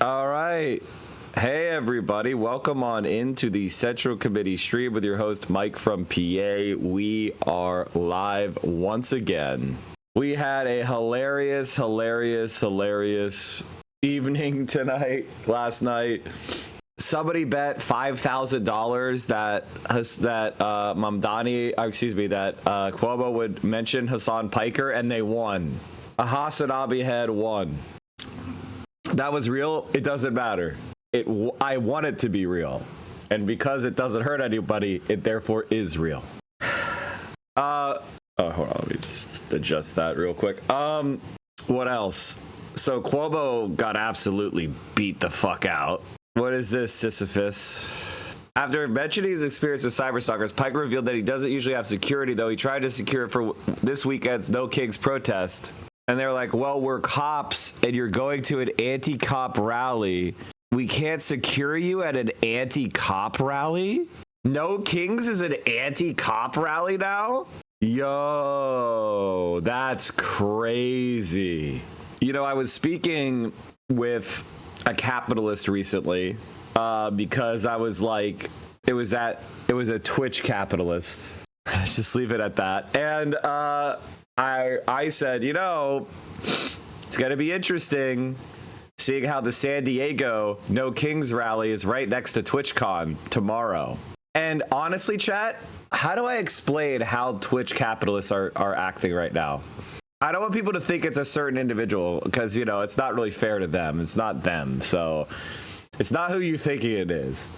All right. Hey, everybody. Welcome on into the Central Committee stream with your host, Mike from PA. We are live once again. We had a hilarious evening last night. Somebody bet $5,000 that Cuomo would mention Hassan Piker, and they won. Hassan head won. That was real. It doesn't matter. I want it to be real, and because it doesn't hurt anybody, it therefore is real. Hold on, let me just adjust that real quick. What else? So Cuomo got absolutely beat the fuck out. What is this, Sisyphus? After mentioning his experience with cyberstalkers, Piker revealed that he doesn't usually have security, though he tried to secure it for this weekend's No Kings protest. And they're like, well, we're cops and you're going to an anti-cop rally. We can't secure you at an anti-cop rally? No Kings is an anti-cop rally now? Yo, that's crazy. You know, I was speaking with a capitalist recently because I was like, it was a Twitch capitalist. Just leave it at that. And I said, you know, it's going to be interesting seeing how the San Diego No Kings rally is right next to TwitchCon tomorrow. And honestly, chat, how do I explain how Twitch capitalists are acting right now? I don't want people to think it's a certain individual because, you know, it's not really fair to them. It's not them. So it's not who you think it is.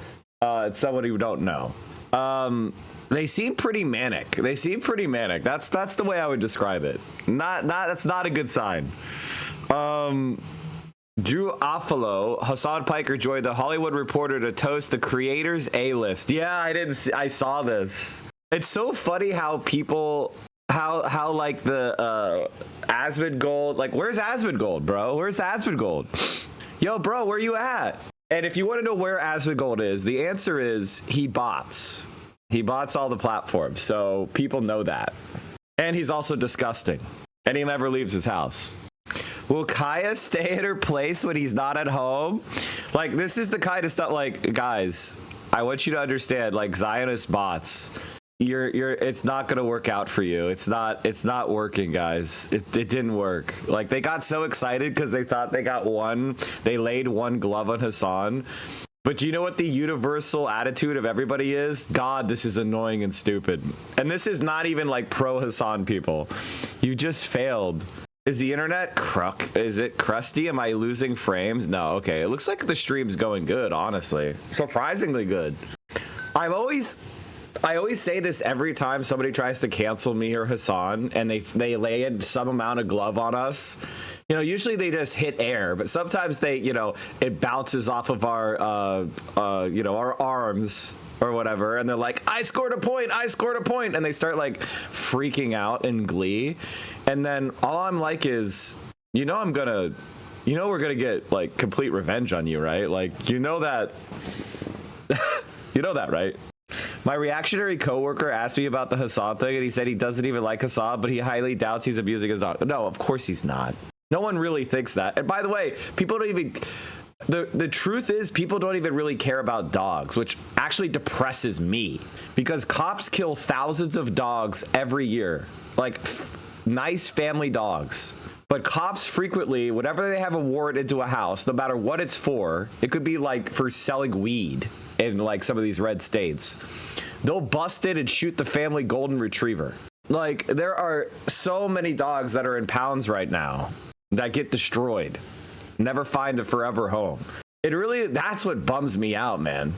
It's somebody you don't know. They seem pretty manic. That's the way I would describe it. That's not a good sign. Drew Afalo, Hassan Piker joined the Hollywood Reporter to toast the creators A-list. Yeah, I saw this. It's so funny how people, how like the Asmongold, like where's Asmongold, bro? Where's Asmongold? Yo, bro, where you at? And if you want to know where Asmongold is, the answer is he bots. He bots all the platforms, so people know that. And he's also disgusting. And he never leaves his house. Will Kaya stay at her place when he's not at home? Like, this is the kind of stuff, like, guys, I want you to understand, like, Zionist bots, it's not gonna work out for you. It's not working, guys. It didn't work. Like, they got so excited because they thought they laid one glove on Hassan. But do you know what the universal attitude of everybody is? God, this is annoying and stupid. And this is not even like pro Hassan people. You just failed. Is the internet is it crusty? Am I losing frames? No, okay. It looks like the stream's going good, honestly. Surprisingly good. I always say this every time somebody tries to cancel me or Hassan and they lay in some amount of glove on us. You know, usually they just hit air, but sometimes it bounces off of our arms or whatever, and they're like, I scored a point, and they start like freaking out in glee. And then all I'm like is, we're gonna get like complete revenge on you, right? Like, you know that, right? My reactionary coworker asked me about the Hassan thing, and he said he doesn't even like Hassan, but he highly doubts he's abusing his dog. No, of course he's not. No one really thinks that. And by the way, people don't even... The truth is, people don't even really care about dogs, which actually depresses me. Because cops kill thousands of dogs every year. Like, nice family dogs. But cops frequently, whenever they have a warrant into a house, no matter what it's for, it could be like for selling weed in like some of these red states, they'll bust it and shoot the family golden retriever. Like, there are so many dogs that are in pounds right now that get destroyed, never find a forever home. That's what bums me out, man.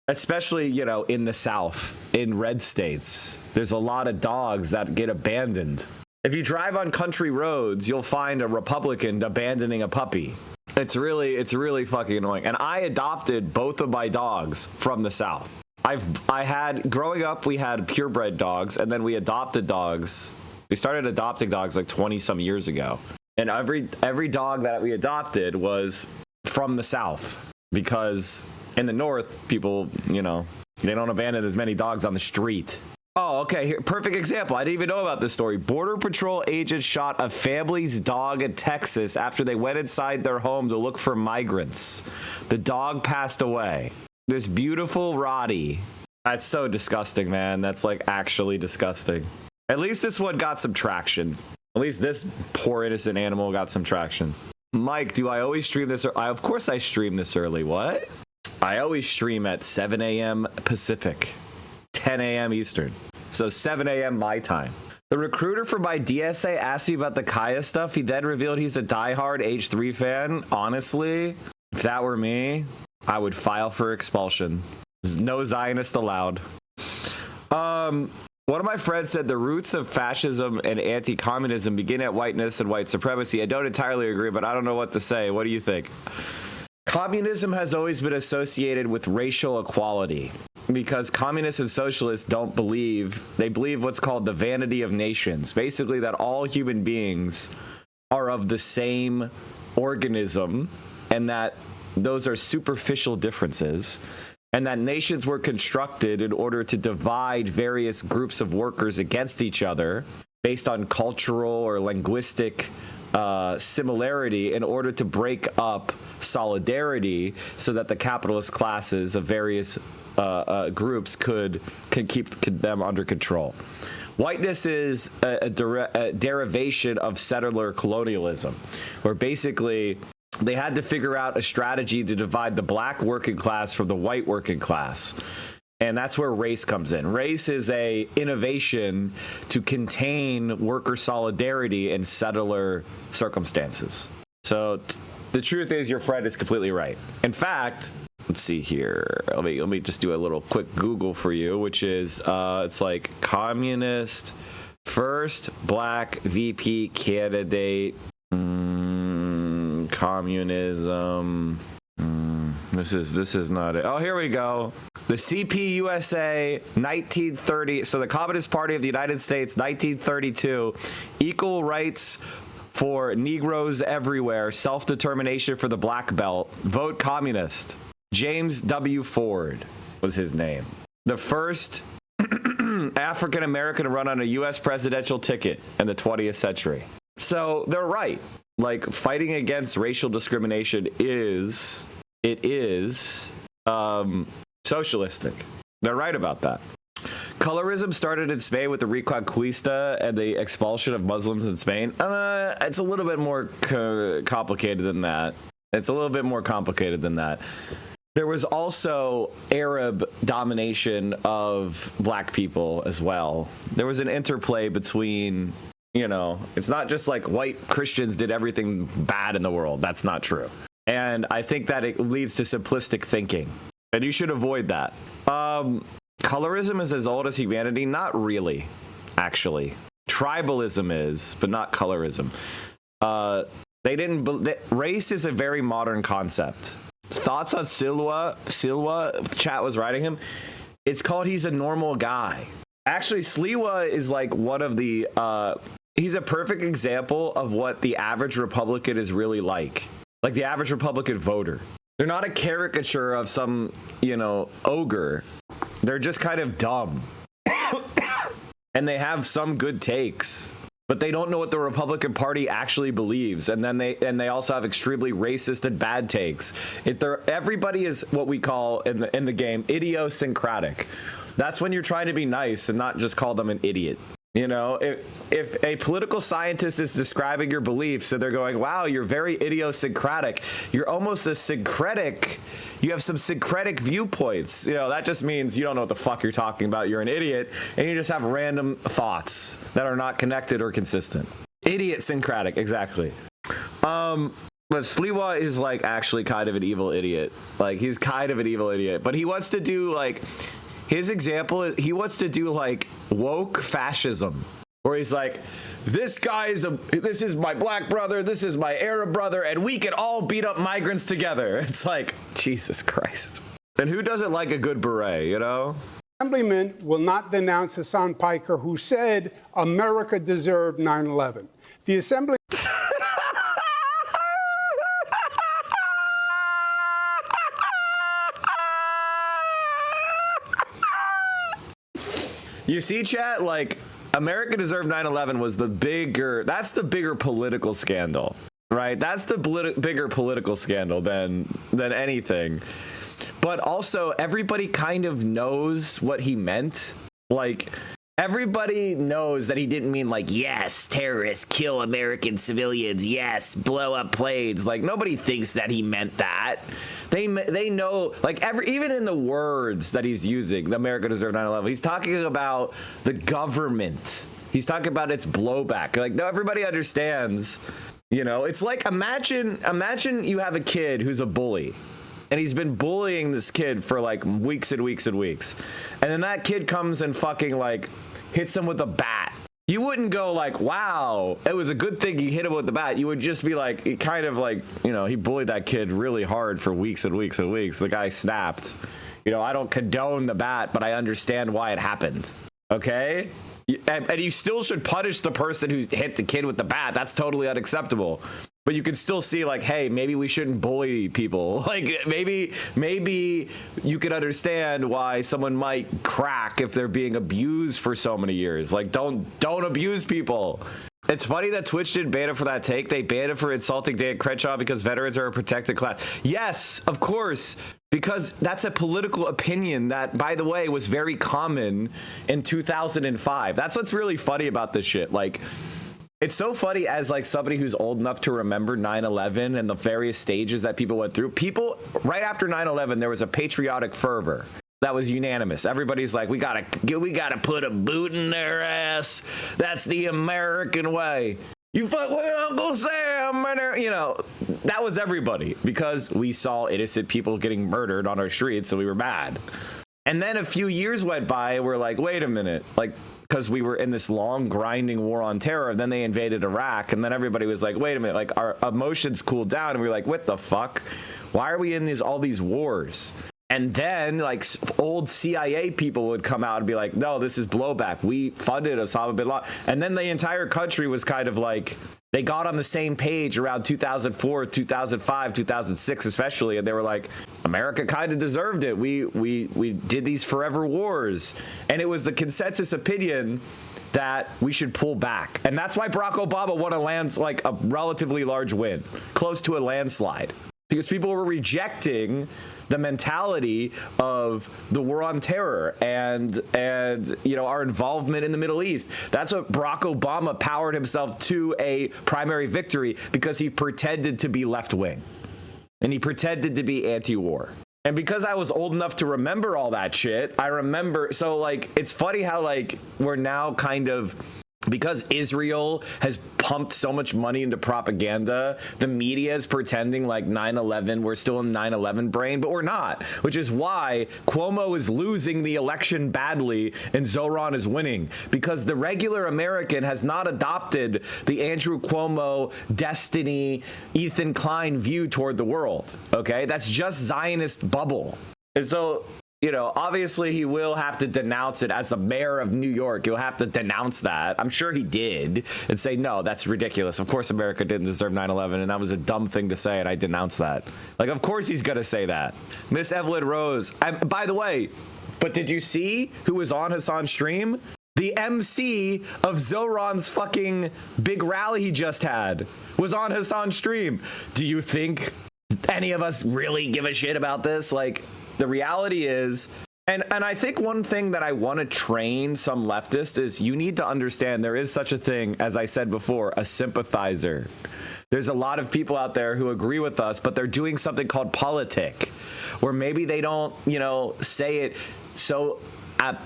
Especially, in the South, in red states, there's a lot of dogs that get abandoned. If you drive on country roads, you'll find a Republican abandoning a puppy. It's really fucking annoying. And I adopted both of my dogs from the South. Growing up, we had purebred dogs, and then we adopted dogs. We started adopting dogs like 20 some years ago. And every dog that we adopted was from the South, because in the North, people, they don't abandon as many dogs on the street. Oh, okay. Here, perfect example. I didn't even know about this story. Border Patrol agents shot a family's dog in Texas after they went inside their home to look for migrants. The dog passed away. This beautiful Roddy. That's so disgusting, man. That's like actually disgusting. At least this one got some traction. At least this poor innocent animal got some traction. Mike, do I always stream this? Of course I stream this early. What? I always stream at 7 a.m. Pacific. 10 a.m. Eastern. So 7 a.m. my time. The recruiter for my DSA asked me about the Kaya stuff. He then revealed he's a diehard H3 fan. Honestly, if that were me, I would file for expulsion. There's no Zionist allowed. One of my friends said the roots of fascism and anti-communism begin at whiteness and white supremacy. I don't entirely agree, but I don't know what to say. What do you think? Communism has always been associated with racial equality because communists and socialists don't believe, they believe what's called the vanity of nations. Basically that all human beings are of the same organism and that those are superficial differences and that nations were constructed in order to divide various groups of workers against each other based on cultural or linguistic similarity in order to break up solidarity so that the capitalist classes of various groups could keep them under control. Whiteness is a derivation of settler colonialism, where basically they had to figure out a strategy to divide the black working class from the white working class. And that's where race comes in. Race is a innovation to contain worker solidarity in settler circumstances. So the truth is your friend is completely right. In fact, let's see here. Let me just do a little quick Google for you, which is it's like communist first black VP candidate communism. This is not it. Oh, here we go. The CPUSA 1930. So the Communist Party of the United States, 1932. Equal rights for Negroes everywhere. Self-determination for the black belt. Vote communist. James W. Ford was his name. The first African American to run on a U.S. presidential ticket in the 20th century. So they're right. Like fighting against racial discrimination is socialistic. They're right about that. Colorism started in Spain with the Reconquista and the expulsion of Muslims in Spain. It's a little bit more complicated than that. There was also Arab domination of black people as well. There was an interplay between, it's not just like white Christians did everything bad in the world. That's not true. And I think that it leads to simplistic thinking. And you should avoid that. Colorism is as old as humanity? Not really, actually. Tribalism is, but not colorism. Race is a very modern concept. Thoughts on Silwa? Chat was writing him. It's called He's a Normal Guy. Actually, Sliwa is like one of the... he's a perfect example of what the average Republican is really like. Like the average Republican voter. They're not a caricature of some, ogre. They're just kind of dumb. And they have some good takes, but they don't know what the Republican Party actually believes. And then they also have extremely racist and bad takes. Everybody is what we call in the game idiosyncratic. That's when you're trying to be nice and not just call them an idiot. If a political scientist is describing your beliefs and they're going, wow, you're very idiosyncratic, you're almost a syncretic, you have some syncretic viewpoints. That just means you don't know what the fuck you're talking about. You're an idiot and you just have random thoughts that are not connected or consistent. Idiot-syncratic, exactly. But Sliwa is like actually kind of an evil idiot. Like he's kind of an evil idiot, but he wants to do like... His example, he wants to do like woke fascism, where he's like, this is my black brother, this is my Arab brother, and we can all beat up migrants together. It's like, Jesus Christ. And who doesn't like a good beret, Assemblyman will not denounce Hassan Piker, who said America deserved 9/11. The Assembly... You see, chat, like, America Deserved 9/11 was that's the bigger political scandal, right? That's the bigger political scandal than anything. But also, everybody kind of knows what he meant. Like, everybody knows that he didn't mean like, yes, terrorists kill American civilians, yes, blow up planes. Like, nobody thinks that he meant that. They know, like, even in the words that he's using, the America Deserved 9/11, he's talking about the government. He's talking about its blowback. Like, no, everybody understands. You know, it's like, imagine you have a kid who's a bully. And he's been bullying this kid for like weeks and weeks and weeks. And then that kid comes and fucking like hits him with a bat. You wouldn't go like, wow, it was a good thing you hit him with the bat. You would just be like, it kind of like, you know, he bullied that kid really hard for weeks and weeks and weeks. The guy snapped. You know, I don't condone the bat, but I understand why it happened. Okay? And you still should punish the person who hit the kid with the bat. That's totally unacceptable. But you can still see, like, hey, maybe we shouldn't bully people. Like, maybe you could understand why someone might crack if they're being abused for so many years. Like, don't abuse people. It's funny that Twitch didn't ban it for that take. They banned it for insulting Dan Crenshaw because veterans are a protected class. Yes, of course, because that's a political opinion that, by the way, was very common in 2005. That's what's really funny about this shit. Like, it's so funny as like somebody who's old enough to remember 9/11 and the various stages that people went through. People, right after 9/11, there was a patriotic fervor that was unanimous. Everybody's like, we gotta put a boot in their ass. That's the American way. You fuck with Uncle Sam, you know, that was everybody because we saw innocent people getting murdered on our streets, so we were mad. And then a few years went by, and we're like, wait a minute, like, because we were in this long grinding war on terror, and then they invaded Iraq, and then everybody was like, wait a minute, like, our emotions cooled down, and we were like, what the fuck? Why are we in all these wars? And then, like, old CIA people would come out and be like, no, this is blowback. We funded Osama bin Laden. And then the entire country was kind of like, they got on the same page around 2004, 2005, 2006 especially, and they were like, America kind of deserved it. We did these forever wars. And it was the consensus opinion that we should pull back. And that's why Barack Obama won a relatively large win, close to a landslide. Because people were rejecting the mentality of the war on terror and you know, our involvement in the Middle East. That's what Barack Obama powered himself to a primary victory, because he pretended to be left wing and he pretended to be anti-war. And because I was old enough to remember all that shit, I remember. So like, it's funny how like we're now kind of, because Israel has pumped so much money into propaganda, the media is pretending like 9/11, we're still in 9/11 brain, but we're not, which is why Cuomo is losing the election badly and Zohran is winning, because the regular American has not adopted the Andrew Cuomo, Destiny, Ethan Klein view toward the world, okay? That's just Zionist bubble. And so, you know, obviously he will have to denounce it as a mayor of New York. He'll have to denounce that. I'm sure he did, and say, no, that's ridiculous. Of course America didn't deserve 9/11, and that was a dumb thing to say, and I denounce that. Like, of course he's going to say that. Miss Evelyn Rose. By the way, but did you see who was on Hassan's stream? The MC of Zohran's fucking big rally he just had was on Hassan's stream. Do you think any of us really give a shit about this? Like, the reality is, and I think one thing that I want to train some leftists is, you need to understand there is such a thing, as I said before, a sympathizer. There's a lot of people out there who agree with us, but they're doing something called politic, where maybe they don't, you know, say it so,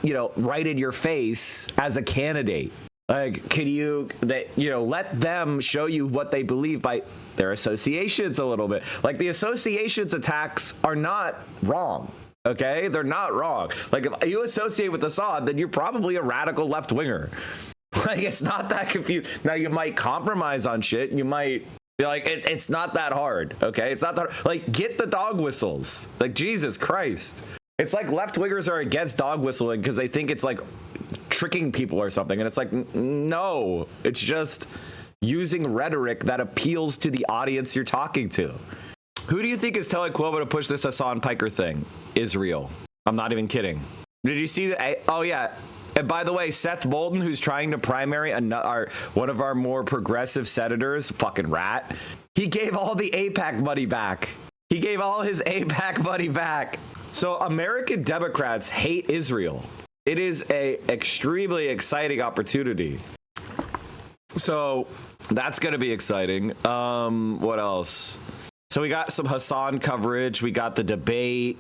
you know, right in your face as a candidate. Like, can you, let them show you what they believe by their associations a little bit. Like, the associations attacks are not wrong, okay? They're not wrong. Like, if you associate with Assad, then you're probably a radical left-winger. Like, it's not that confused. Now, you might compromise on shit. You might be like, it's not that hard, okay? It's not that hard. Like, get the dog whistles. Like, Jesus Christ. It's like left-wingers are against dog whistling because they think it's, like, tricking people or something. And it's like, no, it's just using rhetoric that appeals to the audience you're talking to. Who do you think is telling Cuomo to push this Hassan Piker thing? Israel. I'm not even kidding. Did you see that? Oh, yeah. And by the way, Seth Bolden, who's trying to primary one of our more progressive senators, fucking rat, he gave all the AIPAC money back. He gave all his AIPAC money back. So American Democrats hate Israel. It is a extremely exciting opportunity. So that's going to be exciting. What else? So we got some Hassan coverage. We got the debate.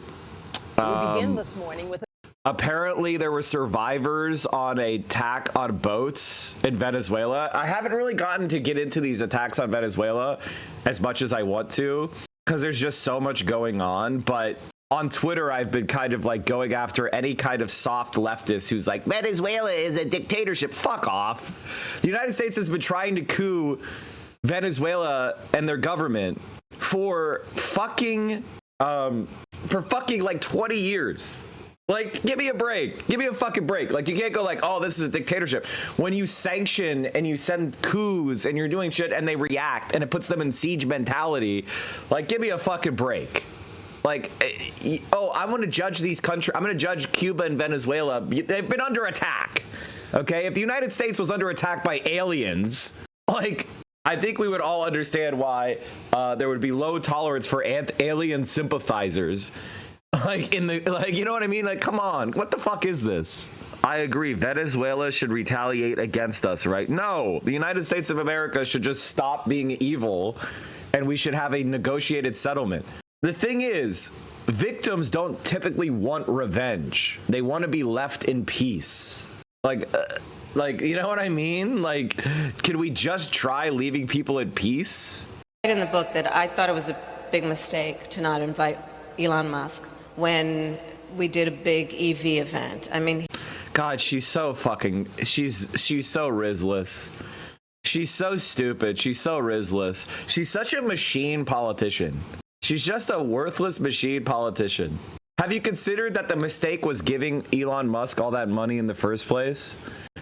We begin this morning with. Apparently, there were survivors on a attack on boats in Venezuela. I haven't really gotten to get into these attacks on Venezuela as much as I want to because there's just so much going on. But on Twitter, I've been kind of like going after any kind of soft leftist who's like, Venezuela is a dictatorship. Fuck off. The United States has been trying to coup Venezuela and their government for fucking like 20 years. Like, give me a break. Give me a fucking break. Like, you can't go like, oh, this is a dictatorship. When you sanction and you send coups and you're doing shit and they react and it puts them in siege mentality, like, give me a fucking break. Like, oh, I'm going to judge these countries. I'm going to judge Cuba and Venezuela. They've been under attack. Okay? If the United States was under attack by aliens, like, I think we would all understand why there would be low tolerance for alien sympathizers. Like, you know what I mean? Like, come on. What the fuck is this? I agree. Venezuela should retaliate against us, right? No, the United States of America should just stop being evil and we should have a negotiated settlement. The thing is, victims don't typically want revenge. They want to be left in peace. Like, you know what I mean? Like, can we just try leaving people in peace? In the book that I thought it was a big mistake to not invite Elon Musk when we did a big EV event. I mean, God, she's so rizless. She's so stupid. She's so rizless. She's such a machine politician. She's just a worthless machine politician. Have you considered that the mistake was giving Elon Musk all that money in the first place?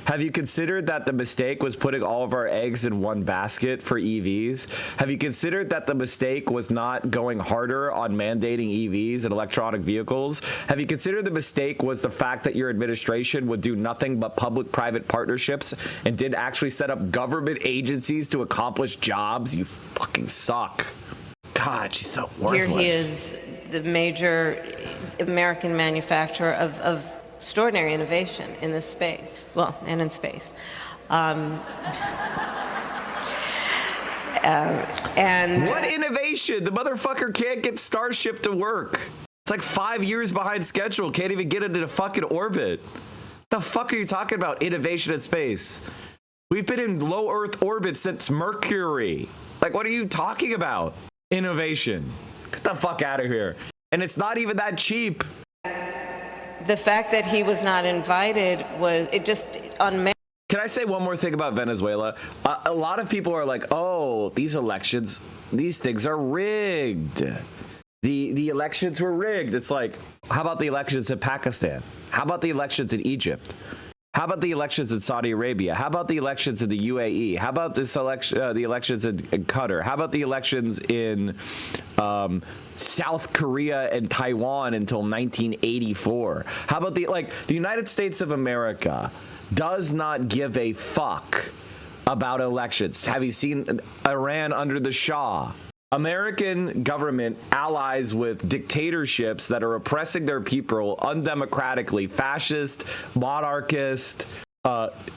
Have you considered that the mistake was putting all of our eggs in one basket for EVs? Have you considered that the mistake was not going harder on mandating EVs and electronic vehicles? Have you considered the mistake was the fact that your administration would do nothing but public-private partnerships and did actually set up government agencies to accomplish jobs? You fucking suck. God, she's so worthless. Here he is, the major American manufacturer of extraordinary innovation in this space. Well, and in space. And what innovation? The motherfucker can't get Starship to work. It's like 5 years behind schedule. Can't even get it into fucking orbit. The fuck are you talking about? Innovation in space. We've been in low Earth orbit since Mercury. Like, what are you talking about? Innovation. Get the fuck out of here. And it's not even that cheap. the fact that he was not invited was, it just unmerited. Can I say one more thing about Venezuela? A lot of people are like, oh, these elections, these things are rigged. The elections were rigged. It's like, how about the elections in Pakistan? How about the elections in Egypt? How about the elections in Saudi Arabia? How about the elections in the UAE? How about this election, the elections in Qatar? How about the elections in South Korea and Taiwan until 1984? How about the United States of America does not give a fuck about elections. Have you seen Iran under the Shah? American government allies with dictatorships that are oppressing their people undemocratically, fascist, monarchist,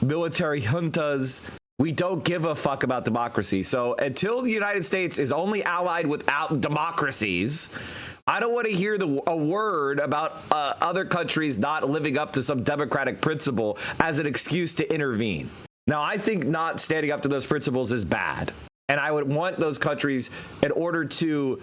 military juntas. We don't give a fuck about democracy. So until the United States is only allied with democracies, I don't want to hear a word about other countries not living up to some democratic principle as an excuse to intervene. Now, I think not standing up to those principles is bad. And I would want those countries, in order to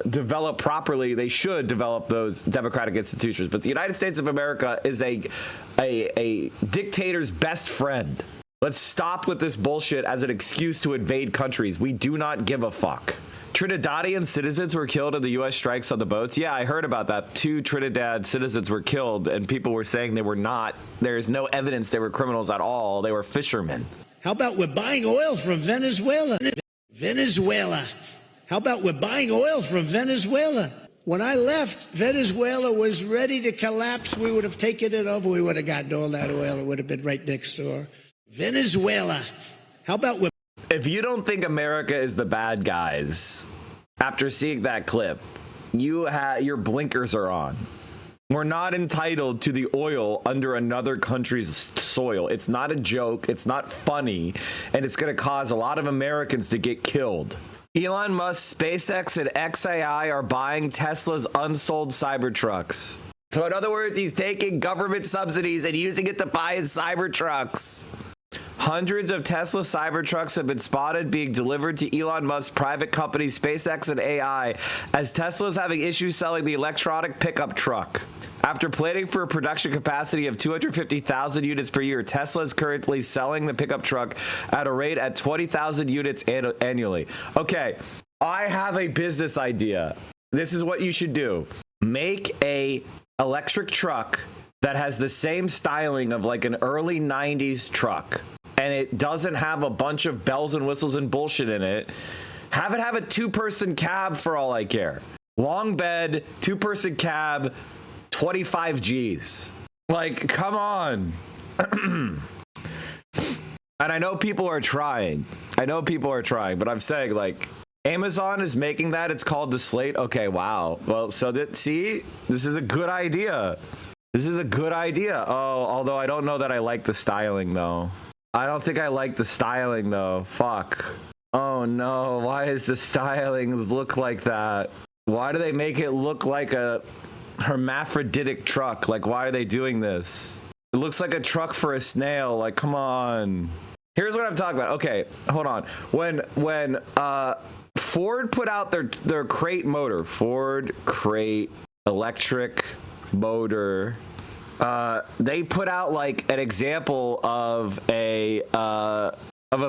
develop properly, they should develop those democratic institutions. But the United States of America is a dictator's best friend. Let's stop with this bullshit as an excuse to invade countries. We do not give a fuck. Trinidadian citizens were killed in the U.S. strikes on the boats. Yeah, I heard about that. 2 Trinidad citizens were killed, and people were saying they were not. There's no evidence they were criminals at all. They were fishermen. How about we're buying oil from Venezuela? Venezuela. How about we're buying oil from Venezuela? When I left, Venezuela was ready to collapse. We would have taken it over. We would have gotten all that oil. It would have been right next door. Venezuela. How about we... If you don't think America is the bad guys after seeing that clip, your blinkers are on. We're not entitled to the oil under another country's soil. It's not a joke. It's not funny. And it's going to cause a lot of Americans to get killed. Elon Musk, SpaceX, and XAI are buying Tesla's unsold Cybertrucks. So in other words, he's taking government subsidies and using it to buy his Cybertrucks. Hundreds of Tesla Cybertrucks have been spotted being delivered to Elon Musk's private companies SpaceX and AI as Tesla is having issues selling the electronic pickup truck. After planning for a production capacity of 250,000 units per year, Tesla is currently selling the pickup truck at a rate at 20,000 units annually. Okay, I have a business idea. This is what you should do. Make a electric truck that has the same styling of like an early 90s truck, and it doesn't have a bunch of bells and whistles and bullshit in it. Have it have a two-person cab for all I care. Long bed, two-person cab, 25 G's. Like, come on. And I know people are trying. But I'm saying, like, Amazon is making that. It's called the Slate. Okay, wow. Well, so see, this is a good idea. Oh, although I don't know that I like the styling, though. I don't think I like the styling, though. Fuck. Oh, no. Why does the styling look like that? Why do they make it look like a hermaphroditic truck? Like, why are they doing this? It looks like a truck for a snail. Like, come on. Here's what I'm talking about. Okay, hold on. When Ford put out their crate motor, Ford crate electric motor, they put out like an example of a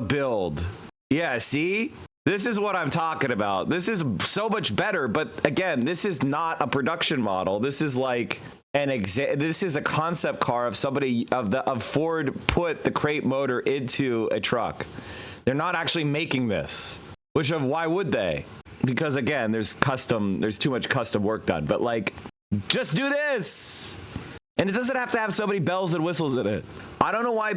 build. Yeah, see? This is what I'm talking about. This is so much better, but again, this is not a production model. This is like this is a concept car of somebody of Ford put the crate motor into a truck. They're not actually making this. Why would they? Because again, there's too much custom work done. But like, just do this. And it doesn't have to have so many bells and whistles in it. I don't know why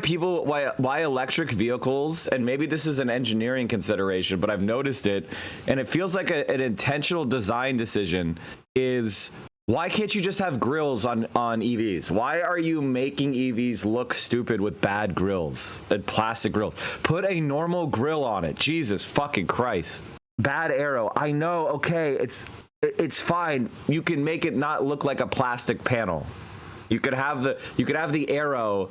electric vehicles, and maybe this is an engineering consideration, but I've noticed it, and it feels like an intentional design decision, is why can't you just have grills on EVs? Why are you making EVs look stupid with bad grills and plastic grills? Put a normal grill on it. Jesus fucking Christ. Bad aero. I know, okay, it's fine. You can make it not look like a plastic panel. You could have the arrow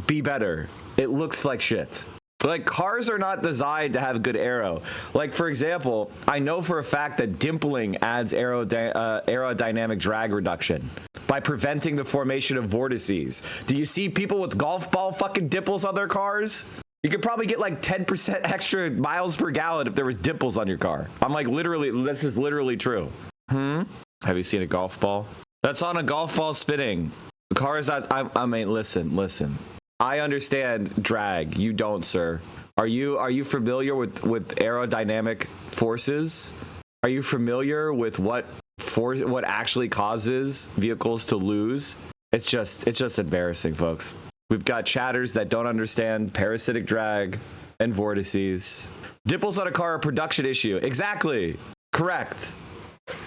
be better. It looks like shit. Like, cars are not designed to have good arrow. Like, for example, I know for a fact that dimpling adds aerodynamic drag reduction by preventing the formation of vortices. Do you see people with golf ball fucking dimples on their cars? You could probably get like 10% extra miles per gallon if there was dimples on your car. I'm like, literally, this is literally true. Have you seen a golf ball? That's on a golf ball spinning. The car is not, I mean, listen. I understand drag. You don't, sir. Are you familiar with aerodynamic forces? Are you familiar with what actually causes vehicles to lose? It's just embarrassing, folks. We've got chatters that don't understand parasitic drag and vortices. Dimples on a car are a production issue. Exactly. Correct.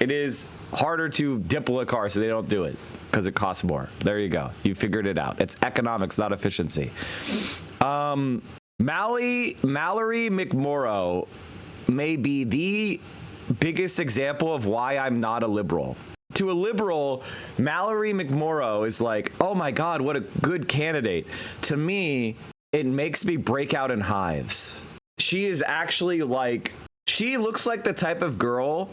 It is harder to dimple a car, so they don't do it because it costs more. There you go. You figured it out. It's economics, not efficiency. Mallory McMorrow may be the biggest example of why I'm not a liberal. To a liberal, Mallory McMorrow is like, oh my God, what a good candidate. To me, it makes me break out in hives. She is actually like, she looks like the type of girl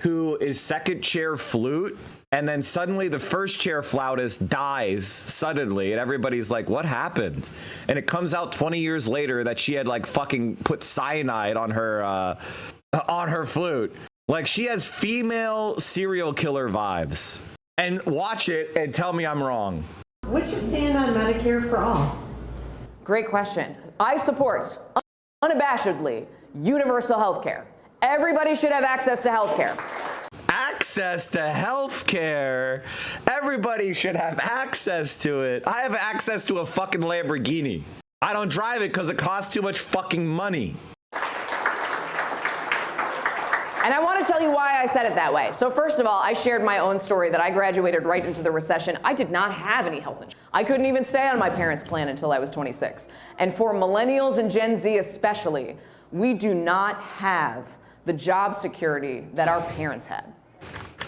who is second chair flute, and then suddenly the first chair flautist dies suddenly, and everybody's like, what happened? And it comes out 20 years later that she had like fucking put cyanide on her flute. Like, she has female serial killer vibes. And watch it and tell me I'm wrong. What's your stand on Medicare for all? Great question. I support unabashedly universal health care. Everybody should have access to health care. access to health care. Everybody should have access to it. I have access to a fucking Lamborghini. I don't drive it because it costs too much fucking money. And I want to tell you why I said it that way. So first of all, I shared my own story that I graduated right into the recession. I did not have any health insurance. I couldn't even stay on my parents' plan until I was 26. And for millennials and Gen Z especially, we do not have the job security that our parents had.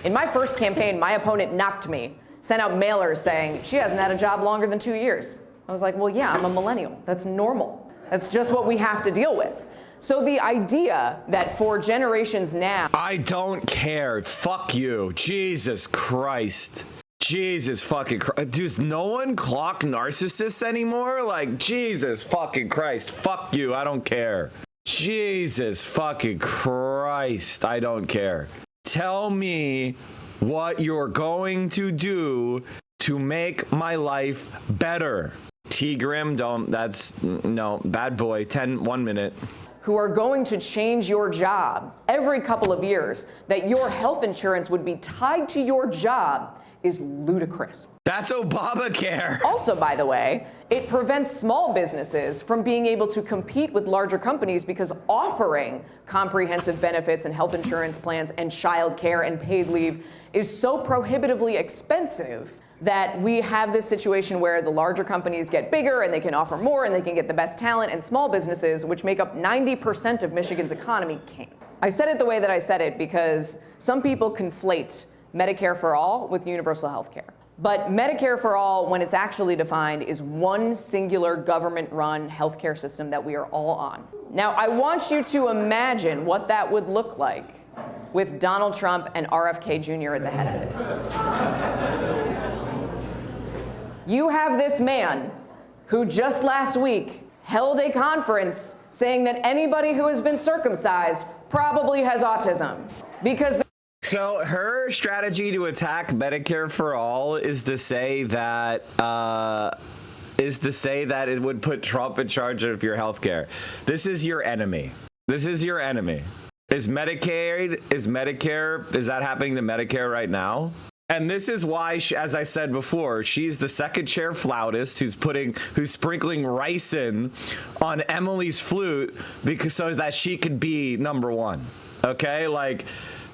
In my first campaign, my opponent knocked me, sent out mailers saying, she hasn't had a job longer than 2 years. I was like, well, yeah, I'm a millennial. That's normal. That's just what we have to deal with. So the idea that for generations now... I don't care. Fuck you. Jesus Christ. Jesus fucking Christ. Does no one clock narcissists anymore? Like, Jesus fucking Christ. Fuck you. I don't care. Jesus fucking Christ. I don't care. Tell me what you're going to do to make my life better. T. Grim, don't. That's... No. Bad boy. 1 minute. Who are going to change your job every couple of years, that your health insurance would be tied to your job is ludicrous. That's Obamacare. Also, by the way, it prevents small businesses from being able to compete with larger companies because offering comprehensive benefits and health insurance plans and child care and paid leave is so prohibitively expensive that we have this situation where the larger companies get bigger and they can offer more and they can get the best talent, and small businesses, which make up 90% of Michigan's economy, can't. I said it the way that I said it because some people conflate Medicare for all with universal health care. But Medicare for all, when it's actually defined, is one singular government-run healthcare system that we are all on. Now, I want you to imagine what that would look like with Donald Trump and RFK Jr. at the head of it. You have this man who just last week held a conference saying that anybody who has been circumcised probably has autism because... So her strategy to attack Medicare for all is to say that it would put Trump in charge of your health care. This is your enemy. This is your enemy. Is Medicare, is that happening to Medicare right now? And this is why, as I said before, she's the second chair flautist who's sprinkling ricin on Emily's flute so that she could be number one. Okay, like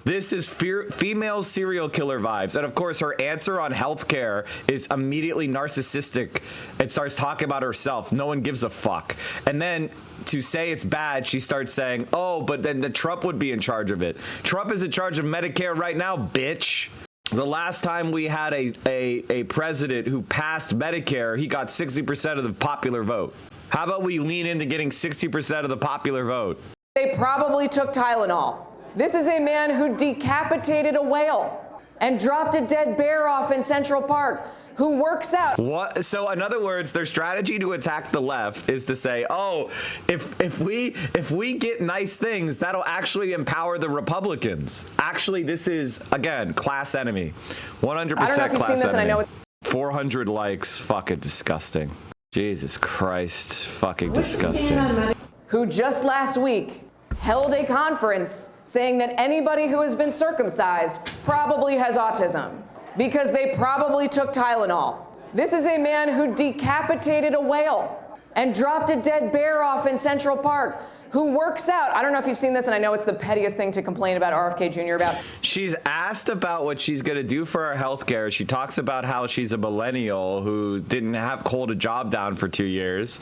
this is female serial killer vibes. And of course, her answer on healthcare is immediately narcissistic and starts talking about herself. No one gives a fuck. And then to say it's bad, she starts saying, oh, but then the Trump would be in charge of it. Trump is in charge of Medicare right now, bitch. The last time we had a president who passed Medicare, he got 60% of the popular vote. How about we lean into getting 60% of the popular vote? They probably took Tylenol. This is a man who decapitated a whale and dropped a dead bear off in Central Park, who works out. What? So in other words, their strategy to attack the left is to say, oh, if we get nice things, that'll actually empower the Republicans. Actually, this is, again, class enemy. 100% I don't know if you've class seen this, enemy. and I know 400 likes. Fucking disgusting. Jesus Christ. Fucking disgusting. Who just last week held a conference saying that anybody who has been circumcised probably has autism because they probably took Tylenol. This is a man who decapitated a whale and dropped a dead bear off in Central Park, who works out. I don't know if you've seen this, and I know it's the pettiest thing to complain about RFK Jr. about. She's asked about what she's going to do for our health care. She talks about how she's a millennial who didn't hold a job down for 2 years.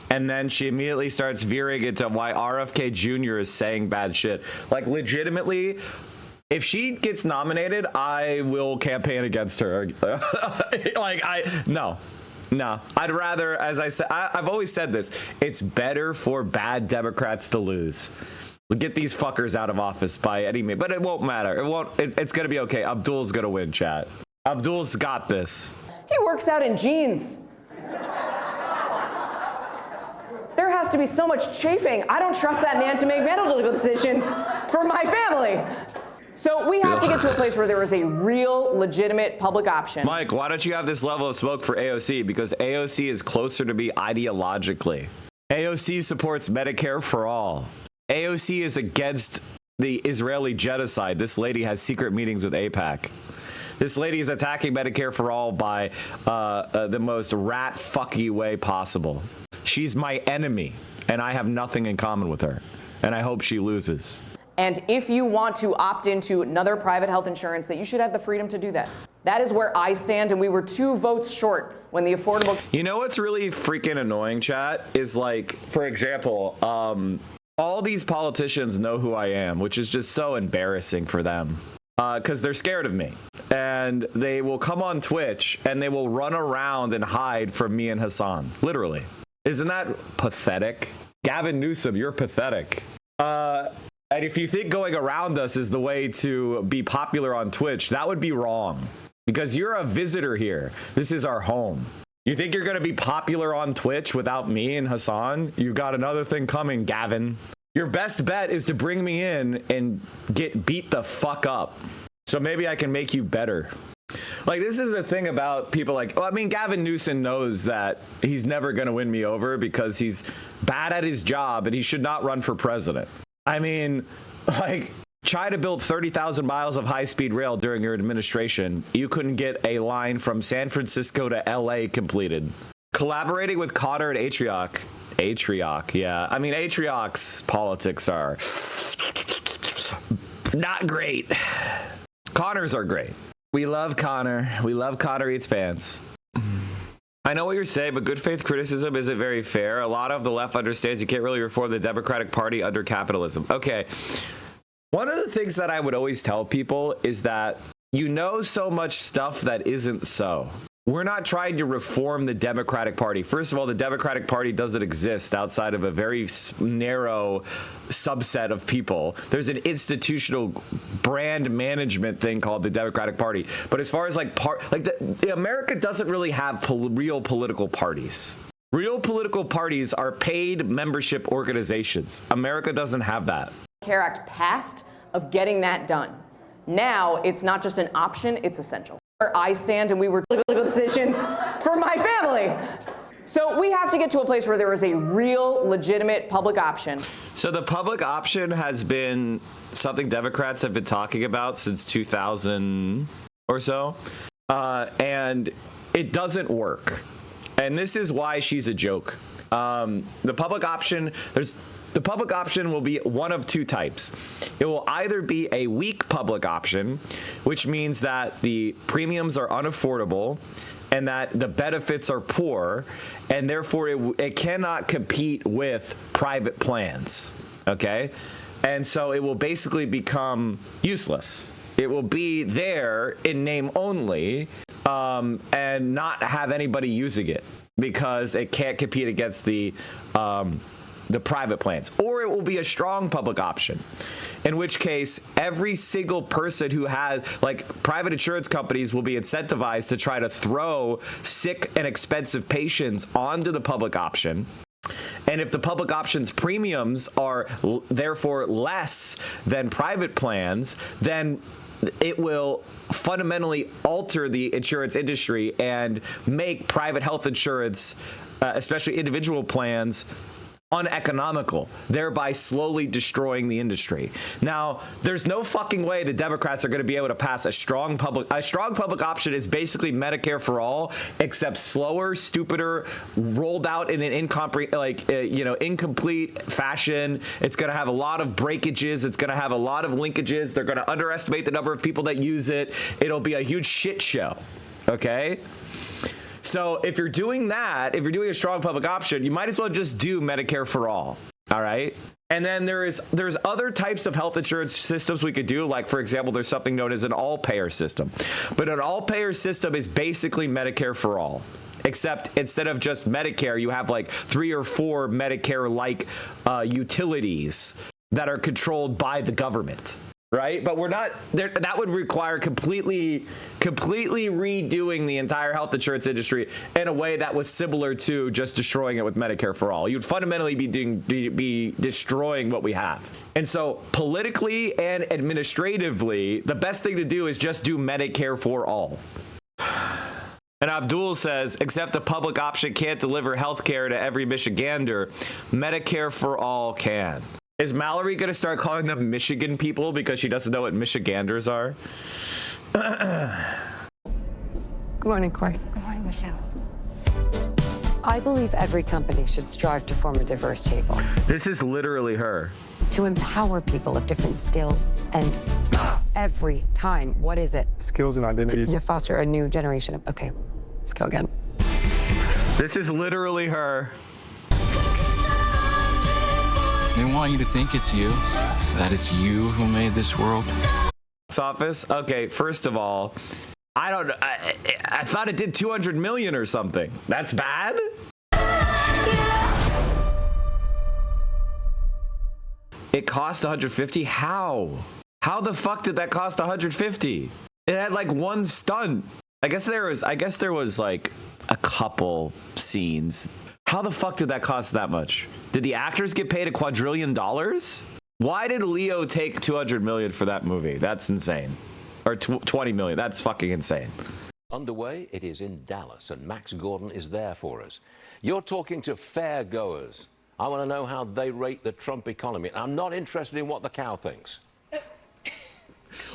And then she immediately starts veering into why RFK Jr. is saying bad shit. Like, legitimately, if she gets nominated, I will campaign against her. No, I'd rather, as I said, I've always said this, it's better for bad Democrats to lose. Get these fuckers out of office by any means, but it won't matter. It's going to be okay. Abdul's going to win, chat. Abdul's got this. He works out in jeans. There has to be so much chafing. I don't trust that man to make medical decisions for my family. So we have to get to a place where there is a real, legitimate public option. Mike, why don't you have this level of smoke for AOC? Because AOC is closer to me ideologically. AOC supports Medicare for all. AOC is against the Israeli genocide, this lady has secret meetings with AIPAC. This lady is attacking Medicare for all by the most rat-fucky way possible. She's my enemy, and I have nothing in common with her, and I hope she loses. And if you want to opt into another private health insurance, that you should have the freedom to do that. That is where I stand, and we were 2 votes short when the Affordable... You know what's really freaking annoying, chat, is like, for example, all these politicians know who I am, which is just so embarrassing for them. Because they're scared of me, and they will come on Twitch and they will run around and hide from me and Hassan. Literally. Isn't that pathetic? Gavin Newsom, you're pathetic. And if you think going around us is the way to be popular on Twitch, that would be wrong, because you're a visitor here. This is our home. You think you're going to be popular on Twitch without me and Hassan? You got another thing coming, Gavin. Your best bet is to bring me in and get beat the fuck up. So maybe I can make you better. Like, this is the thing about people like, well, I mean, Gavin Newsom knows that he's never going to win me over because he's bad at his job and he should not run for president. I mean, like, try to build 30,000 miles of high-speed rail during your administration. You couldn't get a line from San Francisco to LA completed. Collaborating with Cotter and Atrioc, yeah. I mean, Atrioc's politics are not great. Connor's are great. We love Connor. We love Connor Eats Pants. I know what you're saying, but good faith criticism isn't very fair. A lot of the left understands you can't really reform the Democratic Party under capitalism. Okay. One of the things that I would always tell people is that you know so much stuff that isn't so. We're not trying to reform the Democratic Party. First of all, the Democratic Party doesn't exist outside of a very narrow subset of people. There's an institutional brand management thing called the Democratic Party. But as far as America doesn't really have real political parties. Real political parties are paid membership organizations. America doesn't have that. Care Act passed of getting that done. Now it's not just an option, it's essential. Where I stand, and we were political decisions for my family. So we have to get to a place where there is a real, legitimate public option. So the public option has been something Democrats have been talking about since 2000 or so, and it doesn't work. And this is why she's a joke. The public option, the public option will be one of 2 types. It will either be a weak public option, which means that the premiums are unaffordable and that the benefits are poor, and therefore it cannot compete with private plans, okay? And so it will basically become useless. It will be there in name only, and not have anybody using it because it can't compete against the private plans. Or it will be a strong public option, in which case every single person who has, like, private insurance companies will be incentivized to try to throw sick and expensive patients onto the public option. And if the public option's premiums are therefore less than private plans, then it will fundamentally alter the insurance industry and make private health insurance, especially individual plans, uneconomical, thereby slowly destroying the industry. Now, there's no fucking way the Democrats are going to be able to pass a strong public option. Is basically Medicare for all, except slower, stupider, rolled out in an incomplete fashion. It's going to have a lot of breakages. It's going to have a lot of linkages. They're going to underestimate the number of people that use it. It'll be a huge shit show. Okay? So if you're doing that, if you're doing a strong public option, you might as well just do Medicare for all. All right. And then there's other types of health insurance systems we could do. Like, for example, there's something known as an all-payer system. But an all-payer system is basically Medicare for all. Except instead of just Medicare, you have like 3 or 4 Medicare-like utilities that are controlled by the government. Right? But we're not there. That would require completely redoing the entire health insurance industry in a way that was similar to just destroying it with Medicare for all. You'd fundamentally be destroying what we have. And so politically and administratively, the best thing to do is just do Medicare for all. And Abdul says, except a public option can't deliver health care to every Michigander, Medicare for all can. Is Mallory gonna start calling them Michigan people because she doesn't know what Michiganders are? Good morning, Corey. Good morning, Michelle. I believe every company should strive to form a diverse table, This is literally her. to empower people of different skills, and every time, what is it? Skills and identities. To foster a new generation of, okay, let's go again. This is literally her. They want you to think it's you, that it's you who made this world. Office. Okay, first of all, I thought it did 200 million or something. That's bad? It cost 150? How? How the fuck did that cost 150? It had like one stunt. I guess there was like a couple scenes. How the fuck did that cost that much? Did the actors get paid $1 quadrillion? Why did Leo take 200 million for that movie? That's insane. Or 20 million. That's fucking insane. Underway, it is in Dallas, and Max Gordon is there for us. You're talking to fair goers. I want to know how they rate the Trump economy. I'm not interested in what the cow thinks.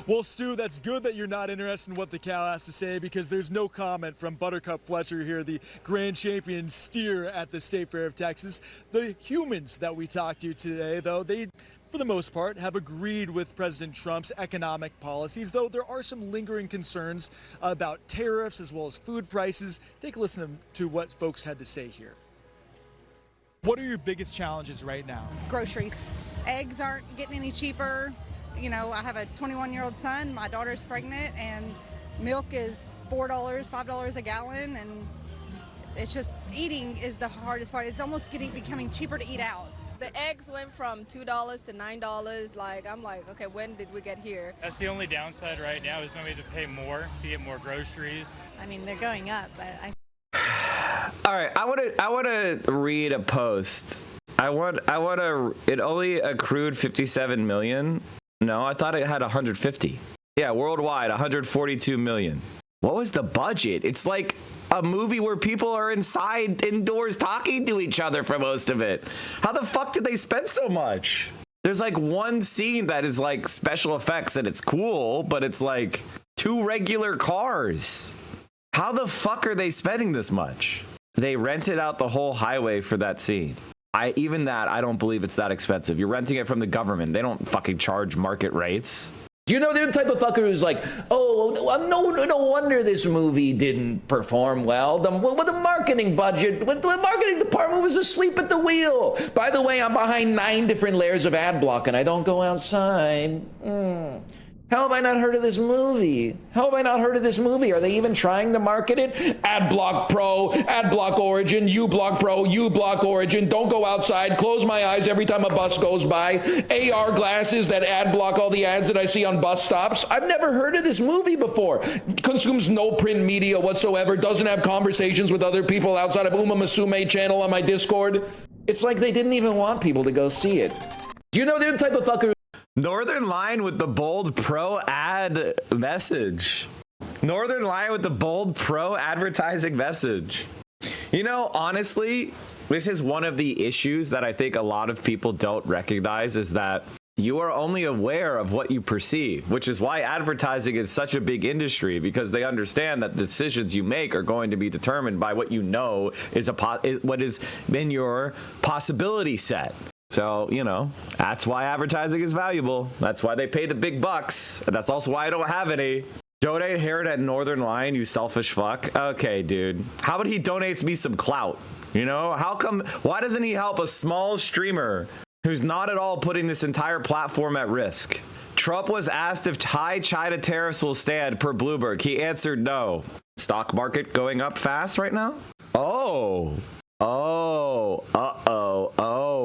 Well, Stu, that's good that you're not interested in what the cow has to say, because there's no comment from Buttercup Fletcher here, the grand champion steer at the State Fair of Texas. The humans that we talked to today, though, they, for the most part, have agreed with President Trump's economic policies, though there are some lingering concerns about tariffs as well as food prices. Take a listen to what folks had to say here. What are your biggest challenges right now? Groceries. Eggs aren't getting any cheaper. You know, I have a 21-year-old son, my daughter's pregnant, and milk is $4, $5 a gallon, and it's just, eating is the hardest part. It's almost becoming cheaper to eat out. The eggs went from $2 to $9. I'm like, okay, when did we get here? That's the only downside right now, is we have to pay more to get more groceries. I mean, they're going up, but All right, I want to read a post. It only accrued 57 million. No, I thought it had 150. Yeah, worldwide, 142 million. What was the budget? It's like a movie where people are indoors talking to each other for most of it. How the fuck did they spend so much? There's like one scene that is like special effects and it's cool, but it's like 2 regular cars. How the fuck are they spending this much? They rented out the whole highway for that scene. I don't believe it's that expensive. You're renting it from the government. They don't fucking charge market rates. Do you know the type of fucker who's like, oh, no wonder this movie didn't perform well. The marketing budget, the marketing department was asleep at the wheel. By the way, I'm behind 9 different layers of ad block and I don't go outside. How have I not heard of this movie? Are they even trying to market it? Adblock Pro, Adblock Origin, uBlock Pro, uBlock Origin. Don't go outside. Close my eyes every time a bus goes by. AR glasses that adblock all the ads that I see on bus stops. I've never heard of this movie before. Consumes no print media whatsoever. Doesn't have conversations with other people outside of Uma Musume channel on my Discord. It's like they didn't even want people to go see it. Do you know the type of fucker? Northern Line with the bold pro ad message. Northern Line with the bold pro advertising message. You know, honestly, this is one of the issues that I think a lot of people don't recognize, is that you are only aware of what you perceive, which is why advertising is such a big industry, because they understand that the decisions you make are going to be determined by what you know is what is in your possibility set. So, you know, that's why advertising is valuable. That's why they pay the big bucks. And that's also why I don't have any. Donate here at Northern Line, you selfish fuck. Okay, dude. How about he donates me some clout? You know, why doesn't he help a small streamer who's not at all putting this entire platform at risk? Trump was asked if high China tariffs will stand per Bloomberg. He answered no. Stock market going up fast right now? Oh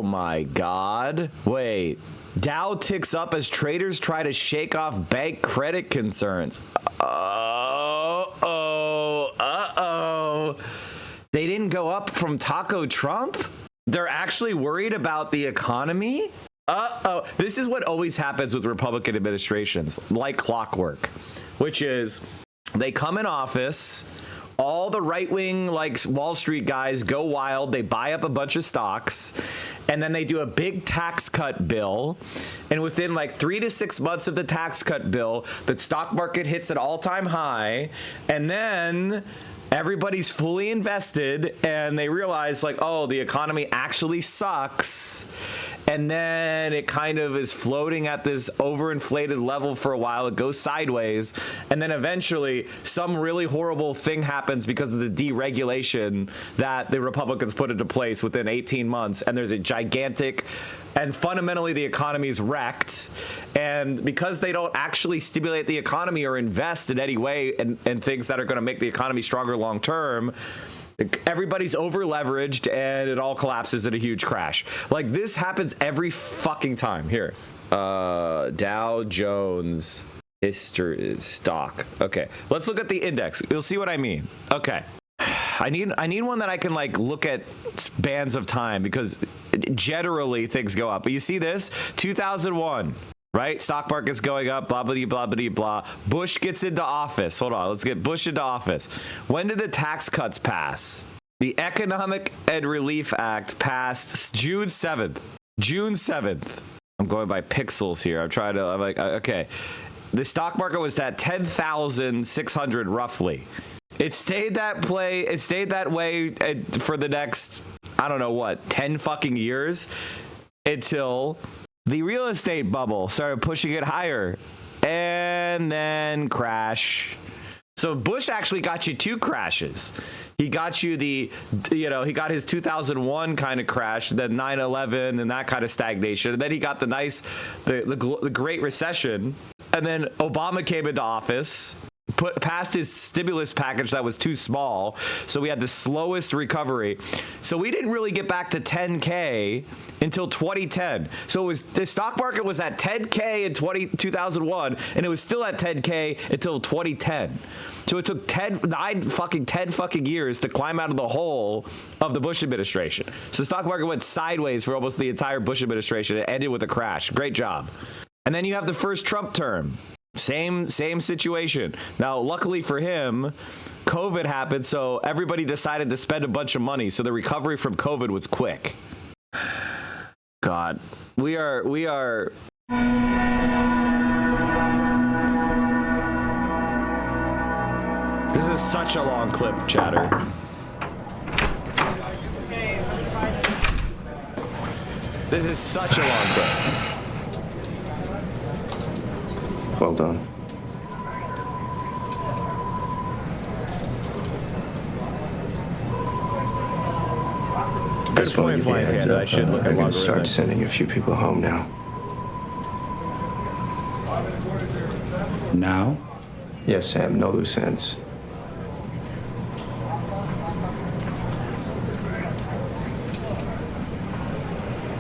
my God. Wait. Dow ticks up as traders try to shake off bank credit concerns. They didn't go up from Taco Trump? They're actually worried about the economy? This is what always happens with Republican administrations, like clockwork, which is they come in office, all the right-wing, like Wall Street guys go wild, they buy up a bunch of stocks, and then they do a big tax cut bill, and within like 3 to 6 months of the tax cut bill, the stock market hits an all-time high, and then everybody's fully invested and they realize like, oh, the economy actually sucks. And then it kind of is floating at this overinflated level for a while. It goes sideways. And then eventually some really horrible thing happens because of the deregulation that the Republicans put into place within 18 months. And there's a gigantic, and fundamentally the economy is wrecked. And because they don't actually stimulate the economy or invest in any way in things that are going to make the economy stronger long term, everybody's over leveraged and it all collapses in a huge crash. Like this happens every fucking time. Here, Dow Jones history stock. Okay, let's look at the index. You'll see what I mean. Okay, I need one that I can like look at spans of time, because generally things go up. But you see this 2001. Right? Stock market's going up, blah, blah, blah, blah, blah. Bush gets into office. Hold on. Let's get Bush into office. When did the tax cuts pass? The Economic and Relief Act passed June 7th. June 7th. I'm going by pixels here. I'm like, okay. The stock market was at 10,600 roughly. It stayed that way for the next, I don't know what, 10 fucking years, until the real estate bubble started pushing it higher, and then crash. So Bush actually got you 2 crashes. He got you he got his 2001 kind of crash, then 9/11 and that kind of stagnation. And then he got the Great Recession. And then Obama came into office, passed his stimulus package that was too small. So we had the slowest recovery. So we didn't really get back to 10K until 2010. So the stock market was at 10K in 2001, and it was still at 10K until 2010. So it took 10 fucking years to climb out of the hole of the Bush administration. So the stock market went sideways for almost the entire Bush administration. It ended with a crash. Great job. And then you have the first Trump term. Same situation. Now, luckily for him, COVID happened, so everybody decided to spend a bunch of money. So the recovery from COVID was quick. God, we are. This is such a long clip, chatter. This is such a long clip. Well done. Good point, Flying Panda. I should look at I'm going to start sending a few people home now. Now? Yes, Sam. No loose ends.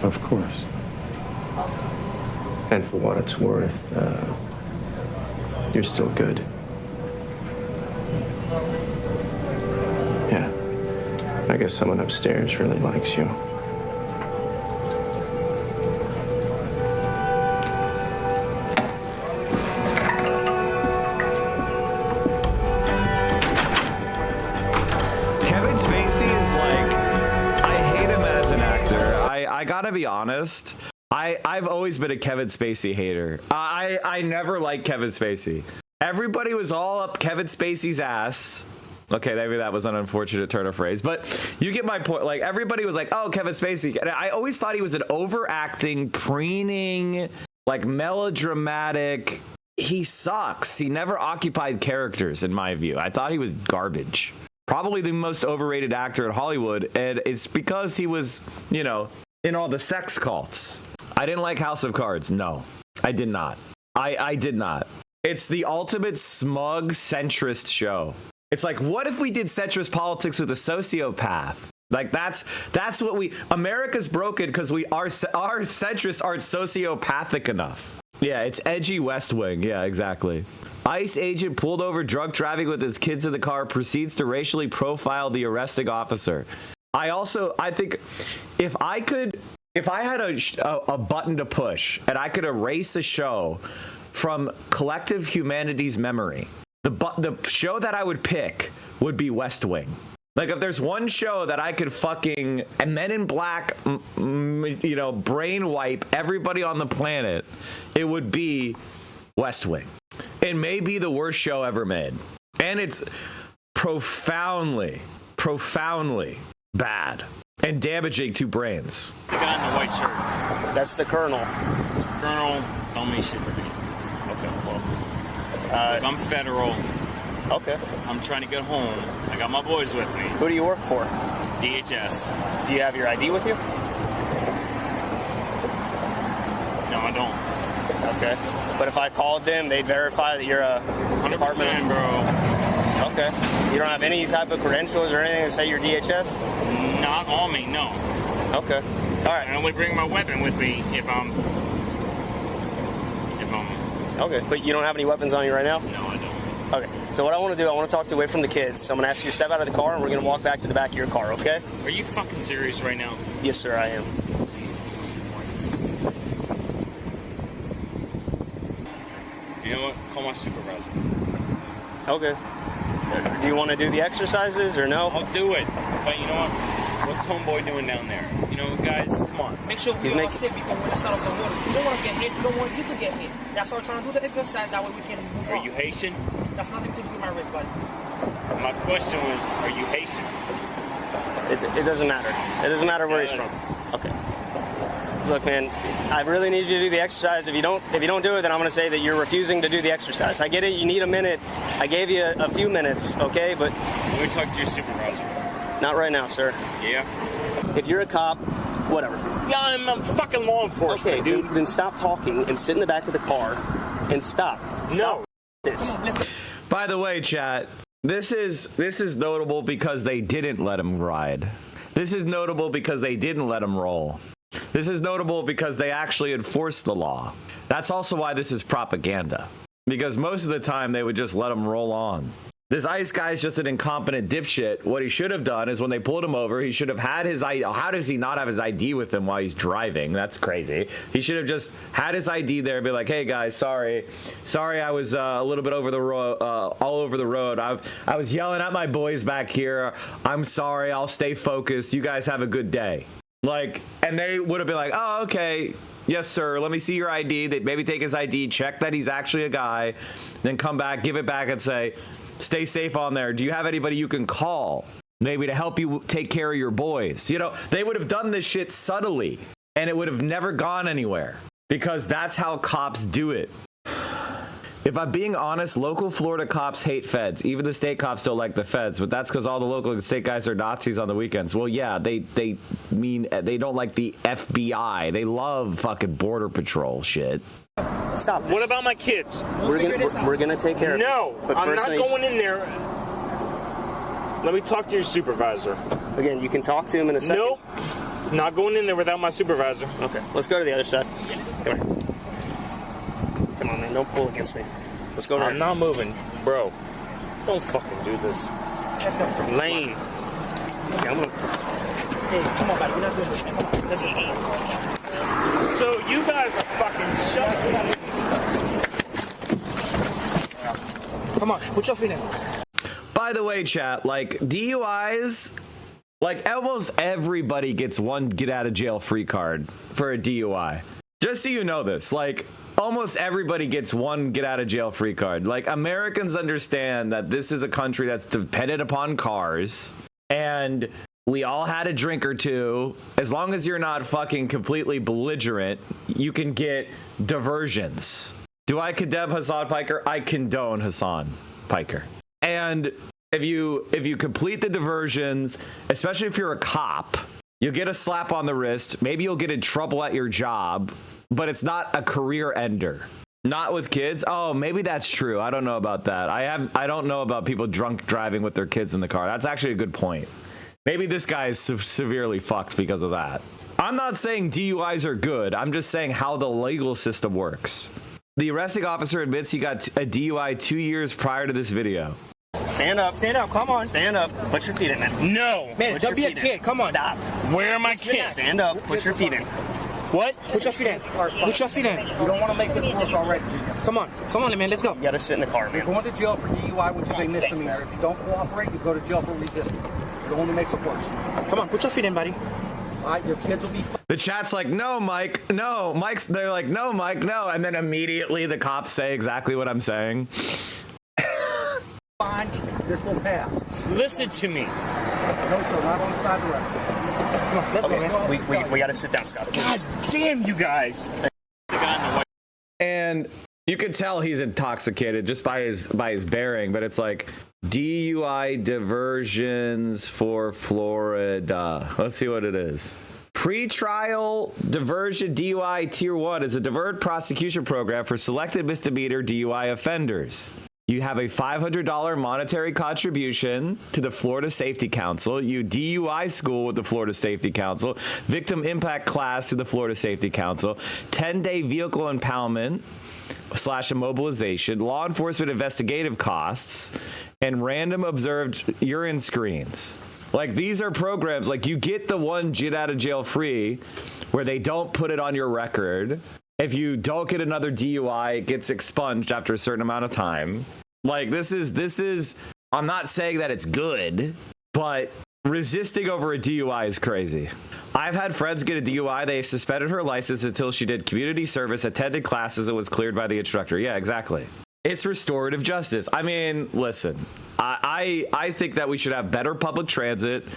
Of course. And for what it's worth, you're still good. Yeah. I guess someone upstairs really likes you. Kevin Spacey is like, I hate him as an actor. I gotta be honest. I've always been a Kevin Spacey hater. I never liked Kevin Spacey. Everybody was all up Kevin Spacey's ass. Okay, maybe that was an unfortunate turn of phrase, but you get my point. Like, everybody was like, oh, Kevin Spacey. And I always thought he was an overacting, preening, like melodramatic. He sucks. He never occupied characters, in my view. I thought he was garbage. Probably the most overrated actor in Hollywood, and it's because he was, in all the sex cults. I didn't like House of Cards. No, I did not. I did not. It's the ultimate smug centrist show. It's like, what if we did centrist politics with a sociopath? Like, that's what America's broken because our centrists aren't sociopathic enough. Yeah, it's edgy West Wing. Yeah, exactly. ICE agent pulled over drunk driving with his kids in the car, proceeds to racially profile the arresting officer. I think if I had a button to push and I could erase a show from collective humanity's memory, the show that I would pick would be West Wing. Like, if there's one show that I could fucking Men in Black, you know, brain wipe everybody on the planet, it would be West Wing. It may be the worst show ever made. And it's profoundly bad and damaging to brains. The guy in the white shirt. That's the Colonel. Colonel, don't mean shit to me. Okay, well. Look, I'm federal. Okay. I'm trying to get home. I got my boys with me. Who do you work for? DHS. Do you have your ID with you? No, I don't. Okay. But if I called them, they'd verify that you're a 100%, bro. Okay. You don't have any type of credentials or anything that say you're DHS? Not on me, no. Okay. All right. I only bring my weapon with me if I'm... Okay. But you don't have any weapons on you right now? No, I don't. Okay. So what I want to do, I want to talk to you away from the kids. So I'm going to ask you to step out of the car, and we're going to walk back to the back of your car, okay? Are you fucking serious right now? Yes, sir, I am. You know what? Call my supervisor. Okay. Do you want to do the exercises or no? I'll do it. But you know what? What's homeboy doing down there? You know, guys, come on. Make sure we all sit because we're inside of the water. You don't want to get hit. You don't want you to get hit. That's why I'm trying to do the exercise. That way we can move on. Are you Haitian? That's nothing to do with my wrist, buddy. My question was, are you Haitian? It doesn't matter. It doesn't matter where he's from. Okay. Look, man, I really need you to do the exercise. If you don't do it, then I'm going to say that you're refusing to do the exercise. I get it. You need a minute. I gave you a few minutes, okay? But let me talk to your supervisor. Not right now, sir. Yeah. If you're a cop, whatever. Yeah, I'm a fucking law enforcement, okay, dude. Then stop talking and sit in the back of the car and stop. No. This. By the way, chat, this is notable because they didn't let him ride. This is notable because they didn't let him roll. This is notable because they actually enforced the law. That's also why this is propaganda. Because most of the time they would just let him roll on. This ICE guy's just an incompetent dipshit. What he should have done is when they pulled him over, he should have had his ID. How does he not have his ID with him while he's driving? That's crazy. He should have just had his ID there and be like, hey guys, sorry I was a little bit over the road, all over the road. I was yelling at my boys back here. I'm sorry, I'll stay focused. You guys have a good day. Like, and they would have been like, oh, okay. Yes, sir. Let me see your ID. They'd maybe take his ID, check that he's actually a guy, then come back, give it back and say, stay safe on there. Do you have anybody you can call maybe to help you take care of your boys? You know, they would have done this shit subtly and it would have never gone anywhere because that's how cops do it. If I'm being honest, local Florida cops hate feds. Even the state cops don't like the feds, but that's because all the local and state guys are Nazis on the weekends. Well, yeah, they mean they don't like the FBI. They love fucking border patrol shit. Stop this. What about my kids? We're gonna take care of it. No, I'm not going in there. Let me talk to your supervisor. Again, you can talk to him in a second. Nope. Not going in there without my supervisor. Okay, let's go to the other side. Come here. Come on, man. Don't pull against me. Let's go. I'm not moving, bro. Don't fucking do this. Lane. Okay, I'm gonna. Hey, come on, buddy. We're not doing this. Come on. Let's go. So you guys are fucking shut up. Come on, put your feet in. By the way, chat, like DUIs, like almost everybody gets one get out of jail free card for a DUI. Just so you know this, like almost everybody gets one get out of jail free card. Like Americans understand that this is a country that's dependent upon cars and we all had a drink or two. As long as you're not fucking completely belligerent, you can get diversions. Do I condemn Hassan Piker? I condone Hassan Piker. And if you complete the diversions, especially if you're a cop, you'll get a slap on the wrist. Maybe you'll get in trouble at your job, but it's not a career ender. Not with kids. Oh, maybe that's true. I don't know about that. I don't know about people drunk driving with their kids in the car. That's actually a good point. Maybe this guy is severely fucked because of that. I'm not saying DUIs are good. I'm just saying how the legal system works. The arresting officer admits he got a DUI 2 years prior to this video. Stand up. Stand up. Come on. Stand up. Put your feet in, man. No. Man, don't be a kid. Come on. Stop. Where are my kids? Stand up. Put your feet in. What? Put your feet in. Put your feet in. You don't want to make this worse already. Come on. Come on, man. Let's go. You got to sit in the car, man. You're going to jail for DUI, which is a misdemeanor. If you don't cooperate, you go to jail for resisting. It only makes it worse. Come on, put your feet in, buddy. All right, your kids will be. The chat's like, no, Mike, no. They're like, no, Mike, no. And then immediately the cops say exactly what I'm saying. Fine, this will pass. Listen to me. No, sir, not on the side of the road. Come on, let's go, man. We got to sit down, Scott. God damn you guys. And you could tell he's intoxicated just by his bearing, but it's like DUI diversions for Florida. Let's see what it is. Pretrial diversion DUI Tier 1 is a divert prosecution program for selected misdemeanor DUI offenders. You have a $500 monetary contribution to the Florida Safety Council. You DUI school with the Florida Safety Council. Victim impact class to the Florida Safety Council. 10-day vehicle impoundment / immobilization. Law enforcement investigative costs. And random observed urine screens. Like, these are programs, like, you get the one get out of jail free where they don't put it on your record. If you don't get another DUI, it gets expunged after a certain amount of time. Like, this is, I'm not saying that it's good, but resisting over a DUI is crazy. I've had friends get a DUI. They suspended her license until she did community service, attended classes, and was cleared by the instructor. Yeah, exactly. It's restorative justice. I mean, listen, I think that we should have better public transit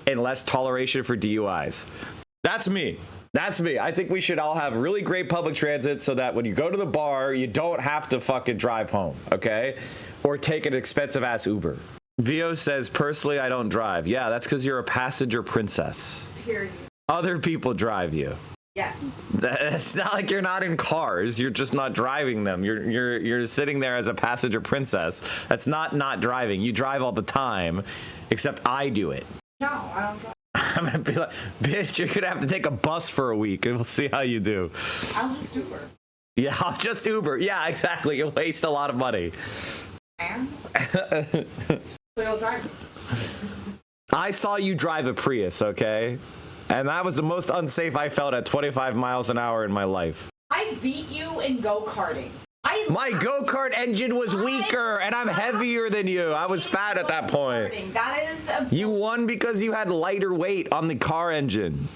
and less toleration for DUIs. That's me. That's me. I think we should all have really great public transit so that when you go to the bar, you don't have to fucking drive home, okay? Or take an expensive ass Uber. Vio says, personally, I don't drive. Yeah, that's because you're a passenger princess. Period. Other people drive you. Yes. It's not like you're not in cars. You're just not driving them. You're sitting there as a passenger princess. That's not driving. You drive all the time, except I do it. No, I don't drive. I'm gonna be like, bitch, you're gonna have to take a bus for a week, and we'll see how you do. I'll just Uber. Yeah, I'll just Uber. Yeah, exactly. You'll waste a lot of money. And? So you'll drive. I saw you drive a Prius, okay? And that was the most unsafe I felt at 25 miles an hour in my life. I beat you in go-karting. My go-kart engine was weaker, and I'm heavier than you. I was fat at that point. That is a... You won because you had lighter weight on the car engine.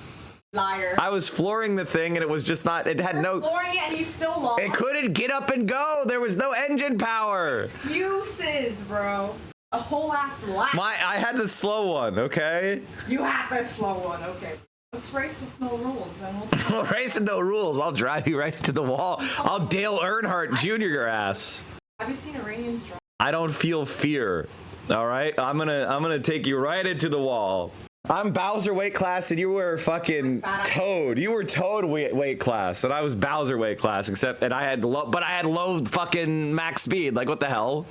Liar. I was flooring the thing, and it was just not... It had no... Flooring it, and you still lost. It couldn't get up and go. There was no engine power. Excuses, bro. A whole ass lap. I had the slow one, okay? You had the slow one, okay. Let's race with no rules, and we'll see. We'll race with no rules. I'll drive you right into the wall. I'll Dale Earnhardt Jr. your ass. Have you seen Iranians drive? I don't feel fear. All right, I'm gonna take you right into the wall. I'm Bowser weight class, and you were fucking Toad. You were Toad weight class, and I was Bowser weight class. But I had low fucking max speed. Like, what the hell?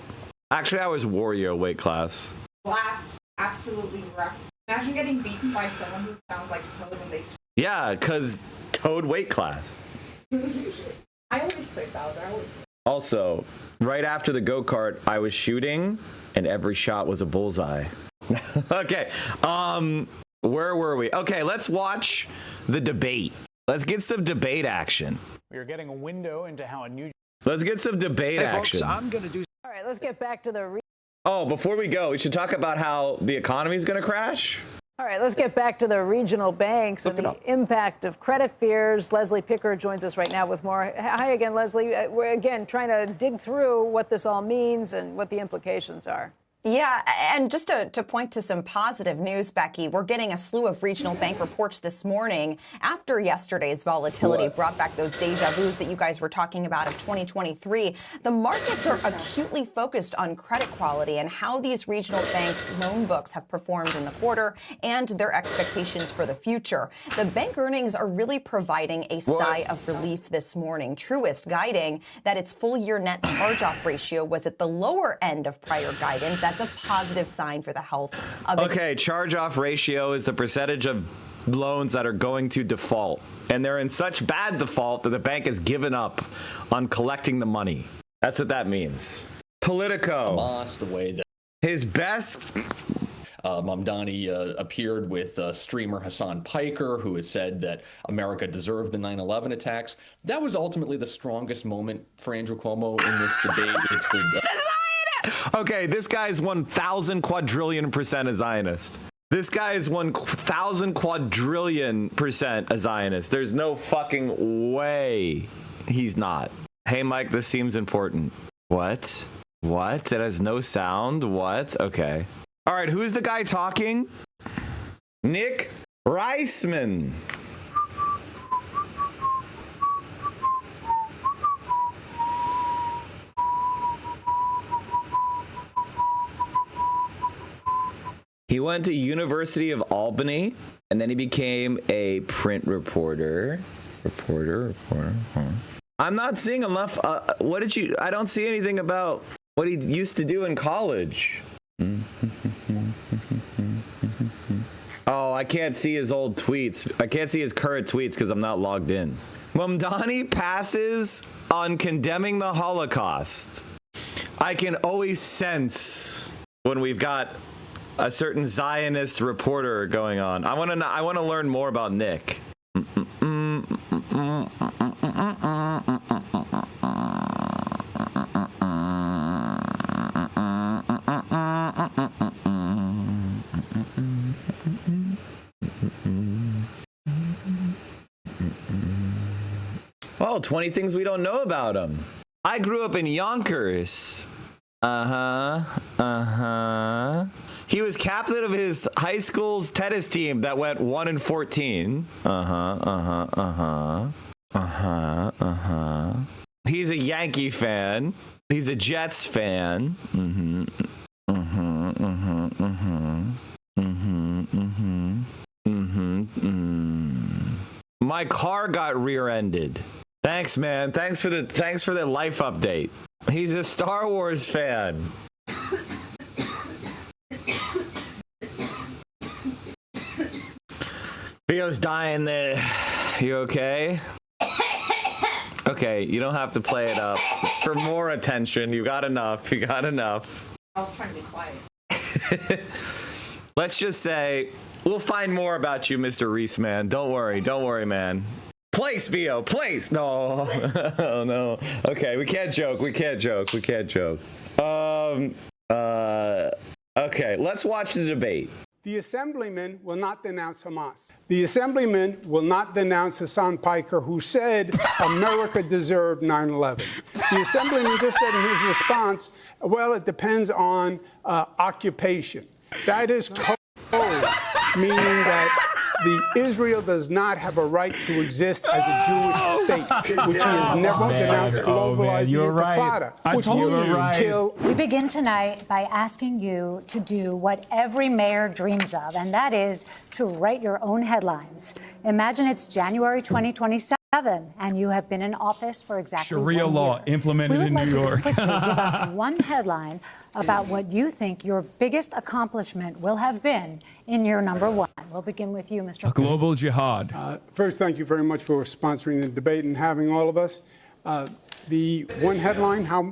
Actually, I was Wario weight class. Blacked, absolutely wrecked. Imagine getting beaten by someone who sounds like Toad when they... Yeah, because Toad weight class. I always play Bowser. Also, right after the go-kart, I was shooting, and every shot was a bullseye. Okay, where were we? Okay, let's watch the debate. Let's get some debate action. We are getting a window into how a new... Let's get some debate action. Folks, I'm going to do... All right, let's get back to the... Oh, before we go, we should talk about how the economy is going to crash. All right, let's get back to the regional banks and the impact of credit fears. Leslie Picker joins us right now with more. Hi again, Leslie. We're again trying to dig through what this all means and what the implications are. Yeah, and just to point to some positive news, Becky, we're getting a slew of regional bank reports this morning after yesterday's volatility brought back those deja vus that you guys were talking about of 2023. The markets are acutely focused on credit quality and how these regional banks' loan books have performed in the quarter and their expectations for the future. The bank earnings are really providing a sigh of relief this morning. Truist guiding that its full-year net charge-off ratio was at the lower end of prior guidance. That's a positive sign for the health of its... Okay, charge-off ratio is the percentage of loans that are going to default. And they're in such bad default that the bank has given up on collecting the money. That's what that means. Politico. Hamas, the way that his best... Mamdani appeared with streamer Hassan Piker, who has said that America deserved the 9/11 attacks. That was ultimately the strongest moment for Andrew Cuomo in this debate. It's for... Okay, this guy's 1,000 quadrillion% a Zionist. This guy is 1,000 quadrillion% a Zionist. There's no fucking way he's not. Hey, Mike, this seems important. What? What? It has no sound? What? Okay. All right, who's the guy talking? Nick Reisman. He went to University of Albany, and then he became a print reporter. I'm not seeing enough. What did you? I don't see anything about what he used to do in college. Oh, I can't see his old tweets. I can't see his current tweets because I'm not logged in. Mamdani passes on condemning the Holocaust. I can always sense when we've got a certain Zionist reporter going on. I want to learn more about Nick. Oh, 20 things we don't know about him. I grew up in Yonkers. He was captain of his high school's tennis team that went 1-14. He's a Yankee fan. He's a Jets fan. My car got rear-ended. Thanks, man. Thanks for the life update. He's a Star Wars fan. Theo's dying there. You okay? Okay, you don't have to play it up. For more attention, you got enough. You got enough. I was trying to be quiet. Let's just say we'll find more about you, Mr. Reese, man. Don't worry, man. Place, Theo, place. No. Oh, no. Okay, we can't joke. Okay, let's watch the debate. The assemblyman will not denounce Hamas. The assemblyman will not denounce Hassan Piker, who said America deserved 9/11. The assemblyman just said in his response, well, it depends on occupation. That is code, meaning that Israel does not have a right to exist as a Jewish state, which he has never denounced, globalized the Intifada, which means kill. We begin tonight by asking you to do what every mayor dreams of, and that is to write your own headlines. Imagine it's January 2027, and you have been in office for exactly Sharia 1 law year. implemented in New York. Quickly give us one headline about what you think your biggest accomplishment will have been in year number one. We'll begin with you, Mr. Global jihad. First, thank you very much for sponsoring the debate and having all of us. The one headline, how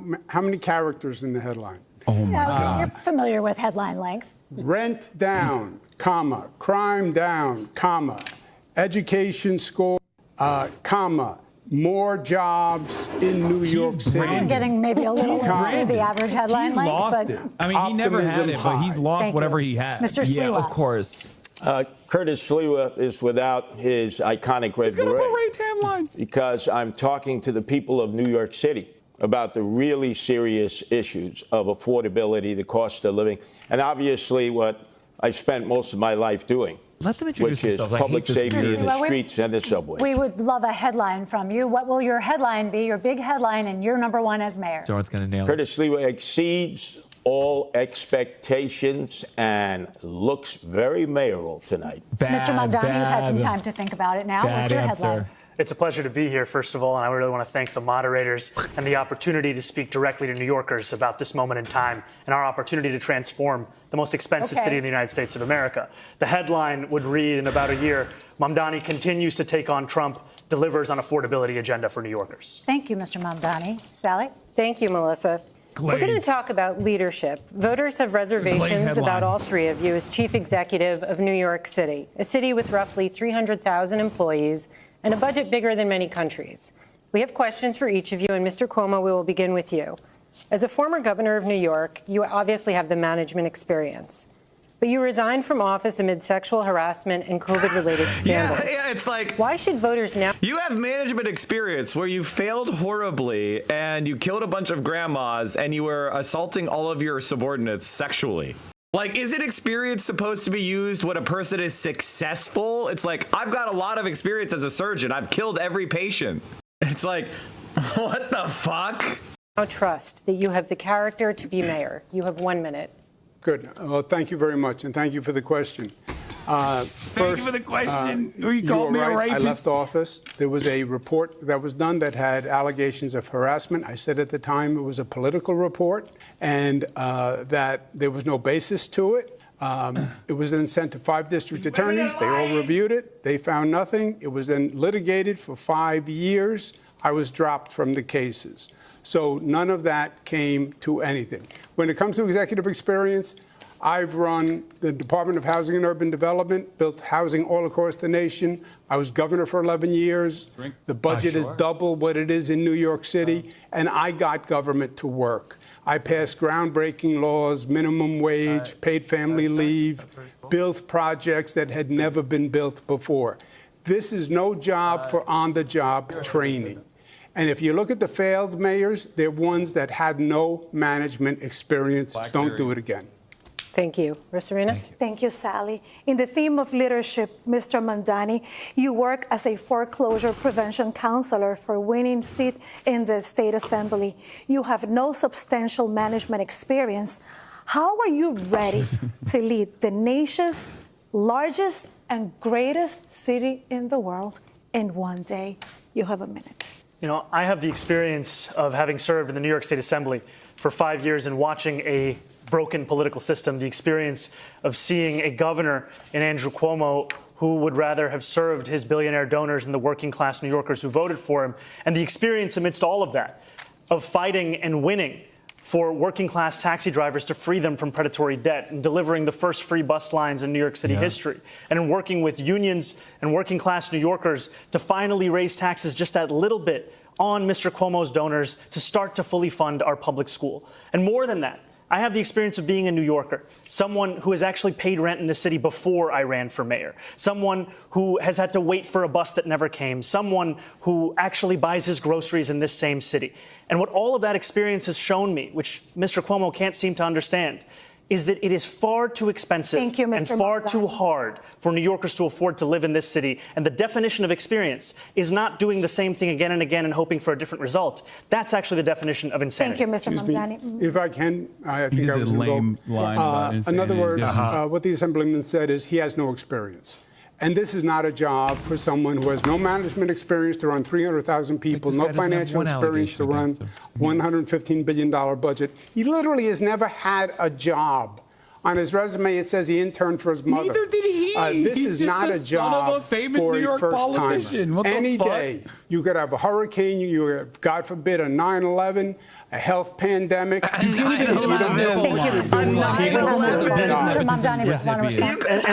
many characters in the headline? Oh, my God. You're familiar with headline length. Rent down, comma, crime down, comma, education score, comma, more jobs in New York City. We're getting maybe a little over the average headline length. Lost it. I mean, he never had it, but he's lost whatever he had. Mr. Yeah, Sliwa. of course. Curtis Sliwa is without his iconic red beret because I'm talking to the people of New York City about the really serious issues of affordability, the cost of living, and obviously what I've spent most of my life doing. Let them introduce which is themselves. public safety in the streets and the subways. We would love a headline from you. What will your headline be, your big headline in year number one as mayor? Zohran's going to nail it. Curtis Sliwa exceeds all expectations and looks very mayoral tonight. Mr. Mamdani, you've had some time to think about it now. What's your headline? It's a pleasure to be here, first of all, and I really want to thank the moderators and the opportunity to speak directly to New Yorkers about this moment in time and our opportunity to transform the most expensive city in the United States of America. The headline would read in about a year, Mamdani continues to take on Trump, delivers on affordability agenda for New Yorkers. Thank you, Mr. Mamdani. Sally? Thank you, Melissa. We're going to talk about leadership. Voters have reservations about all three of you as chief executive of New York City, a city with roughly 300,000 employees and a budget bigger than many countries. We have questions for each of you, and Mr. Cuomo, we will begin with you. As a former governor of New York, you obviously have the management experience. But you resigned from office amid sexual harassment and COVID-related scandals. Yeah, it's like, why should voters now? You have management experience where you failed horribly and you killed a bunch of grandmas and you were assaulting all of your subordinates sexually. Like, isn't experience supposed to be used when a person is successful? It's like, I've got a lot of experience as a surgeon. I've killed every patient. It's like, what the fuck? Now trust that you have the character to be mayor. You have 1 minute. Good. Well, thank you very much, and thank you for the question. Thank you for the question. You called me a right. rapist. I left office. There was a report that was done that had allegations of harassment. I said at the time it was a political report and that there was no basis to it. It was then sent to 5 district attorneys. They all reviewed it. They found nothing. It was then litigated for 5 years. I was dropped from the cases. So none of that came to anything. When it comes to executive experience, I've run the Department of Housing and Urban Development, built housing all across the nation. I was governor for 11 years. The budget is double what it is in New York City, and I got government to work. I passed groundbreaking laws, minimum wage, paid family leave, built projects that had never been built before. This is no job for on-the-job training. And if you look at the failed mayors, they're ones that had no management experience. Don't do it again. Thank you. Rosarina? Thank you, Sally. In the theme of leadership, Mr. Mamdani, you work as a foreclosure prevention counselor for winning seat in the State Assembly. You have no substantial management experience. How are you ready to lead the nation's largest and greatest city in the world in one day? You have a minute. You know, I have the experience of having served in the New York State Assembly for 5 years and watching a broken political system, the experience of seeing a governor in Andrew Cuomo who would rather have served his billionaire donors and the working class New Yorkers who voted for him, and the experience amidst all of that of fighting and winning for working class taxi drivers to free them from predatory debt and delivering the first free bus lines in New York City history, and in working with unions and working class New Yorkers to finally raise taxes just that little bit on Mr. Cuomo's donors to start to fully fund our public school. And more than that, I have the experience of being a New Yorker, someone who has actually paid rent in the city before I ran for mayor, someone who has had to wait for a bus that never came, someone who actually buys his groceries in this same city. And what all of that experience has shown me, which Mr. Cuomo can't seem to understand, is that it is far too expensive and far too hard for New Yorkers to afford to live in this city. And the definition of experience is not doing the same thing again and again and hoping for a different result. That's actually the definition of insanity. Thank you, Mr. Mamdani. If I can, I think I was lame line about in other words, what the Assemblyman said is he has no experience. And this is not a job for someone who has no management experience to run 300,000 people, no financial experience to run $115 billion budget. He literally has never had a job. On his resume, it says he interned for his mother. Neither did he. This is not a job son of a famous for New York a politician. What Any the fuck? day, you could have a hurricane, you have, God forbid, a 9/11, a health pandemic. You can't even And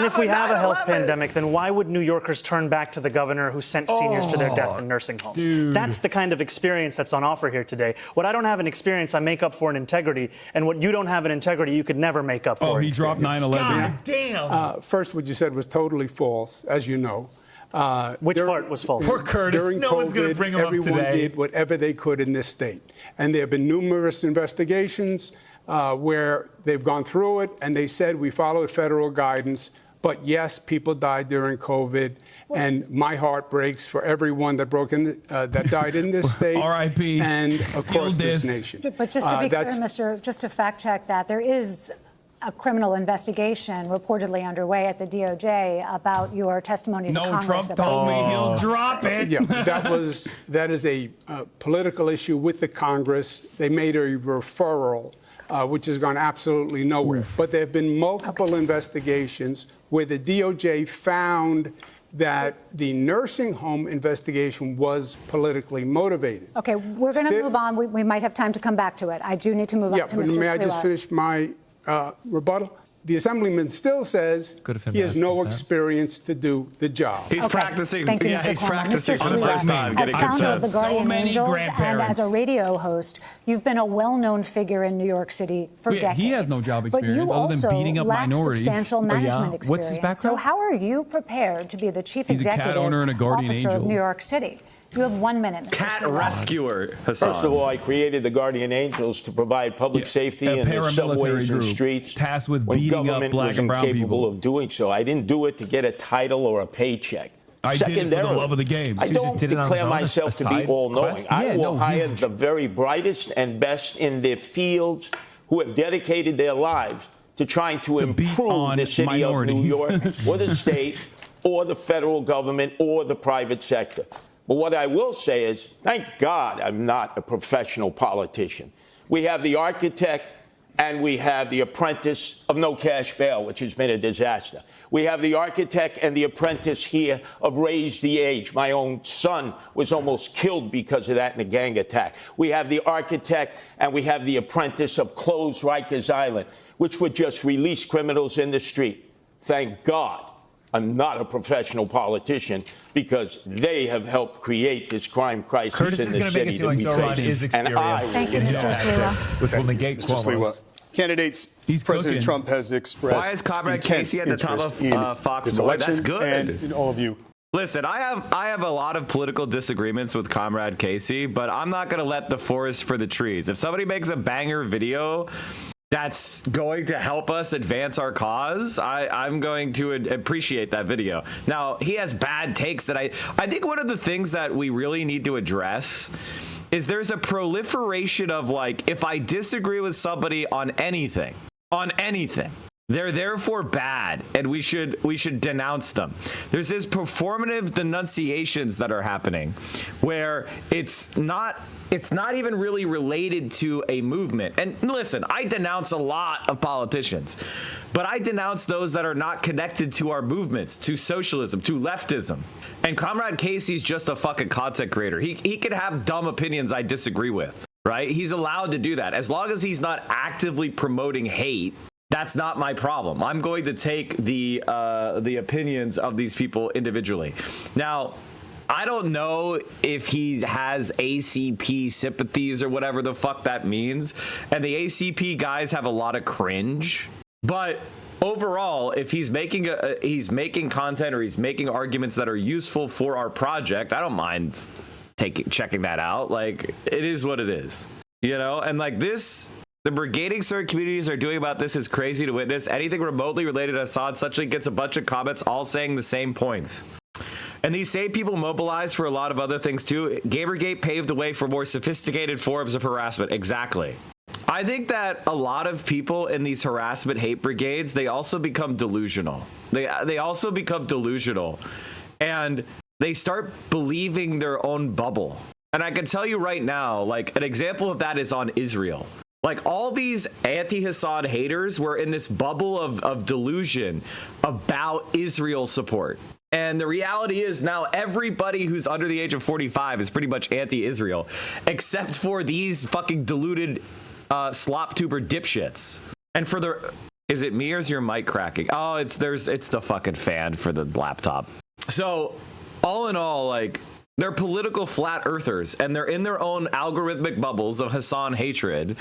if we have a health pandemic, then why would New Yorkers turn back to the governor who sent seniors to their death in nursing homes? Dude. That's the kind of experience that's on offer here today. What I don't have in experience, I make up for in integrity. And what you don't have in integrity, you could never make up for. Oh, he dropped 9/11. God damn. First, what you said was totally false, as you know. Which part was false? Poor Curtis. During No COVID, one's going to bring him up everyone today. did whatever they could in this state. And there have been numerous investigations where they've gone through it, and they said we followed federal guidance. But yes, people died during COVID, and my heart breaks for everyone that that died in this state, R.I.P. and across this nation. But just to be clear, just to fact check that, there is a criminal investigation reportedly underway at the DOJ about your testimony to Congress. Trump told me he'll drop it. Yeah, that is a political issue with the Congress. They made a referral, which has gone absolutely nowhere. But there have been multiple investigations where the DOJ found that the nursing home investigation was politically motivated. Okay, we're going to move on. We might have time to come back to it. I do need to move on to Mr. May I just finish my rebuttal? The assemblyman still says he has no experience to do the job. He's practicing. Thank you, He's Mr. practicing Mr. for the first time. As Getting founder of the consent. Guardian Angels and as a radio host, you've been a well-known figure in New York City for decades. He has no job experience but you other than beating up lack minorities. substantial management experience. What's his background? So how are you prepared to be the chief He's a cat executive owner and a guardian officer angel. of New York City? You have 1 minute. Mr. Cat Sleva. rescuer, Hassan. First of all, I created the Guardian Angels to provide public safety in the subways and streets tasked with when beating up government black was and brown incapable people. of doing so. I didn't do it to get a title or a paycheck. I did it for the love of the game. I don't declare myself to be all-knowing. I will hire the very brightest and best in their fields who have dedicated their lives to trying to improve the city of New York or the state or the federal government or the private sector. But what I will say is, thank God I'm not a professional politician. We have the architect and we have the apprentice of no cash bail, which has been a disaster. We have the architect and the apprentice here of Raise the Age. My own son was almost killed because of that in a gang attack. We have the architect and we have the apprentice of Close Rikers Island, which would just release criminals in the street. Thank God I'm not a professional politician because they have helped create this crime crisis in the city that we face. And I Thank you, Mr. Sleva. Which will negate Cuomo's. Candidates, President Trump has expressed Why is Comrade intense Casey at the top interest of Fox this More? election, That's good. and in all of you. Listen, I have a lot of political disagreements with Comrade Casey, but I'm not going to let the forest for the trees. If somebody makes a banger video that's going to help us advance our cause, I'm going to appreciate that video. Now, he has bad takes that I think one of the things that we really need to address is there's a proliferation of, like, if I disagree with somebody on anything, they're therefore bad, and we should denounce them. There's this performative denunciations that are happening where it's not even really related to a movement. And listen, I denounce a lot of politicians, but I denounce those that are not connected to our movements, to socialism, to leftism. And Comrade Casey's just a fucking content creator. He could have dumb opinions I disagree with, right? He's allowed to do that. As long as he's not actively promoting hate, that's not my problem. I'm going to take the opinions of these people individually. Now, I don't know if he has ACP sympathies or whatever the fuck that means. And the ACP guys have a lot of cringe. But overall, if he's making content or he's making arguments that are useful for our project, I don't mind checking that out. Like, it is what it is, you know? And like this, the brigading certain communities are doing about this is crazy to witness. Anything remotely related to Assad suddenly gets a bunch of comments all saying the same points. And these same people mobilize for a lot of other things too. Gamergate paved the way for more sophisticated forms of harassment. Exactly. I think that a lot of people in these harassment hate brigades, they also become delusional. They also become delusional. And they start believing their own bubble. And I can tell you right now, like, an example of that is on Israel. Like, all these anti-Assad haters were in this bubble of delusion about Israel support. And the reality is now everybody who's under the age of 45 is pretty much anti-Israel, except for these fucking deluded slop tuber dipshits. And for the... Is it me or is your mic cracking? Oh, it's the fucking fan for the laptop. So, all in all, like... They're political flat earthers, and they're in their own algorithmic bubbles of Hassan hatred.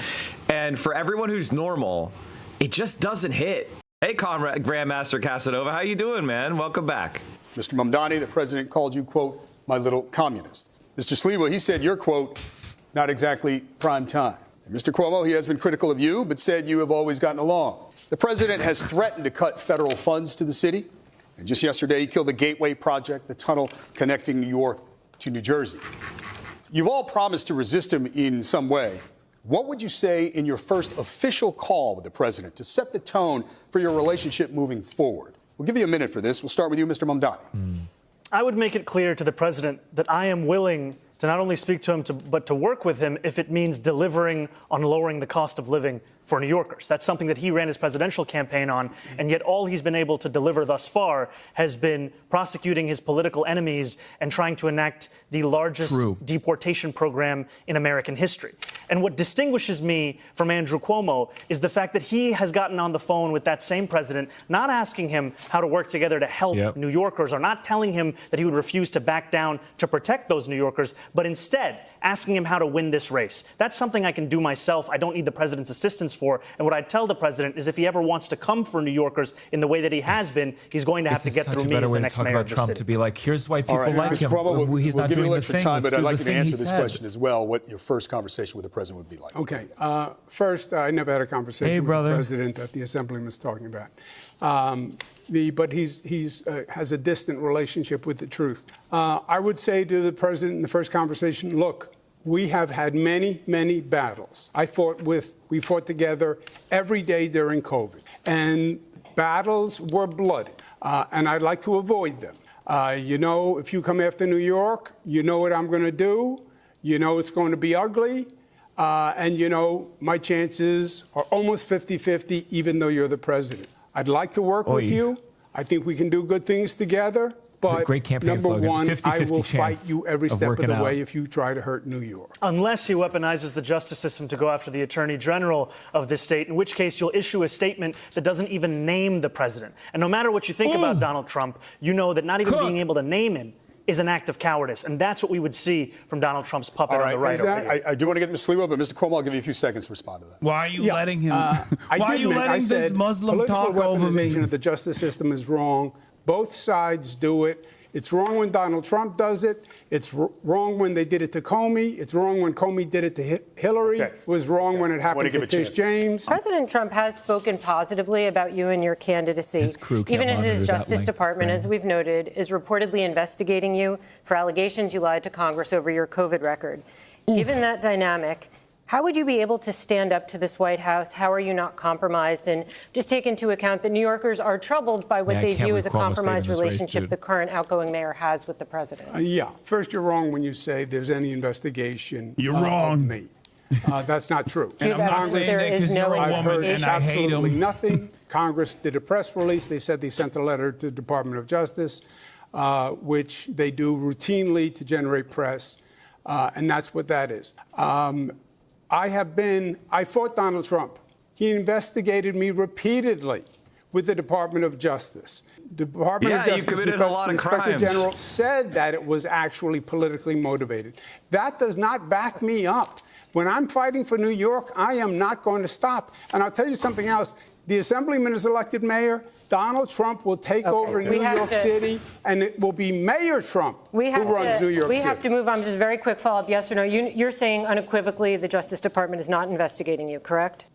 And for everyone who's normal, it just doesn't hit. Hey, Comrade Grandmaster Casanova, how you doing, man? Welcome back. Mr. Mamdani, the president called you, quote, my little communist. Mr. Sleva, he said you're, quote, not exactly prime time. And Mr. Cuomo, he has been critical of you, but said you have always gotten along. The president has threatened to cut federal funds to the city. And just yesterday, he killed the Gateway Project, the tunnel connecting New York to New Jersey. You've all promised to resist him in some way. What would you say in your first official call with the president to set the tone for your relationship moving forward? We'll give you a minute for this. We'll start with you, Mr. Mamdani. I would make it clear to the president that I am willing to not only speak to him, but to work with him if it means delivering on lowering the cost of living for New Yorkers. That's something that he ran his presidential campaign on, and yet all he's been able to deliver thus far has been prosecuting his political enemies and trying to enact the largest deportation program in American history. And what distinguishes me from Andrew Cuomo is the fact that he has gotten on the phone with that same president, not asking him how to work together to help New Yorkers, or not telling him that he would refuse to back down to protect those New Yorkers, but instead asking him how to win this race. That's something I can do myself. I don't need the president's assistance for. And what I'd tell the president is if he ever wants to come for New Yorkers in the way that he has been, he's going to have to get through me as the next mayor of the Trump city. to be like, here's why people like Mr. him. Cuomo, He's not we'll give doing you the extra thing. time, but Let's I'd do like the you to thing he answer this said. question as well, what your first conversation with the president would be like. Okay. First, I never had a conversation with the president that the Assemblyman is talking about. But he has a distant relationship with the truth. I would say to the president in the first conversation, look, we have had many, many battles. We fought together every day during COVID. And battles were bloody. And I'd like to avoid them. If you come after New York, you know what I'm going to do. You know it's going to be ugly. And my chances are almost 50-50, even though you're the president. I'd like to work with you. I think we can do good things together. But great campaign number slogan, one, 50-50 I will fight chance you every of step of working the out. way if you try to hurt New York. Unless he weaponizes the justice system to go after the attorney general of this state, in which case you'll issue a statement that doesn't even name the president. And no matter what you think about Donald Trump, you know that not even being able to name him is an act of cowardice. And that's what we would see from Donald Trump's puppet on the right over here. I do want to get Ms. Sliwa, but Mr. Cuomo, I'll give you a few seconds to respond to that. Why are you letting him? Why are you letting this Muslim talk over me? Political weaponization of the justice system is wrong. Both sides do it. It's wrong when Donald Trump does it. It's wrong when they did it to Comey. It's wrong when Comey did it to Hillary. It was wrong when it happened to Tish James. President Trump has spoken positively about you and your candidacy, even as his Justice Department, as we've noted, is reportedly investigating you for allegations you lied to Congress over your COVID record. Given that dynamic, how would you be able to stand up to this White House? How are you not compromised? And just take into account that New Yorkers are troubled by what they view as a compromised relationship the current outgoing mayor has with the president. First, you're wrong when you say there's any investigation You're wrong. of me. That's not true. And I'm not saying that because you're a woman and I hate absolutely him. nothing. Congress did a press release. They said they sent a letter to the Department of Justice, which they do routinely to generate press, and that's what that is. I fought Donald Trump. He investigated me repeatedly with the Department of Justice. The Department of Justice committed a lot of Inspector crimes. General said that it was actually politically motivated. That does not back me up. When I'm fighting for New York, I am not going to stop. And I'll tell you something else. The Assemblyman is elected mayor. Donald Trump will take over New York City, and it will be Mayor Trump who runs New York City. We have to move on. Just a very quick follow-up, yes or no. You're saying unequivocally the Justice Department is not investigating you, correct?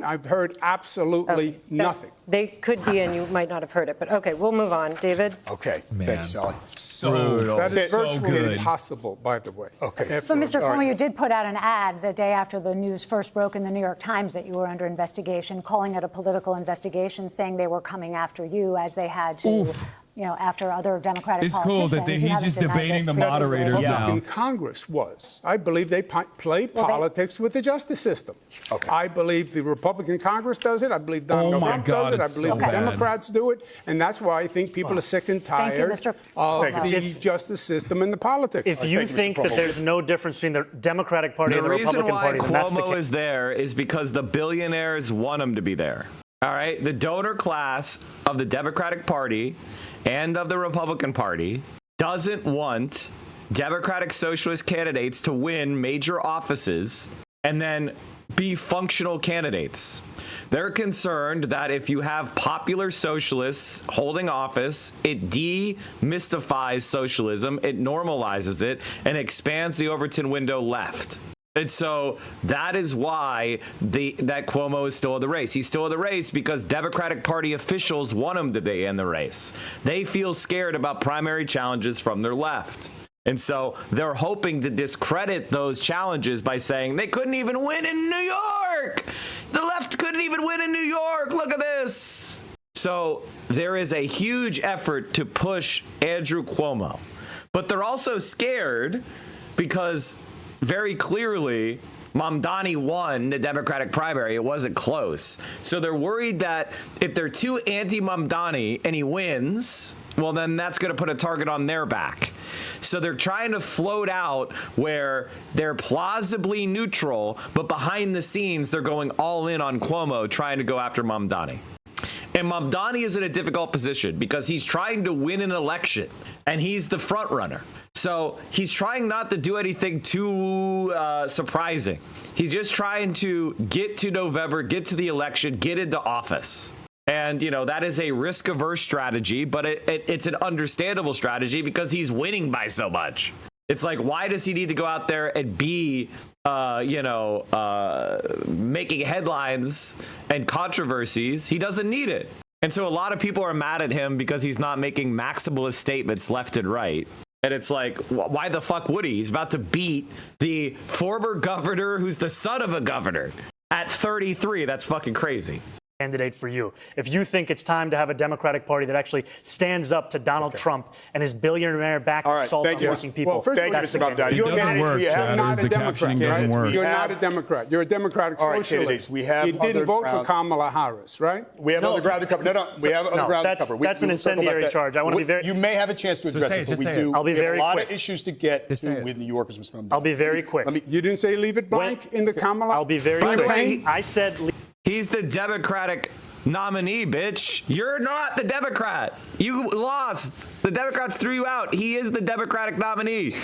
I've heard absolutely nothing. They could be, and you might not have heard it. But OK, we'll move on. David? OK. Thank you, Sally. That is virtually impossible, by the way. OK. But Mr. Cuomo, you did put out an ad the day after the news first broke in the New York Times that you were under investigation, calling it a political investigation, saying they were coming after you as they had to, after other Democratic politicians. It's cool that he's just debating the moderators now. The Republican Congress was. I believe they play politics with the justice system. I believe the Republican Congress does it. I believe Donald Trump does it. I believe the Democrats do it. And that's why I think people are sick and tired of the justice system and the politics. If you think that there's no difference between the Democratic Party and the Republican Party, then that's the case. The reason why Cuomo is there is because the billionaires want him to be there. All right? The donor class of the Democratic Party and of the Republican Party doesn't want Democratic socialist candidates to win major offices and then be functional candidates. They're concerned that if you have popular socialists holding office, it demystifies socialism, it normalizes it, and expands the Overton window left. And so that is why that Cuomo is still in the race. He's still in the race because Democratic Party officials want him to be in the race. They feel scared about primary challenges from their left. And so they're hoping to discredit those challenges by saying they couldn't even win in New York. The left couldn't even win in New York. Look at this. So there is a huge effort to push Andrew Cuomo. But they're also scared because very clearly, Mamdani won the Democratic primary. It wasn't close. So they're worried that if they're too anti-Mamdani and he wins, well, then that's going to put a target on their back. So they're trying to float out where they're plausibly neutral, but behind the scenes, they're going all in on Cuomo, trying to go after Mamdani. And Mamdani is in a difficult position because he's trying to win an election and he's the front runner. So he's trying not to do anything too surprising. He's just trying to get to November, get to the election, get into office. And, you know, that is a risk-averse strategy, but it's an understandable strategy because he's winning by so much. It's like, why does he need to go out there and be, making headlines and controversies? He doesn't need it. And so a lot of people are mad at him because he's not making maximalist statements left and right. And it's like, why the fuck would he? He's about to beat the former governor who's the son of a governor at 33. That's fucking crazy. Candidate for you. If you think it's time to have a Democratic Party that actually stands up to Donald Trump and his billionaire-backed assault on working people. Well, thank you, Mr. Mamdani. You're not a Democrat, right? You're not a Democrat. You're a Democratic socialist. We have you didn't vote for Kamala Harris, right? We have other ground to cover. We have other ground to cover. That's an incendiary charge. I want to be very... You may have a chance to address it, but we do. I'll be very quick. We have a lot of issues to get to with New Yorkers, Mr. Mamdani. I'll be very quick. You didn't say leave it blank in the Kamala? I'll be very quick. I said... He's the Democratic nominee, bitch. You're not the Democrat. You lost. The Democrats threw you out. He is the Democratic nominee.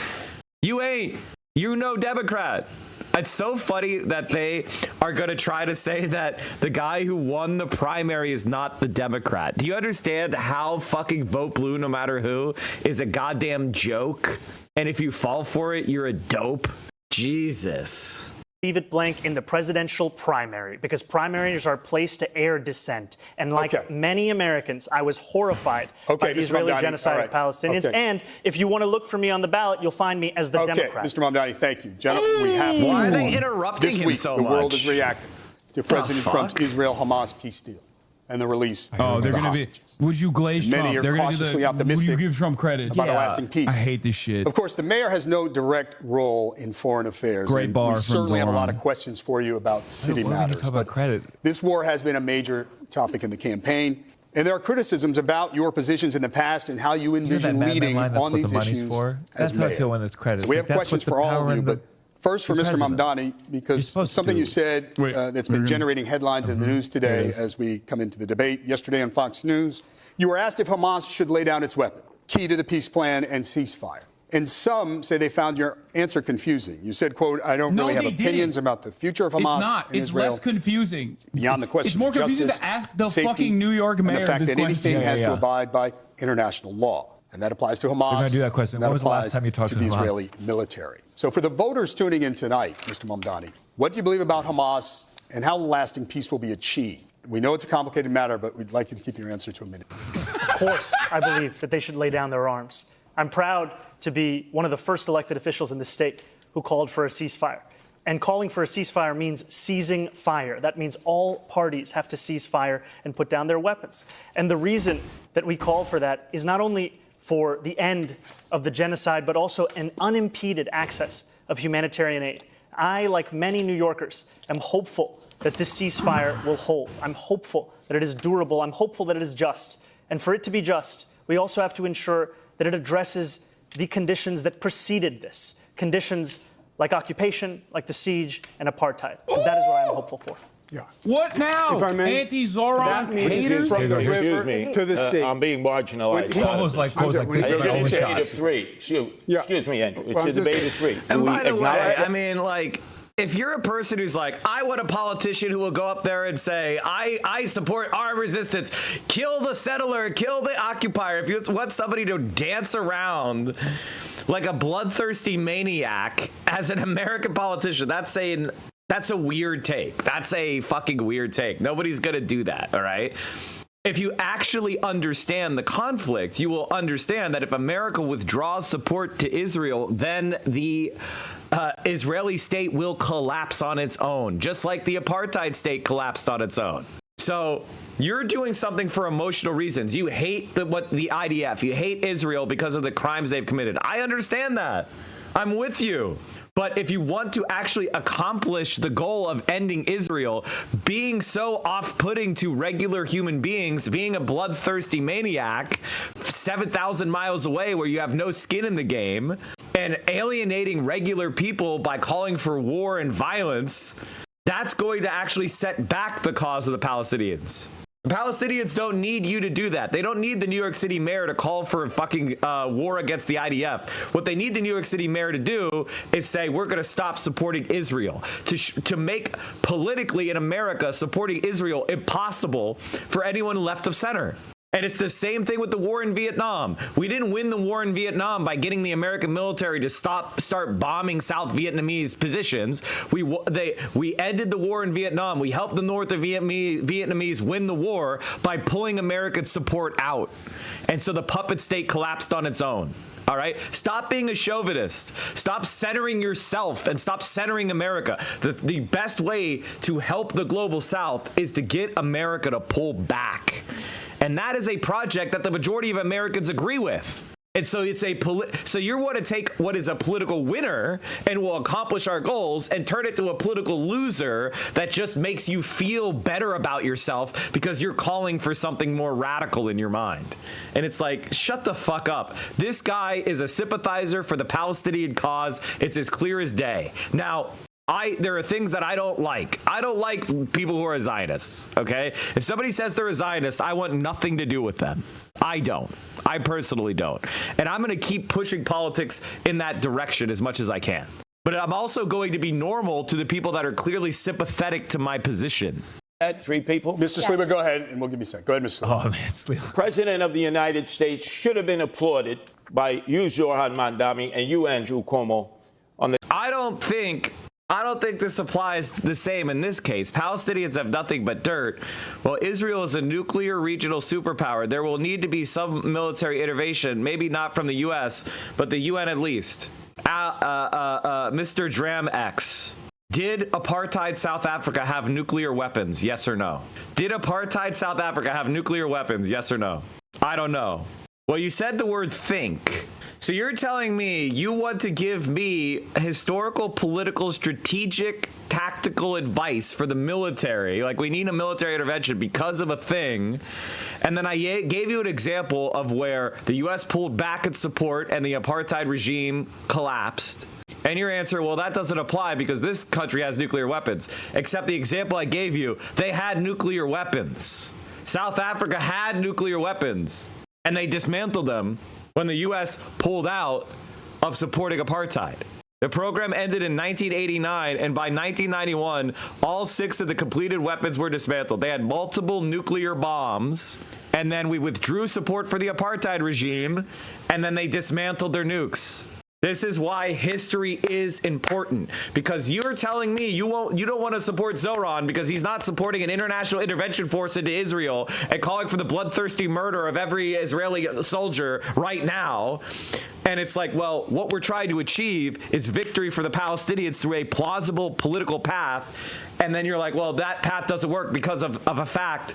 You ain't. You no Democrat. It's so funny that they are going to try to say that the guy who won the primary is not the Democrat. Do you understand how fucking vote blue no matter who is a goddamn joke? And if you fall for it, you're a dope? Jesus. Leave it blank in the presidential primary because primaries are a place to air dissent. And like many Americans, I was horrified by the Israeli genocide of Palestinians. And if you want to look for me on the ballot, you'll find me as the Democrat. Mr. Mamdani, thank you. Gentlemen, we have Why are they interrupting this him week, so the much? world is reacting to President Trump's Israel-Hamas peace deal and the release of the hostages. Would you glaze Trump? Many are They're cautiously optimistic would you give Trump credit? about a lasting peace. I hate this shit. Of course, the mayor has no direct role in foreign affairs. Great bar we from certainly have a lot Zohran. of questions for you about city matters. But this war has been a major topic in the campaign. And there are criticisms about your positions in the past and how you envision leading on these issues as mayor. That's how I feel when there's credit. So we have questions for all of you, but first for Mr. Mamdani, because something you said that's been generating headlines in the news today as we come into the debate. Yesterday on Fox News, you were asked if Hamas should lay down its weapon, key to the peace plan and ceasefire. And some say they found your answer confusing. You said, quote, I don't really have opinions about the future of Hamas. It's not. And It's Israel less confusing. Beyond the question It's more of confusing justice, to ask the safety, fucking New York mayor and the fact this that anything question. has to abide by international law. And that applies to Hamas. We're going to do that question. When was the last time you talked to the Hamas? Israeli military? So for the voters tuning in tonight, Mr. Mamdani, what do you believe about Hamas and how lasting peace will be achieved? We know it's a complicated matter, but we'd like you to keep your answer to a minute. Of course, I believe that they should lay down their arms. I'm proud to be one of the first elected officials in this state who called for a ceasefire. And calling for a ceasefire means seizing fire. That means all parties have to cease fire and put down their weapons. And the reason that we call for that is not only for the end of the genocide, but also an unimpeded access of humanitarian aid. I, like many New Yorkers, am hopeful that this ceasefire will hold. I'm hopeful that it is durable. I'm hopeful that it is just. And for it to be just, we also have to ensure that it addresses the conditions that preceded this, conditions like occupation, like the siege, and apartheid. And that is what I'm hopeful for. Yeah. What now? If I may, Anti-Zohran that means haters? from the Excuse river me. to the sea. I'm being marginalized. Cuomo's like I this. get a debate of three. Excuse me, Andrew. It's a debate of three. And Do we by the way, acknowledge I mean, like, if you're a person who's like, I want a politician who will go up there and say, I support armed resistance, kill the settler, kill the occupier. If you want somebody to dance around like a bloodthirsty maniac as an American politician, that's a weird take. That's a fucking weird take. Nobody's going to do that, all right? If you actually understand the conflict, you will understand that if America withdraws support to Israel, then the Israeli state will collapse on its own, just like the apartheid state collapsed on its own. So you're doing something for emotional reasons. You hate the IDF. You hate Israel because of the crimes they've committed. I understand that. I'm with you. But if you want to actually accomplish the goal of ending Israel, being so off-putting to regular human beings, being a bloodthirsty maniac 7,000 miles away where you have no skin in the game, and alienating regular people by calling for war and violence, that's going to actually set back the cause of the Palestinians. The Palestinians don't need you to do that. They don't need the New York City mayor to call for a fucking war against the IDF. What they need the New York City mayor to do is say, we're going to stop supporting Israel. To make politically in America supporting Israel impossible for anyone left of center. And it's the same thing with the war in Vietnam. We didn't win the war in Vietnam by getting the American military to start bombing South Vietnamese positions. We ended the war in Vietnam. We helped the North Vietnamese win the war by pulling American support out. And so the puppet state collapsed on its own. All right. Stop being a chauvinist. Stop centering yourself and stop centering America. The best way to help the global South is to get America to pull back. And that is a project that the majority of Americans agree with. And so it's so you want to take what is a political winner and will accomplish our goals and turn it to a political loser that just makes you feel better about yourself because you're calling for something more radical in your mind. And it's like, shut the fuck up. This guy is a sympathizer for the Palestinian cause. It's as clear as day. Now, there are things that I don't like. I don't like people who are Zionists, okay? If somebody says they're a Zionist, I want nothing to do with them. I don't. I personally don't. And I'm going to keep pushing politics in that direction as much as I can. But I'm also going to be normal to the people that are clearly sympathetic to my position. Three people. Mr. Yes. Sliwa, go ahead, and we'll give you a second. Go ahead, Mr. Sliwa. Oh, man, Sliwa. President of the United States should have been applauded by you, Zohran Mamdani, and you, Andrew Cuomo. I don't think this applies the same in this case. Palestinians have nothing but dirt. Well, Israel is a nuclear regional superpower. There will need to be some military intervention, maybe not from the U.S., but the UN at least. Mr. Dram X. Did apartheid South Africa have nuclear weapons? Yes or no? Did apartheid South Africa have nuclear weapons? Yes or no? I don't know. Well, you said the word think. So you're telling me you want to give me historical, political, strategic, tactical advice for the military, like we need a military intervention because of a thing, and then I gave you an example of where the U.S. pulled back its support and the apartheid regime collapsed. And your answer, well, that doesn't apply because this country has nuclear weapons. Except the example I gave you, they had nuclear weapons. South Africa had nuclear weapons, and they dismantled them when the U.S. pulled out of supporting apartheid. The program ended in 1989, and by 1991, all 6 of the completed weapons were dismantled. They had multiple nuclear bombs, and then we withdrew support for the apartheid regime, and then they dismantled their nukes. This is why history is important, because you're telling me you don't want to support Zohran because he's not supporting an international intervention force into Israel and calling for the bloodthirsty murder of every Israeli soldier right now. And it's like, well, what we're trying to achieve is victory for the Palestinians through a plausible political path. And then you're like, well, that path doesn't work because of a fact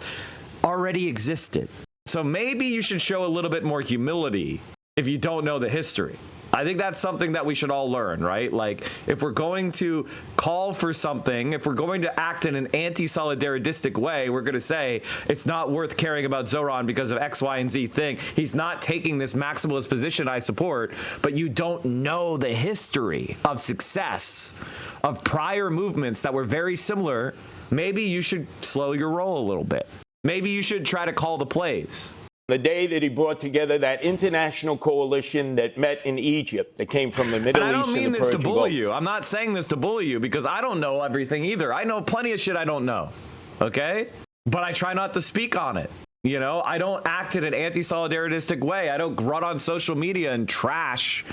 already existed. So maybe you should show a little bit more humility if you don't know the history. I think that's something that we should all learn, right? Like, if we're going to call for something, if we're going to act in an anti-solidaristic way, we're going to say it's not worth caring about Zohran because of X, Y, and Z thing. He's not taking this maximalist position I support, but you don't know the history of success of prior movements that were very similar. Maybe you should slow your roll a little bit. Maybe you should try to call the plays. The day that he brought together that international coalition that met in Egypt, that came from the Middle East. And I don't mean this to bully Gulf. you. I'm not saying this to bully you because I don't know everything either. I know plenty of shit I don't know. Okay? But I try not to speak on it. You know, I don't act in an anti-solidaristic way. I don't run on social media and trash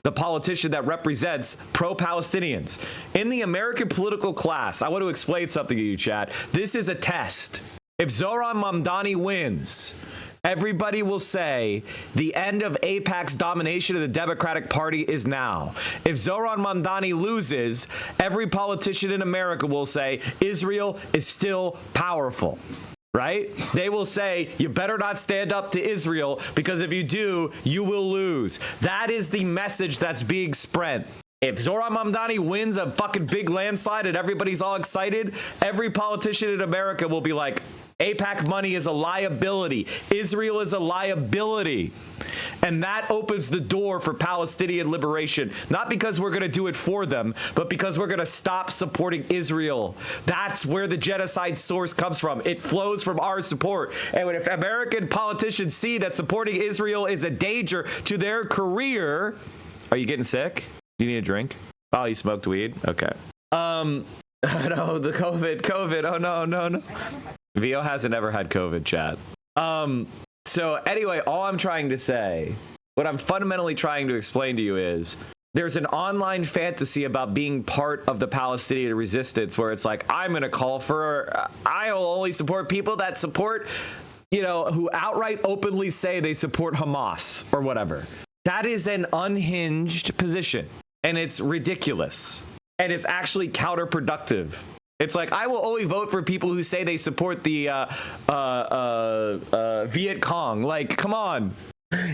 the politician that represents pro-Palestinians. In the American political class, I want to explain something to you, Chad. This is a test. If Zohran Mamdani wins, everybody will say the end of AIPAC's domination of the Democratic Party is now. If Zohran Mamdani loses, every politician in America will say Israel is still powerful, right? They will say you better not stand up to Israel because if you do, you will lose. That is the message that's being spread. If Zohran Mamdani wins a fucking big landslide and everybody's all excited, every politician in America will be like, AIPAC money is a liability. Israel is a liability. And that opens the door for Palestinian liberation. Not because we're going to do it for them, but because we're going to stop supporting Israel. That's where the genocide source comes from. It flows from our support. And if American politicians see that supporting Israel is a danger to their career... Are you getting sick? Do you need a drink? Oh, you smoked weed? Okay. No, the COVID. Oh, no. VO hasn't ever had COVID, chat. So anyway, all I'm trying to say, what I'm fundamentally trying to explain to you is there's an online fantasy about being part of the Palestinian resistance where it's like, I'm going to call for, I will only support people that support, who outright openly say they support Hamas or whatever. That is an unhinged position. And it's ridiculous. And it's actually counterproductive. It's like, I will only vote for people who say they support the Viet Cong. Like, come on.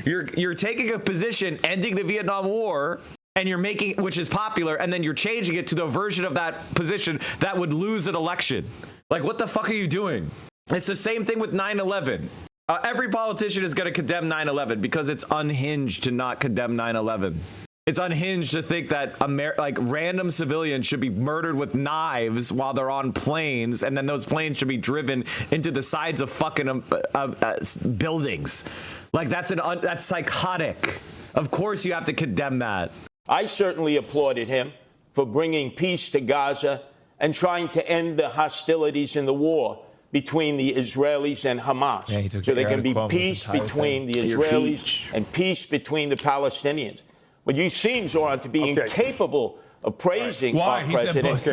You're taking a position ending the Vietnam War, and you're making, which is popular, and then you're changing it to the version of that position that would lose an election. Like, what the fuck are you doing? It's the same thing with 9/11. Every politician is going to condemn 9/11 because it's unhinged to not condemn 9/11. It's unhinged to think that random civilians should be murdered with knives while they're on planes, and then those planes should be driven into the sides of fucking buildings. Like, that's psychotic. Of course you have to condemn that. I certainly applauded him for bringing peace to Gaza and trying to end the hostilities in the war between the Israelis and Hamas. Yeah, so there can be peace between the Israelis and peace between the Palestinians. But you seem, Zohran, to be incapable of praising our president.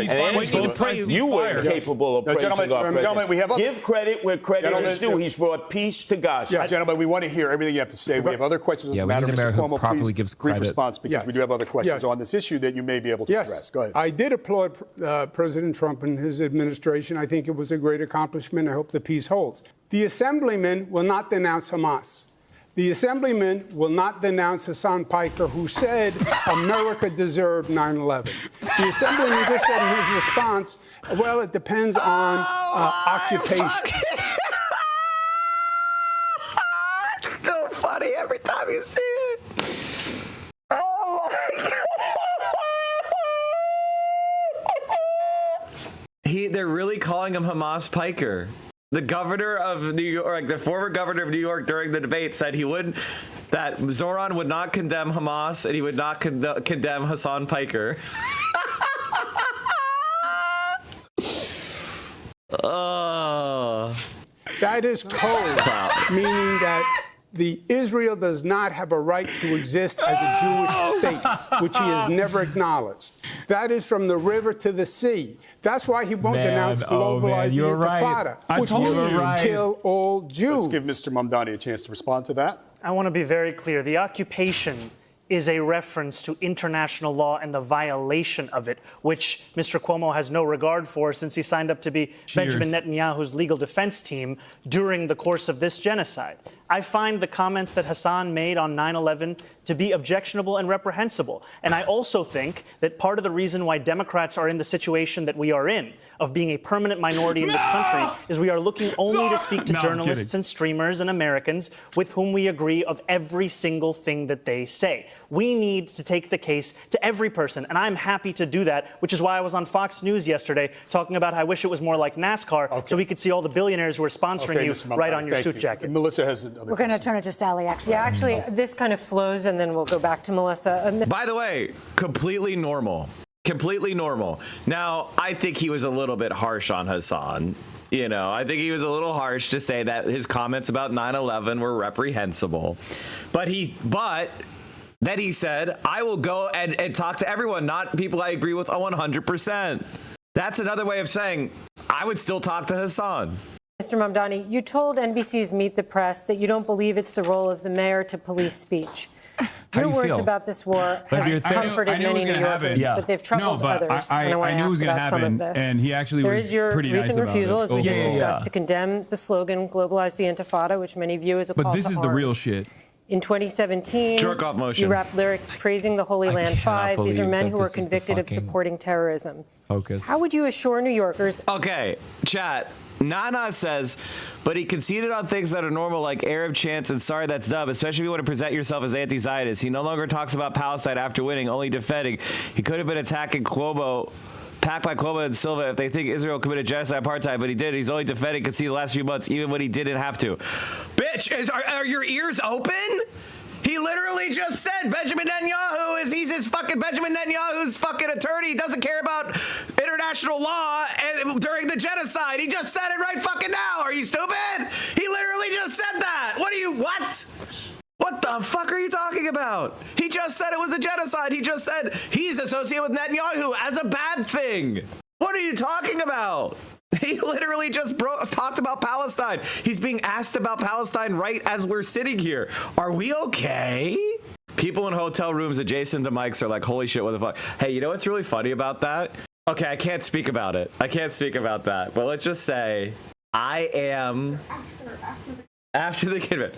You were incapable of praising our president. Gentlemen, we have Give credit where credit is due. He's brought peace to Gaza. Yeah, gentlemen, we want to hear everything you have to say. We have other questions. Yeah, we need Mr. Cuomo, properly gives brief credit. response, because we do have other questions on this issue that you may be able to address. Go ahead. I did applaud President Trump and his administration. I think it was a great accomplishment. I hope the peace holds. The assemblyman will not denounce Hamas. The assemblyman will not denounce Hassan Piker, who said America deserved 9/11. The assemblyman just said in his response, well, it depends on occupation. It's so funny every time you see it. Oh, my God. They're really calling him Hamas Piker. The governor of New York, the former governor of New York during the debate said that Zohran would not condemn Hamas and he would not condemn Hassan Piker. That is code, meaning that Israel does not have a right to exist as a Jewish state, which he has never acknowledged. That is from the river to the sea. That's why he won't denounce globalized intifada, which means kill all Jews. Let's give Mr. Mamdani a chance to respond to that. I want to be very clear. The occupation is a reference to international law and the violation of it, which Mr. Cuomo has no regard for since he signed up to be Benjamin Netanyahu's legal defense team during the course of this genocide. I find the comments that Hassan made on 9/11 to be objectionable and reprehensible. And I also think that part of the reason why Democrats are in the situation that we are in, of being a permanent minority in this country, is we are looking only to speak to journalists and streamers and Americans with whom we agree of every single thing that they say. We need to take the case to every person, and I'm happy to do that, which is why I was on Fox News yesterday talking about how I wish it was more like NASCAR, so we could see all the billionaires who are sponsoring you right on your suit jacket. Melissa has We're going to turn it to Sally, actually. Yeah, actually, this kind of flows, and then we'll go back to Melissa. By the way, completely normal. Completely normal. Now, I think he was a little bit harsh on Hassan. I think he was a little harsh to say that his comments about 9/11 were reprehensible. But then he said, I will go and talk to everyone, not people I agree with 100%. That's another way of saying I would still talk to Hassan. Mr. Mamdani, you told NBC's Meet the Press that you don't believe it's the role of the mayor to police speech. Your words about this war have comforted many New Yorkers, but they've troubled others. I knew it was going to happen, and he actually was pretty nice about it. There is your recent refusal, as we just discussed, to condemn the slogan, globalize the intifada, which many view as a call to arms. But this is the real shit. In 2017, jerk-off motion. you rapped lyrics praising the Holy Land Five. These are men who were convicted of supporting terrorism. Focus. How would you assure New Yorkers? Okay, chat. Nana says, but he conceded on things that are normal, like Arab chants and sorry that's dumb, especially if you want to present yourself as anti-Zionist. He no longer talks about Palestine after winning, only defending. He could have been attacking Cuomo, packed by Cuomo and Silva if they think Israel committed genocide apartheid, but he did. He's only defending conceded the last few months, even when he didn't have to. Bitch, are your ears open? He literally just said Benjamin Netanyahu he's his fucking Benjamin Netanyahu's fucking attorney. He doesn't care about international law and during the genocide. He just said it right fucking now. Are you stupid? He literally just said that. What? What the fuck are you talking about? He just said it was a genocide. He just said he's associated with Netanyahu as a bad thing. What are you talking about? He literally just talked about Palestine. He's being asked about Palestine right as we're sitting here. Are we okay? People in hotel rooms adjacent to mics are like, holy shit, what the fuck? Hey, you know what's really funny about that? Okay, I can't speak about it. I can't speak about that. But let's just say I am, after the kid,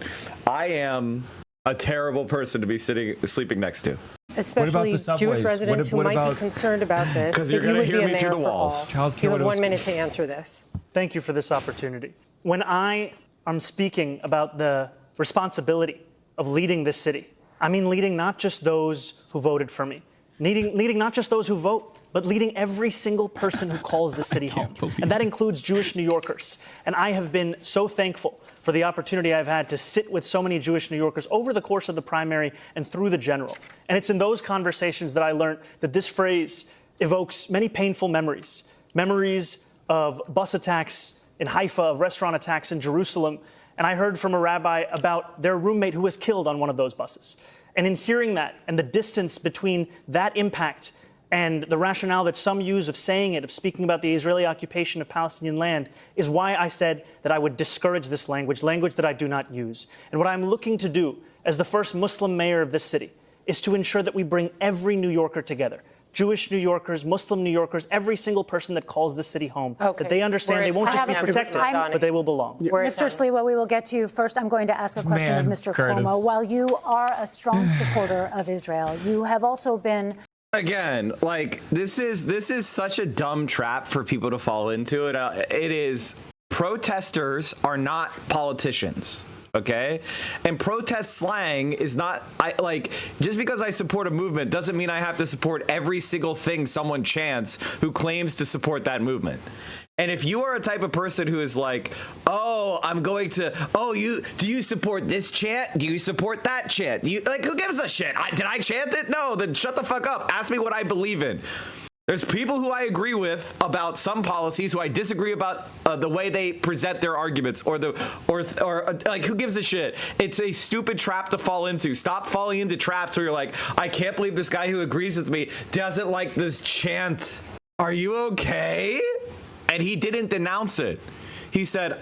I am a terrible person to be sleeping next to. Especially Jewish residents who might be concerned about this. Because you're going to hear me through the walls. You have 1 minute to answer this. Thank you for this opportunity. When I am speaking about the responsibility of leading this city, I mean leading not just those who voted for me, leading not just those who vote, but leading every single person who calls the city home. And that includes Jewish New Yorkers. And I have been so thankful for the opportunity I've had to sit with so many Jewish New Yorkers over the course of the primary and through the general. And it's in those conversations that I learned that this phrase evokes many painful memories. Memories of bus attacks in Haifa, of restaurant attacks in Jerusalem. And I heard from a rabbi about their roommate who was killed on one of those buses. And in hearing that and the distance between that impact and the rationale that some use of saying it, of speaking about the Israeli occupation of Palestinian land, is why I said that I would discourage this language that I do not use. And what I'm looking to do as the first Muslim mayor of this city is to ensure that we bring every New Yorker together. Jewish New Yorkers, Muslim New Yorkers, every single person that calls the city home, that they understand they won't just be protected, but they will belong. Mr. Sliwa, we will get to you first. I'm going to ask a question of Mr. Cuomo. While you are a strong supporter of Israel, you have also been... Again, like this is such a dumb trap for people to fall into. It is. Protesters are not politicians. Okay, and protest slang is not. Just because I support a movement doesn't mean I have to support every single thing someone chants who claims to support that movement. And if you are a type of person who is like, oh, do you support this chant? Do you support that chant? Who gives a shit? Did I chant it? No, then shut the fuck up. Ask me what I believe in. There's people who I agree with about some policies who I disagree about the way they present their arguments or who gives a shit? It's a stupid trap to fall into. Stop falling into traps where you're like, I can't believe this guy who agrees with me doesn't like this chant. Are you okay? And he didn't denounce it. He said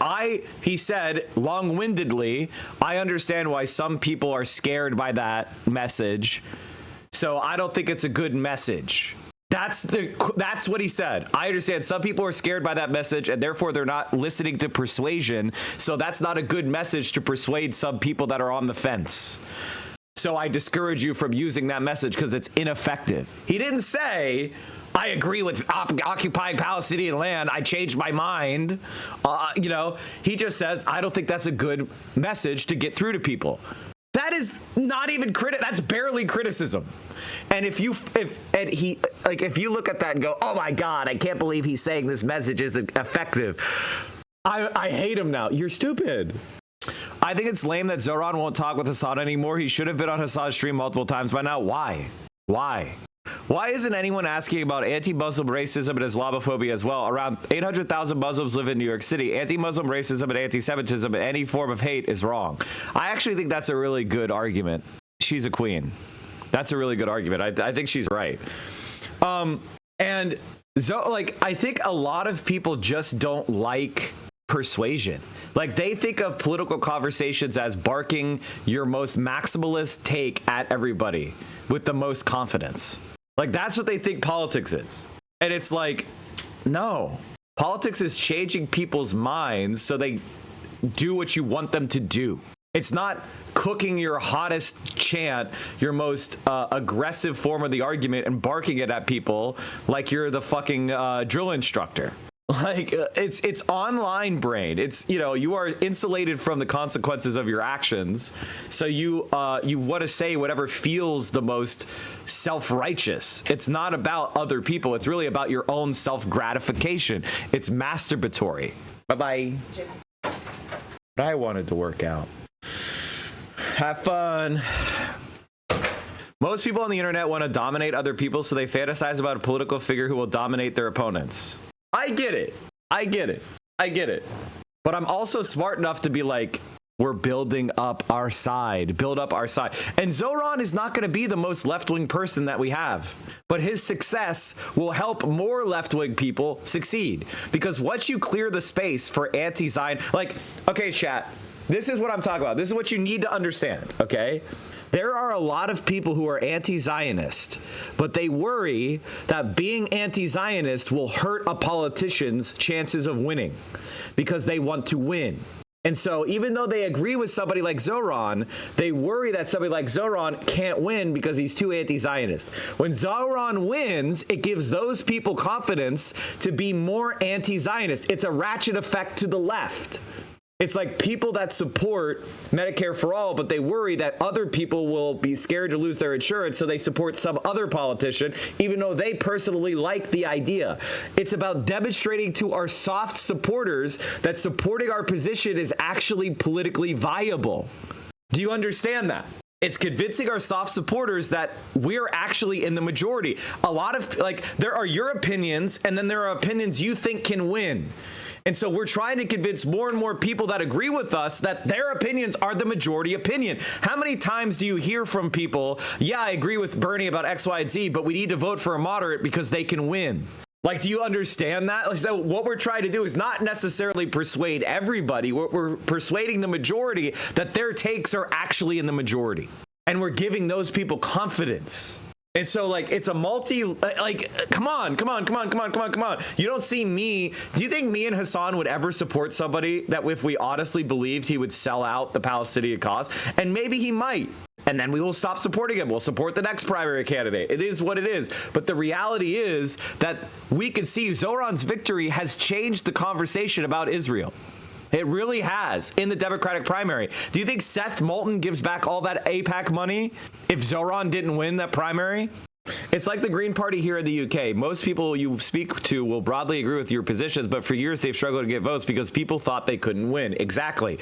long-windedly, I understand why some people are scared by that message. So I don't think it's a good message. That's what he said. I understand some people are scared by that message and therefore they're not listening to persuasion. So that's not a good message to persuade some people that are on the fence. So I discourage you from using that message because it's ineffective. He didn't say, I agree with occupying Palestinian land. I changed my mind. He just says, I don't think that's a good message to get through to people. That is not even that's barely criticism. And if you look at that and go, oh my God, I can't believe he's saying this message isn't effective. I hate him now. You're stupid. I think it's lame that Zohran won't talk with Hassad anymore. He should have been on Hassad's stream multiple times by now. Why? Why isn't anyone asking about anti-Muslim racism and Islamophobia as well? Around 800,000 Muslims live in New York City. Anti-Muslim racism and anti-Semitism and any form of hate is wrong. I actually think that's a really good argument. She's a queen. That's a really good argument. I think she's right. I think a lot of people just don't like persuasion. Like they think of political conversations as barking your most maximalist take at everybody with the most confidence. Like that's what they think politics is. And it's like, no. Politics is changing people's minds so they do what you want them to do. It's not cooking your hottest chant, your most aggressive form of the argument and barking it at people like you're the fucking drill instructor. Like it's online brain. It's, you know, you are insulated from the consequences of your actions. So you want to say whatever feels the most self-righteous. It's not about other people. It's really about your own self-gratification. It's masturbatory. Bye-bye. But I wanted to work out. Have fun. Most people on the internet want to dominate other people, so they fantasize about a political figure who will dominate their opponents. I get it. I get it. I get it. But I'm also smart enough to be like, we're building up our side. Build up our side. And Zohran is not going to be the most left-wing person that we have. But his success will help more left-wing people succeed. Because once you clear the space for anti-Zion, like, okay, chat, this is what I'm talking about. This is what you need to understand, okay? There are a lot of people who are anti-Zionist, but they worry that being anti-Zionist will hurt a politician's chances of winning because they want to win. And so even though they agree with somebody like Zohran, they worry that somebody like Zohran can't win because he's too anti-Zionist. When Zohran wins, it gives those people confidence to be more anti-Zionist. It's a ratchet effect to the left. It's like people that support Medicare for all, but they worry that other people will be scared to lose their insurance, so they support some other politician, even though they personally like the idea. It's about demonstrating to our soft supporters that supporting our position is actually politically viable. Do you understand that? It's convincing our soft supporters that we're actually in the majority. A lot of, like, there are your opinions, and then there are opinions you think can win. And so we're trying to convince more and more people that agree with us that their opinions are the majority opinion. How many times do you hear from people, yeah, I agree with Bernie about X, Y, and Z, but we need to vote for a moderate because they can win? Like, do you understand that? So what we're trying to do is not necessarily persuade everybody. We're persuading the majority that their takes are actually in the majority. And we're giving those people confidence. And so, like, it's a come on. You don't see me. Do you think me and Hassan would ever support somebody that if we honestly believed he would sell out the Palestinian cause? And maybe he might. And then we will stop supporting him. We'll support the next primary candidate. It is what it is. But the reality is that we can see Zohran's victory has changed the conversation about Israel. It really has in the Democratic primary. Do you think Seth Moulton gives back all that AIPAC money if Zohran didn't win that primary? It's like the Green Party here in the UK. Most people you speak to will broadly agree with your positions, but for years they've struggled to get votes because people thought they couldn't win. Exactly.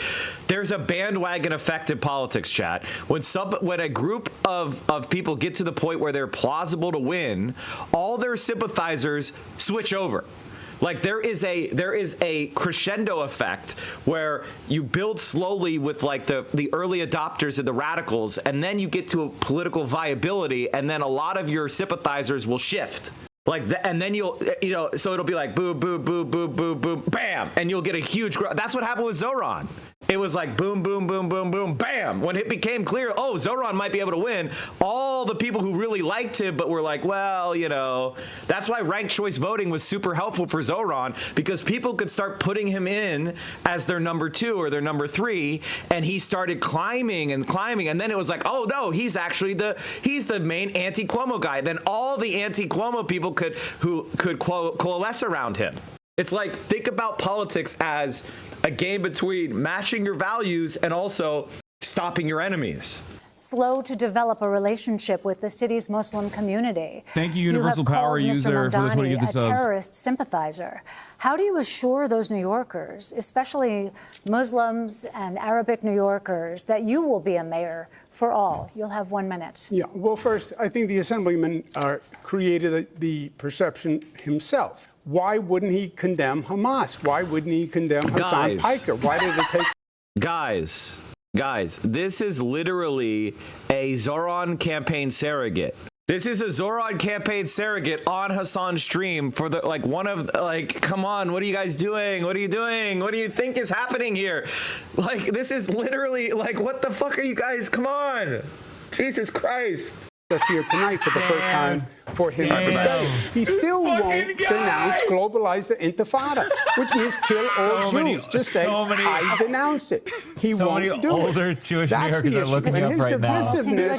There's a bandwagon effect in politics, chat. When a group of people get to the point where they're plausible to win, all their sympathizers switch over. Like there is a crescendo effect where you build slowly with like the early adopters and the radicals, and then you get to a political viability, and then a lot of your sympathizers will shift. And then so it'll be like boom, boom, boom, boom, boom, boom, bam, and you'll get a huge growth. That's what happened with Zohran. It was like boom, boom, boom, boom, boom, bam. When it became clear, oh, Zohran might be able to win, all the people who really liked him but were like, well, that's why ranked choice voting was super helpful for Zohran, because people could start putting him in as their number 2 or their number 3, and he started climbing, and then it was like, oh no, he's actually he's the main anti-Cuomo guy. Then all the anti-Cuomo people could coalesce around him. It's like, think about politics as a game between matching your values and also stopping your enemies. Slow to develop a relationship with the city's Muslim community. Thank you, Universal Power User, for this one. You a terrorist sympathizer. How do you assure those New Yorkers, especially Muslims and Arabic New Yorkers, that you will be a mayor for all? You'll have 1 minute. Yeah, well, first, I think the Assemblyman created the perception himself. Why wouldn't he condemn Hamas? Why wouldn't he condemn Hassan Piker? Why did it take... Guys, this is literally a Zohran campaign surrogate. This is a Zohran campaign surrogate on Hassan's stream for come on, what are you guys doing? What are you doing? What do you think is happening here? Like, this is literally, like, what the fuck are you guys? Come on. Jesus Christ. us here tonight for the first time for him to say it. He still won't denounce globalize the intifada, which means kill all Jews. Just say, I denounce it. He won't do it. Older Jewish That's Americans the are looking issue. up And right now. his divisiveness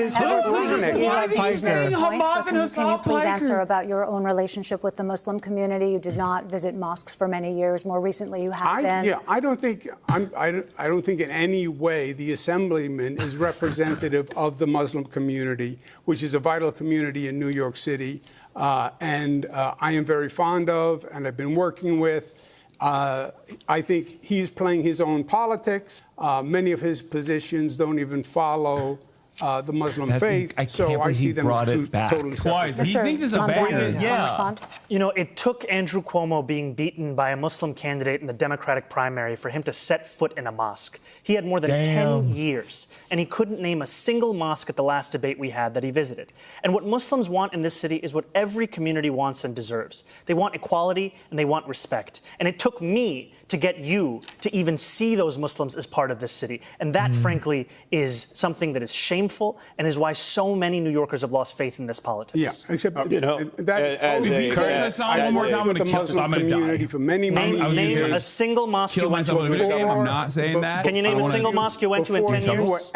is ironic. Why are you saying Hamas and Hassan Can you please answer about your own relationship with the Muslim community? You did not visit mosques for many years. More recently, you have been. Yeah, I don't think in any way the assemblyman is representative of the Muslim community, which is a vital community in New York City, and I am very fond of, and I've been working with. I think he's playing his own politics. Many of his positions don't even follow the Muslim faith, so I see them as two totally separate. He thinks it's a bad. Yeah. You know, it took Andrew Cuomo being beaten by a Muslim candidate in the Democratic primary for him to set foot in a mosque. He had more than 10 years, and he couldn't name a single mosque at the last debate we had that he visited. And what Muslims want in this city is what every community wants and deserves. They want equality, and they want respect. And it took me to get you to even see those Muslims as part of this city. And that, frankly, is something that is shameful and is why so many New Yorkers have lost faith in this politics. Yeah, except, you know, that is totally one more time, I'm going to kill Muslim community for many, many years. Name a single mosque you went to. I'm not saying that. Can you name a single mosque you went to in 10 years?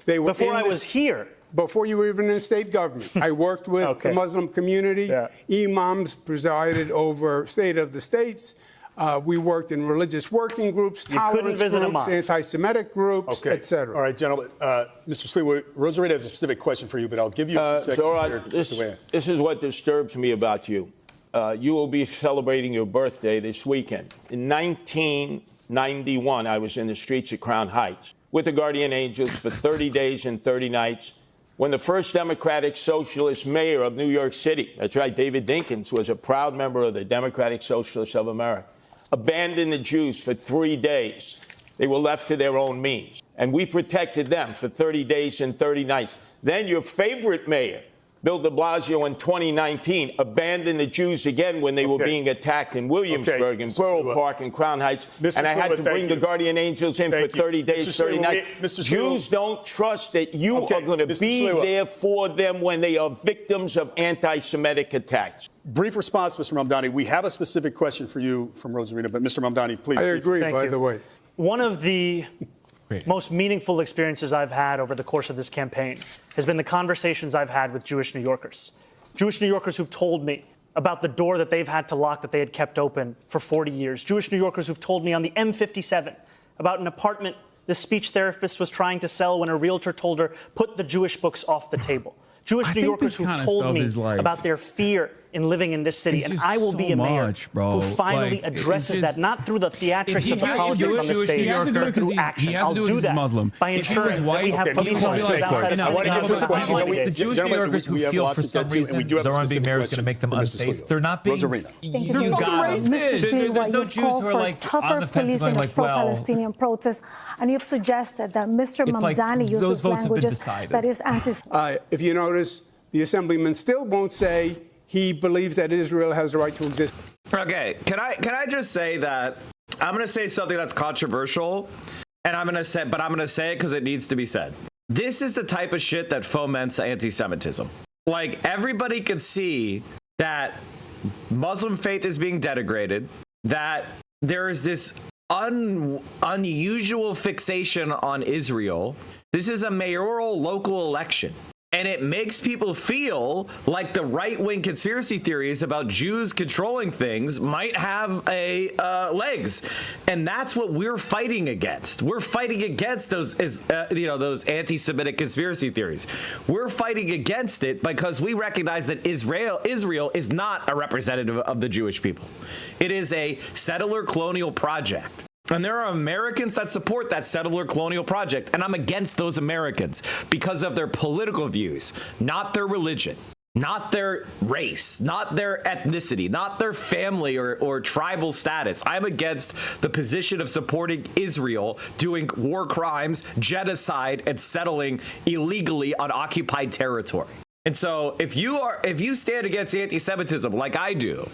Before I was here. Before you were even in state government, I worked with the Muslim community. Imams presided over State of the States. We worked in religious working groups, tolerance groups, anti-Semitic groups, etc. All right, gentlemen. Mr. Sliwa, Rosarita has a specific question for you, but I'll give you a second. Zohran, this is what disturbs me about you. You will be celebrating your birthday this weekend. In 1991, I was in the streets of Crown Heights with the Guardian Angels for 30 days and 30 nights when the first Democratic Socialist mayor of New York City, that's right, David Dinkins, was a proud member of the Democratic Socialists of America, abandoned the Jews for 3 days. They were left to their own means. And we protected them for 30 days and 30 nights. Then your favorite mayor, Bill de Blasio, in 2019, abandoned the Jews again when they were being attacked in Williamsburg, in Borough Park, and Crown Heights. And I had to bring the Guardian Angels in for 30 days, 30 nights. Jews don't trust that you are going to be there for them when they are victims of anti-Semitic attacks. Brief response, Mr. Mamdani. We have a specific question for you from Rosarita, but Mr. Mamdani, please. I agree, by the way. One of the most meaningful experiences I've had over the course of this campaign has been the conversations I've had with Jewish New Yorkers. Jewish New Yorkers who've told me about the door that they've had to lock that they had kept open for 40 years. Jewish New Yorkers who've told me on the M57 about an apartment the speech therapist was trying to sell when a realtor told her, put the Jewish books off the table. Jewish New Yorkers who've told me about their fear in living in this city, and I will be a mayor who finally addresses that, not through the theatrics of the politics on the stage, but through action. I'll do that by ensuring that we have police officers outside of the Jewish New Yorkers who feel for some reason Zohran being mayor is going to make them unsafe. They're not being. They're racist. There's no Jews who are like on the fence going like, well. Pro-Palestinian protests, and you've suggested that Mr. Mamdani uses languages that is anti. If you notice, the assemblyman still won't say he believes that Israel has the right to exist. Okay, can I just say that I'm going to say something that's controversial, and I'm going to say it because it needs to be said. This is the type of shit that foments anti-Semitism. Like, everybody can see that Muslim faith is being denigrated, that there is this unusual fixation on Israel. This is a mayoral local election. And it makes people feel like the right-wing conspiracy theories about Jews controlling things might have legs, and that's what we're fighting against. We're fighting against those anti-Semitic conspiracy theories. We're fighting against it because we recognize that Israel is not a representative of the Jewish people. It is a settler colonial project. And there are Americans that support that settler colonial project, and I'm against those Americans because of their political views, not their religion, not their race, not their ethnicity, not their family or tribal status. I'm against the position of supporting Israel doing war crimes, genocide, and settling illegally on occupied territory. And so if you stand against anti-Semitism like I do,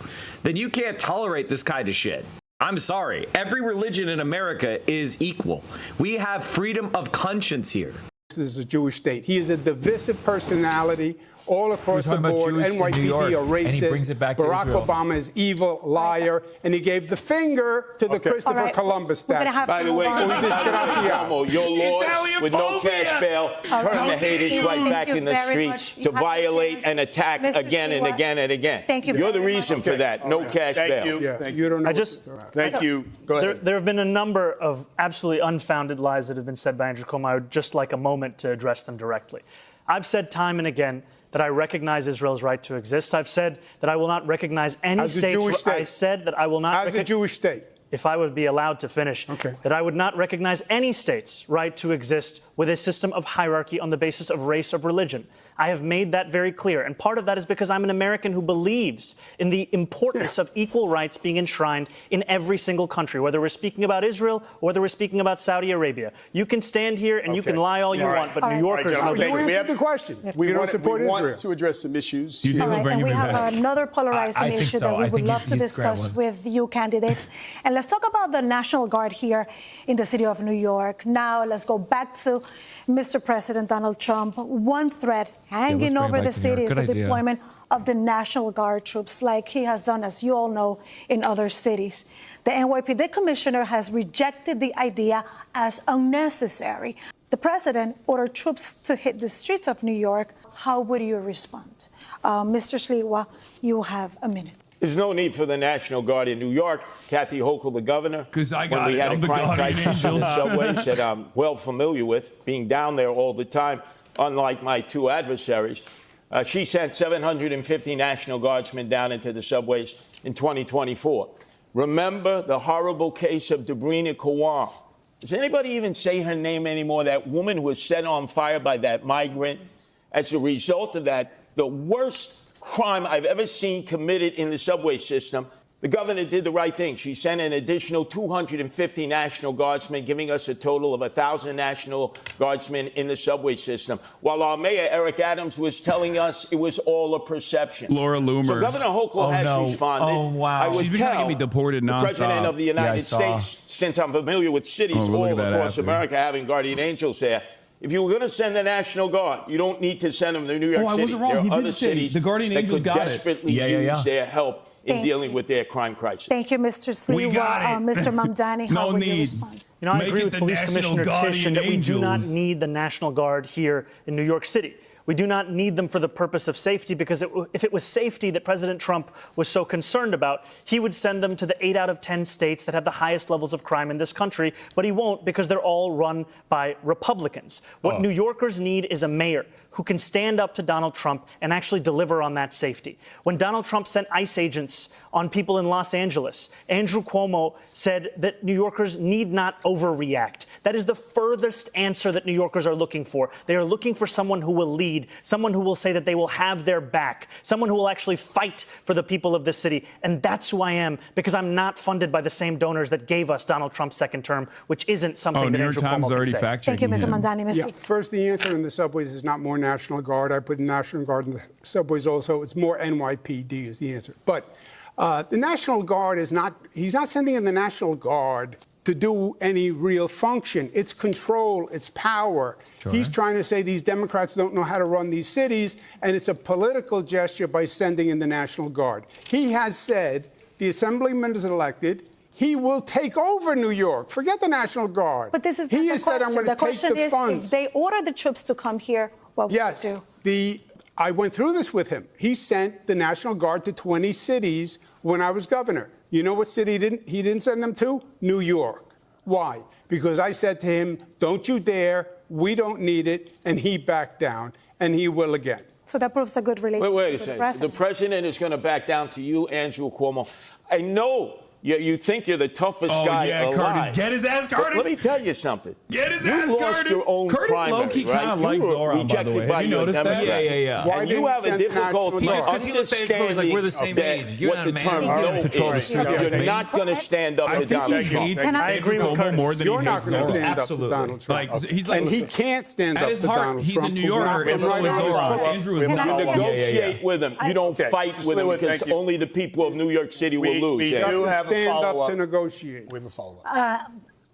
then you can't tolerate this kind of shit. I'm sorry. Every religion in America is equal. We have freedom of conscience here. is a Jewish state. He is a divisive personality all across the board. NYPD are racist. Barack Obama is evil, liar, and he gave the finger to the Christopher Columbus statue. By the way, your laws with no cash bail turn the haters right back in the street to violate and attack again and again and again. Thank you. You're the reason for that. No cash bail. Thank you. Thank you. Go ahead. There have been a number of absolutely unfounded lies that have been said by Andrew Cuomo. I would just like a moment to address them directly. I've said time and again that I recognize Israel's right to exist. I've said that I will not recognize any state. I said that I will not. As a Jewish state. If I would be allowed to finish, that I would not recognize any state's right to exist with a system of hierarchy on the basis of race or religion. I have made that very clear. And part of that is because I'm an American who believes in the importance of equal rights being enshrined in every single country, whether we're speaking about Israel or whether we're speaking about Saudi Arabia. You can stand here and you can lie all you want, but New Yorkers know. We have the question. We want to address some issues. We have another polarizing issue that we would love to discuss with you candidates. And let's talk about the National Guard here in the city of New York. Now, let's go back to Mr. President Donald Trump. One threat hanging over the city is the deployment of the National Guard troops, like he has done, as you all know, in other cities. The NYPD commissioner has rejected the idea as unnecessary. The president ordered troops to hit the streets of New York. How would you respond? Mr. Sliwa, you have a minute. There's no need for the National Guard in New York. Kathy Hochul, the governor, when we had a crime crisis in the subways that I'm well familiar with, being down there all the time, unlike my two adversaries, she sent 750 National Guardsmen down into the subways in 2024. Remember the horrible case of Debrina Kawan. Does anybody even say her name anymore? That woman who was set on fire by that migrant. As a result of that, the worst crime I've ever seen committed in the subway system, the governor did the right thing. She sent an additional 250 National Guardsmen, giving us a total of 1,000 National Guardsmen in the subway system, while our mayor, Eric Adams, was telling us it was all a perception. Laura Loomer. So Governor Hochul has responded. Oh, wow. I would She's been trying to get me deported nonstop. The President of the United States, since I'm familiar with cities all across America having guardian angels there, if you were going to send the National Guard, you don't need to send them to New York City. I wasn't wrong. There are other cities the Guardian Angels that could desperately use their help in dealing with their crime crisis. Thank you, Mr. Sliwa. Mr. Mamdani, how would you respond? You know, I agree with Police Commissioner Tisch that we do not need the National Guard here in New York City. We do not need them for the purpose of safety, because if it was safety that President Trump was so concerned about, he would send them to the 8 out of 10 states that have the highest levels of crime in this country, but he won't, because they're all run by Republicans. What New Yorkers need is a mayor who can stand up to Donald Trump and actually deliver on that safety. When Donald Trump sent ICE agents on people in Los Angeles, Andrew Cuomo said that New Yorkers need not overreact. That is the furthest answer that New Yorkers are looking for. They are looking for someone who will lead, someone who will say that they will have their back, someone who will actually fight for the people of this city. And that's who I am, because I'm not funded by the same donors that gave us Donald Trump's second term, which isn't something that Andrew Cuomo could say. Thank you, Mr. Mamdani. First, the answer in the subways is not more National Guard. I put National Guard in the subways also. It's more NYPD is the answer. But the National Guard is not, he's not sending in the National Guard to do any real function. It's control, it's power. Sure. He's trying to say these Democrats don't know how to run these cities, and it's a political gesture by sending in the National Guard. He has said the assemblyman is elected. He will take over New York. Forget the National Guard. But this is he has said, I'm going to take the funds. If they order the troops to come here, what would you do? I went through this with him. He sent the National Guard to 20 cities when I was governor. You know what city he didn't send them to? New York. Why? Because I said to him, don't you dare, we don't need it, and he backed down, and he will again. So that proves a good relationship Wait a with second. The president is going to back down to you, Andrew Cuomo. I know you think you're the toughest guy alive. Curtis, get his ass, Curtis. Let me tell you something. Get his ass, Curtis. You lost your own Curtis primary, low-key right? kind of likes Zohran, by the way. Have you noticed that? Yeah. Why and you have a difficulty understanding like we're the same age. You're what the term no is. You're not going to stand up to Donald Trump. And I agree with Curtis more than you're not going to stand up to Donald Trump. And he can't stand up to Donald Trump. He's a New Yorker, and so is Zohran. Andrew is You not. negotiate with him. You don't fight with him, because only the people of New York City will lose. We do have a follow-up to negotiate. We have a follow-up.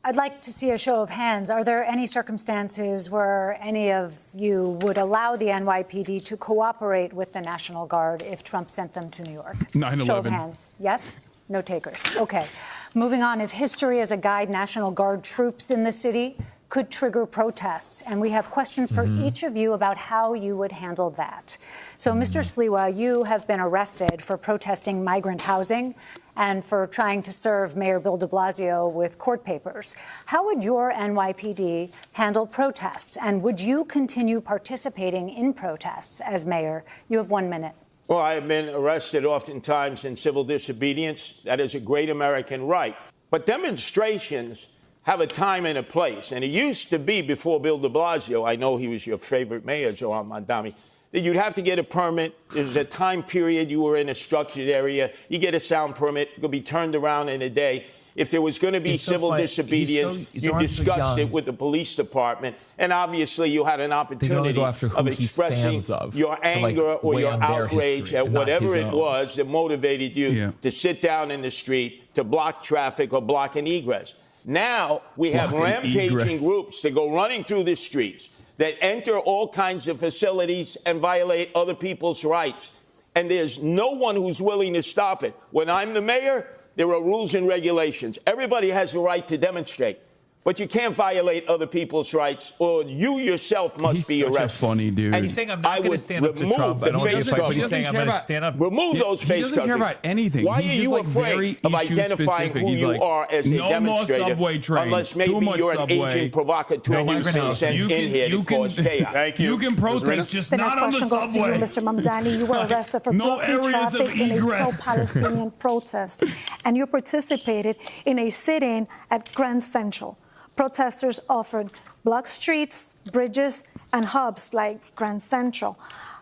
I'd like to see a show of hands. Are there any circumstances where any of you would allow the NYPD to cooperate with the National Guard if Trump sent them to New York? 9/11. Show of hands. Yes? No takers. Okay. Moving on. If history is a guide, National Guard troops in the city could trigger protests. And we have questions for each of you about how you would handle that. So, Mr. Sliwa, you have been arrested for protesting migrant housing and for trying to serve Mayor Bill de Blasio with court papers. How would your NYPD handle protests? And would you continue participating in protests as mayor? You have 1 minute. Well, I have been arrested oftentimes in civil disobedience. That is a great American right. But demonstrations have a time and a place. And it used to be before Bill de Blasio, I know he was your favorite mayor, Zohran, that you'd have to get a permit. There's a time period you were in a structured area. You get a sound permit. It could be turned around in a day. If there was going to be civil disobedience, you discussed it with the police department. And obviously, you had an opportunity of expressing your anger or your outrage at whatever it was that motivated you to sit down in the street, to block traffic or block an egress. Now we have rampaging groups that go running through the streets, that enter all kinds of facilities and violate other people's rights. And there's no one who's willing to stop it. When I'm the mayor, there are rules and regulations. Everybody has the right to demonstrate. But you can't violate other people's rights, or you yourself must be arrested. He's such a funny dude. And he's saying I'm not going to stand up to Trump. I don't want to fight, but he's saying I'm going to stand up. Remove those face coverings. He doesn't care about anything. Why he's are you afraid of identifying who you are as a demonstrator? No more subway trains. Unless maybe you're an agent provocateur and you sent in here to cause chaos. Thank you. You can protest, just not on the subway. The next question goes to you, Mr. Mamdani. You were arrested for blocking traffic in a pro-Palestinian protest, and you participated in a sit-in at Grand Central. Protesters offered block streets, bridges, and hubs like Grand Central.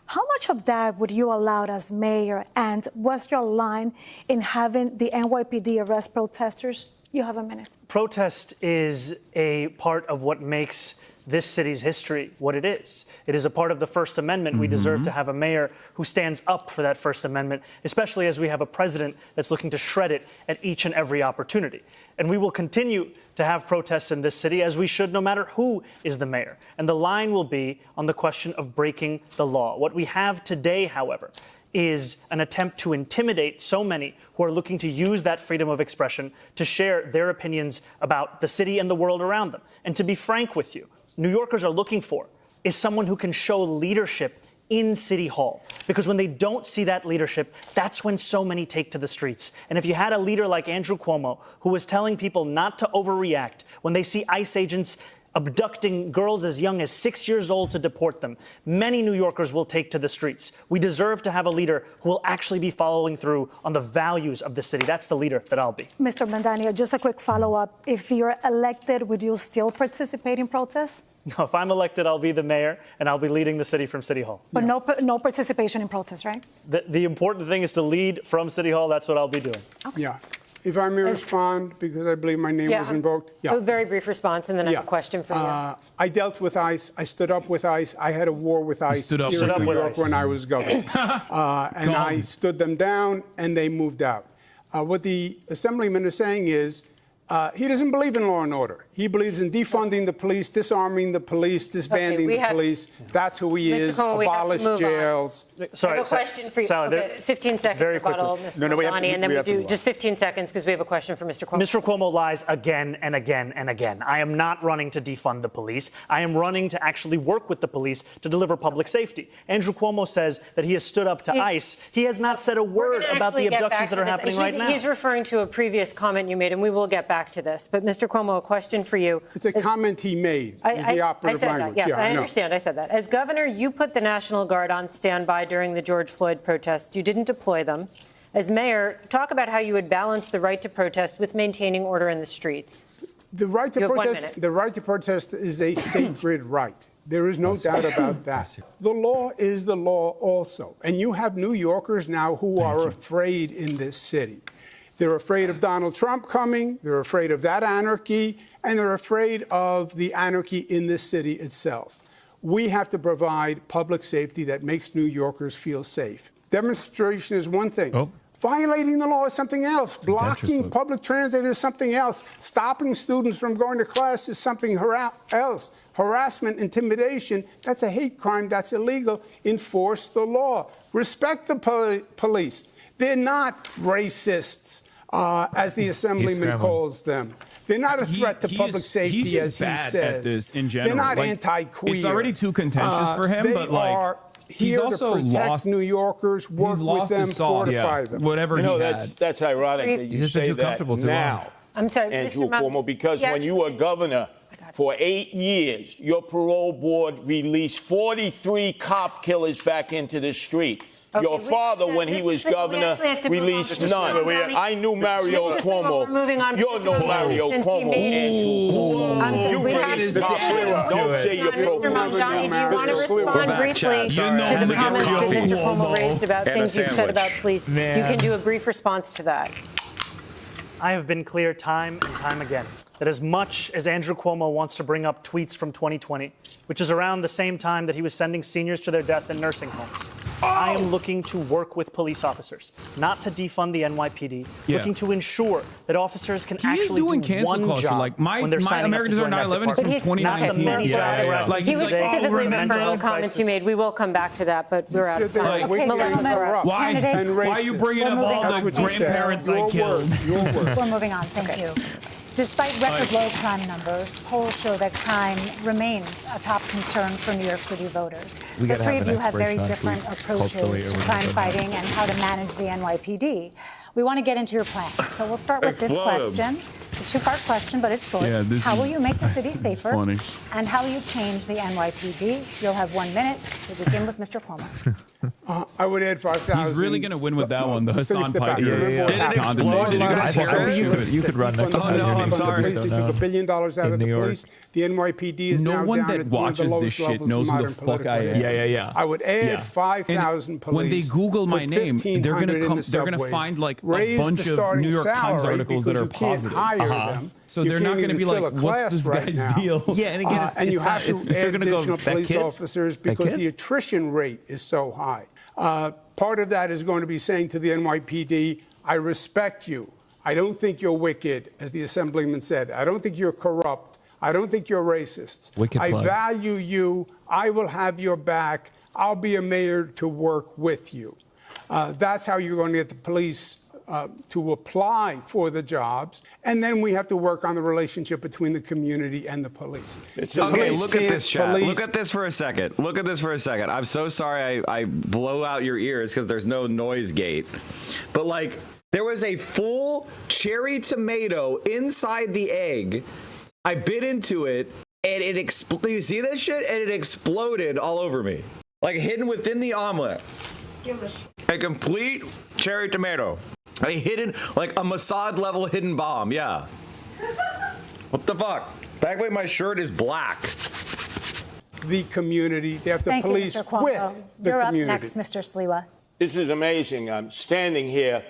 How much of that would you allow as mayor? And what's your line in having the NYPD arrest protesters? You have a minute. Protest is a part of what makes this city's history what it is. It is a part of the First Amendment. We deserve to have a mayor who stands up for that First Amendment, especially as we have a president that's looking to shred it at each and every opportunity. And we will continue to have protests in this city, as we should, no matter who is the mayor. And the line will be on the question of breaking the law. What we have today, however, is an attempt to intimidate so many who are looking to use that freedom of expression to share their opinions about the city and the world around them. And to be frank with you, New Yorkers are looking for is someone who can show leadership in City Hall. Because when they don't see that leadership, that's when so many take to the streets. And if you had a leader like Andrew Cuomo, who was telling people not to overreact when they see ICE agents abducting girls as young as 6 years old to deport them, many New Yorkers will take to the streets. We deserve to have a leader who will actually be following through on the values of the city. That's the leader that I'll be. Mr. Mamdani, just a quick follow-up. If you're elected, would you still participate in protests? No, if I'm elected, I'll be the mayor, and I'll be leading the city from City Hall. But no participation in protests, right? The important thing is to lead from City Hall. That's what I'll be doing. Okay. Yeah. If I may respond, because I believe my name was invoked. A very brief response, and then I have a question for you. I dealt with ICE. I stood up with ICE. I had a war with ICE here in New York when I was governor. And I stood them down, and they moved out. What the Assemblyman is saying is he doesn't believe in law and order. He believes in defunding the police, disarming the police, disbanding the police. That's who he is. Abolish jails. Sorry, I have a question for you. Okay, 15 seconds. Very quickly. Mr. We have to, and then we do just 15 seconds because we have a question for Mr. Cuomo. Mr. Cuomo lies again and again and again. I am not running to defund the police. I am running to actually work with the police to deliver public safety. Andrew Cuomo says that he has stood up to ICE. He has not said a word about the abductions that are happening right now. He's referring to a previous comment you made, and we will get back to this. But Mr. Cuomo, a question for you. It's a comment he made. Is the operative language. Yes, I understand. I said that. As governor, you put the National Guard on standby during the George Floyd protests. You didn't deploy them. As mayor, talk about how you would balance the right to protest with maintaining order in the streets. The right to protest is a sacred right. There is no doubt about that. The law is the law also. And you have New Yorkers now who are afraid in this city. They're afraid of Donald Trump coming. They're afraid of that anarchy. And they're afraid of the anarchy in this city itself. We have to provide public safety that makes New Yorkers feel safe. Demonstration is one thing. Violating the law is something else. Blocking public transit is something else. Stopping students from going to class is something else. Harassment, intimidation, that's a hate crime. That's illegal. Enforce the law. Respect the police. They're not racists, as the assemblyman calls them. They're not a threat to public safety, as he says. At this in general. They're not anti-queer. It's already too contentious for him, but like he's also to protect New Yorkers, work with them, fortify them. Whatever he had. That's ironic that you say that now. I'm sorry, Andrew Cuomo, because when you were governor for 8 years, your parole board released 43 cop killers back into the street. Okay, your father, when he was governor, released none. I knew Mario Cuomo. You're no Mario Cuomo, Andrew Cuomo. You raised the dead. Don't say you're pro-Palestinian. Do you want to respond briefly to the comments that Mr. Cuomo raised about things you've said about police? You can do a brief response to that. I have been clear time and time again that as much as Andrew Cuomo wants to bring up tweets from 2020, which is around the same time that he was sending seniors to their death in nursing homes, I am looking to work with police officers, not to defund the NYPD, looking to ensure that officers can actually do one job like when they're signing American up to join that 9/11 is from 2019. He was specifically referring to comments you made. We will come back to that, but we're out of time. Why are you bringing up all the grandparents I killed? We're moving on. Thank you. Despite record low crime numbers, polls show that crime remains a top concern for New York City voters. The three of you have very different approaches to crime fighting and how to manage the NYPD. We want to get into your plans. So we'll start with this question. It's a two-part question, but it's short. How will you make the city safer? And how will you change the NYPD? You'll have 1 minute. We'll begin with Mr. Cuomo. I would add 5,000. He's really going to win with that one, the Hassan Piker. Did it explode? Did you guys hear it? You could run next time. No, I'm sorry. They took $1 billion out of the police. The NYPD is now down at one of the lowest levels knows of who the modern fuck I am. political history. Yeah. I would add 5,000 police. When they Google my name, they're going to find like a bunch of New York Times articles that are positive. So they're not going to be like, what's this guy's deal? Yeah, and again, and you have to add additional police officers because the attrition rate is so high. Part of that is going to be saying to the NYPD, I respect you. I don't think you're wicked, as the assemblyman said. I don't think you're corrupt. I don't think you're racist. I value you. I will have your back. I'll be a mayor to work with you. That's how you're going to get the police to apply for the jobs. And then we have to work on the relationship between the community and the police. Okay, look at this, chat. Look at this for a second. Look at this for a second. I'm so sorry I blow out your ears because there's no noise gate. But like, there was a full cherry tomato inside the egg. I bit into it and it exploded. You see this shit? And it exploded all over me. Like hidden within the omelet. A complete cherry tomato. A hidden, like a Mossad level hidden bomb. Yeah. What the fuck? That way my shirt is black. The community. They have to Thank police you, Mr. Cuomo. with the You're community. up next, Mr. Sliwa. This is amazing. I'm standing here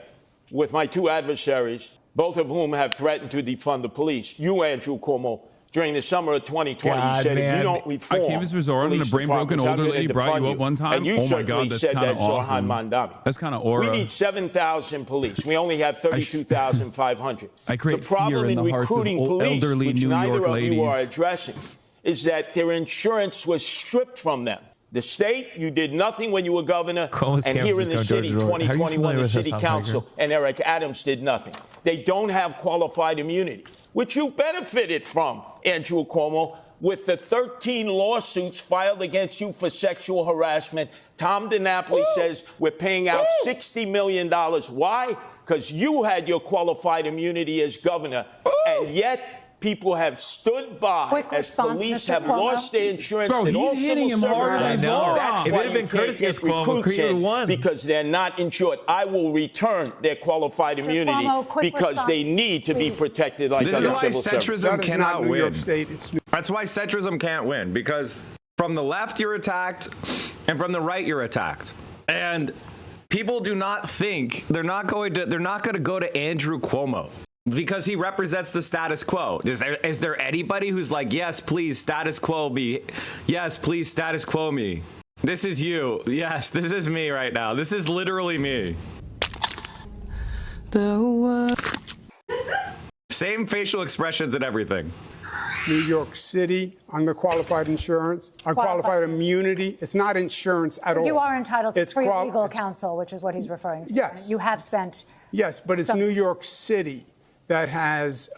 with my two adversaries, both of whom have threatened to defund the police. You, Andrew Cuomo, during the summer of 2020, said if you don't reform, I came as Zohran and a brain-broken older lady brought you up one time. And you oh my God, that's said kind that of awesome. Zohran Mandami. That's kind of aura. We need 7,000 police. We only have 32,500. I create the problem fear in the hearts of recruiting police, elderly which New neither York of ladies. you are addressing, is that their insurance was stripped from them. The state, you did nothing when you were governor, and here in the city, 2021, the city council and Eric Adams did nothing. They don't have qualified immunity, which you've benefited from, Andrew Cuomo, with the 13 lawsuits filed against you for sexual harassment. Tom DiNapoli says we're paying out $60 million. Why? Because you had your qualified immunity as governor, and yet people have stood by as police have lost their insurance and all civil servants. That's why you can't get recruits in, because they're not insured. I will return their qualified immunity because they need to be protected like other civil servants. This is why centrism cannot win. That's why centrism can't win, because from the left you're attacked and from the right you're attacked. And people do not think they're not going to go to Andrew Cuomo because he represents the status quo. Is there anybody who's like, yes, please status quo me? Yes, please status quo me. This is you. Yes, this is me right now. This is literally me. Same facial expressions and everything. New York City, underqualified insurance, unqualified immunity. It's not insurance at all. You are entitled to free legal counsel, which is what he's referring to. Yes. You have spent. Yes, but it's New York City that has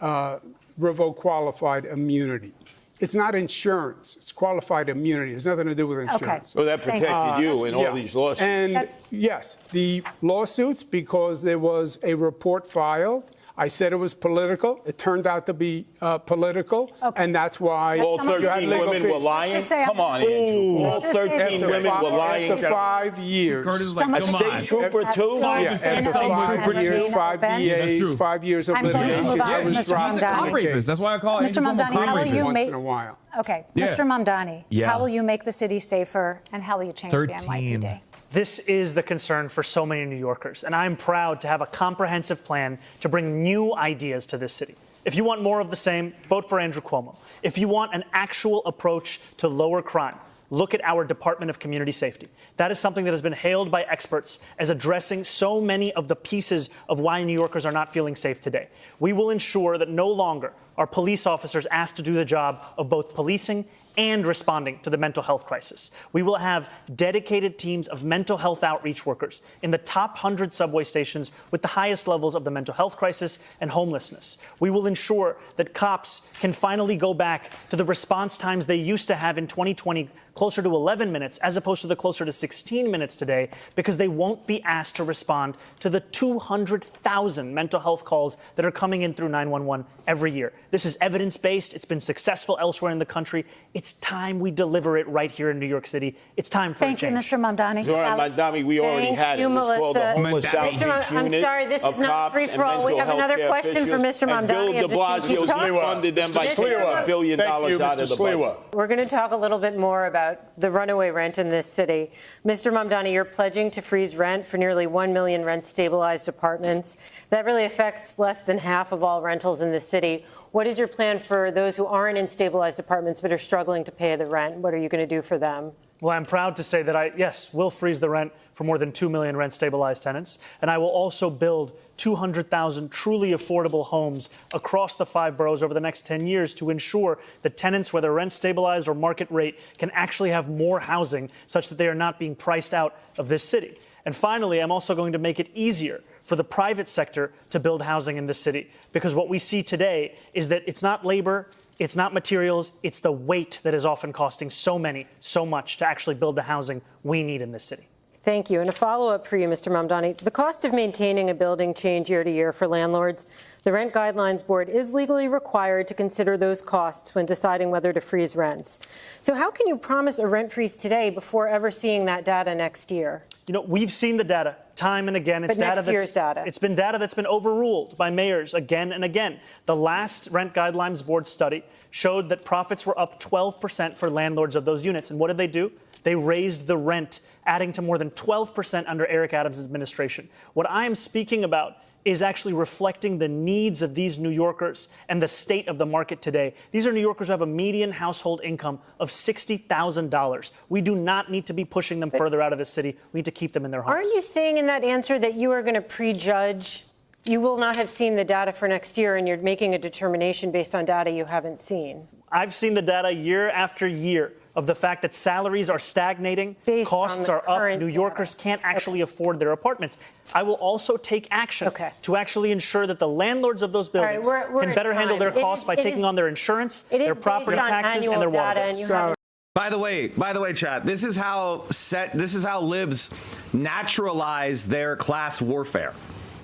revoked qualified immunity. It's not insurance. It's qualified immunity. It has nothing to do with insurance. Okay. So that protected you in all these lawsuits. And yes, the lawsuits, because there was a report filed. I said it was political. It turned out to be political, and that's why all 13 women were lying. Come on, Andrew. All 13 women were lying. After 5 years, a state trooper too. After 5 years, 5 DAs, 5 years of litigation, I was dropped from the case. That's why I call Mr. Mamdani, how will you once make? In a while. Okay, Yeah. Mr. Mamdani, Yeah. how will you make the city safer, and how will you change the NYPD? This is the concern for so many New Yorkers, and I'm proud to have a comprehensive plan to bring new ideas to this city. If you want more of the same, vote for Andrew Cuomo. If you want an actual approach to lower crime, look at our Department of Community Safety. That is something that has been hailed by experts as addressing so many of the pieces of why New Yorkers are not feeling safe today. We will ensure that no longer are police officers asked to do the job of both policing and responding to the mental health crisis. We will have dedicated teams of mental health outreach workers in the top 100 subway stations with the highest levels of the mental health crisis and homelessness. We will ensure that cops can finally go back to the response times they used to have in 2020, closer to 11 minutes, as opposed to the closer to 16 minutes today, because they won't be asked to respond to the 200,000 mental health calls that are coming in through 911 every year. This is evidence-based. It's been successful elsewhere in the country. It's time we deliver it right here in New York City. It's time for a change. Thank you, Mr. Mamdani. Zohran Mamdani, we already had it. It's called the Homeless Outreach I'm Unit sorry, this of is not cops free and for all. We mental have health another care question for officials. Mr. And Bill Mamdani. de Blasio funded them by $1 billion out of the budget. We're going to talk a little bit more about the runaway rent in this city. Mr. Mamdani, you're pledging to freeze rent for nearly 1 million rent-stabilized apartments. That really affects less than half of all rentals in the city. What is your plan for those who aren't in stabilized apartments but are struggling to pay the rent? What are you going to do for them? Well, I'm proud to say that yes, will freeze the rent for more than 2 million rent-stabilized tenants. And I will also build 200,000 truly affordable homes across the 5 boroughs over the next 10 years to ensure that tenants, whether rent-stabilized or market rate, can actually have more housing such that they are not being priced out of this city. And finally, I'm also going to make it easier for the private sector to build housing in this city, because what we see today is that it's not labor, it's not materials, it's the weight that is often costing so much to actually build the housing we need in this city. Thank you. And a follow-up for you, Mr. Mamdani. The cost of maintaining a building change year to year for landlords. The Rent Guidelines Board is legally required to consider those costs when deciding whether to freeze rents. So how can you promise a rent freeze today before ever seeing that data next year? You know, we've seen the data time and again. It's but next year's data. It's been data that's been overruled by mayors again and again. The last Rent Guidelines Board study showed that profits were up 12% for landlords of those units. And what did they do? They raised the rent, adding to more than 12% under Eric Adams' administration. What I am speaking about is actually reflecting the needs of these New Yorkers and the state of the market today. These are New Yorkers who have a median household income of $60,000. We do not need to be pushing them further out of the city. We need to keep them in their homes. Aren't you saying in that answer that you are going to prejudge? You will not have seen the data for next year, and you're making a determination based on data you haven't seen? I've seen the data year after year of the fact that salaries are stagnating, costs are up, New Yorkers can't actually afford their apartments. I will also take action to actually ensure that the landlords of those buildings can better handle their costs by taking on their insurance, their property taxes, and their water bills. By the way, chat, this is how libs naturalize their class warfare,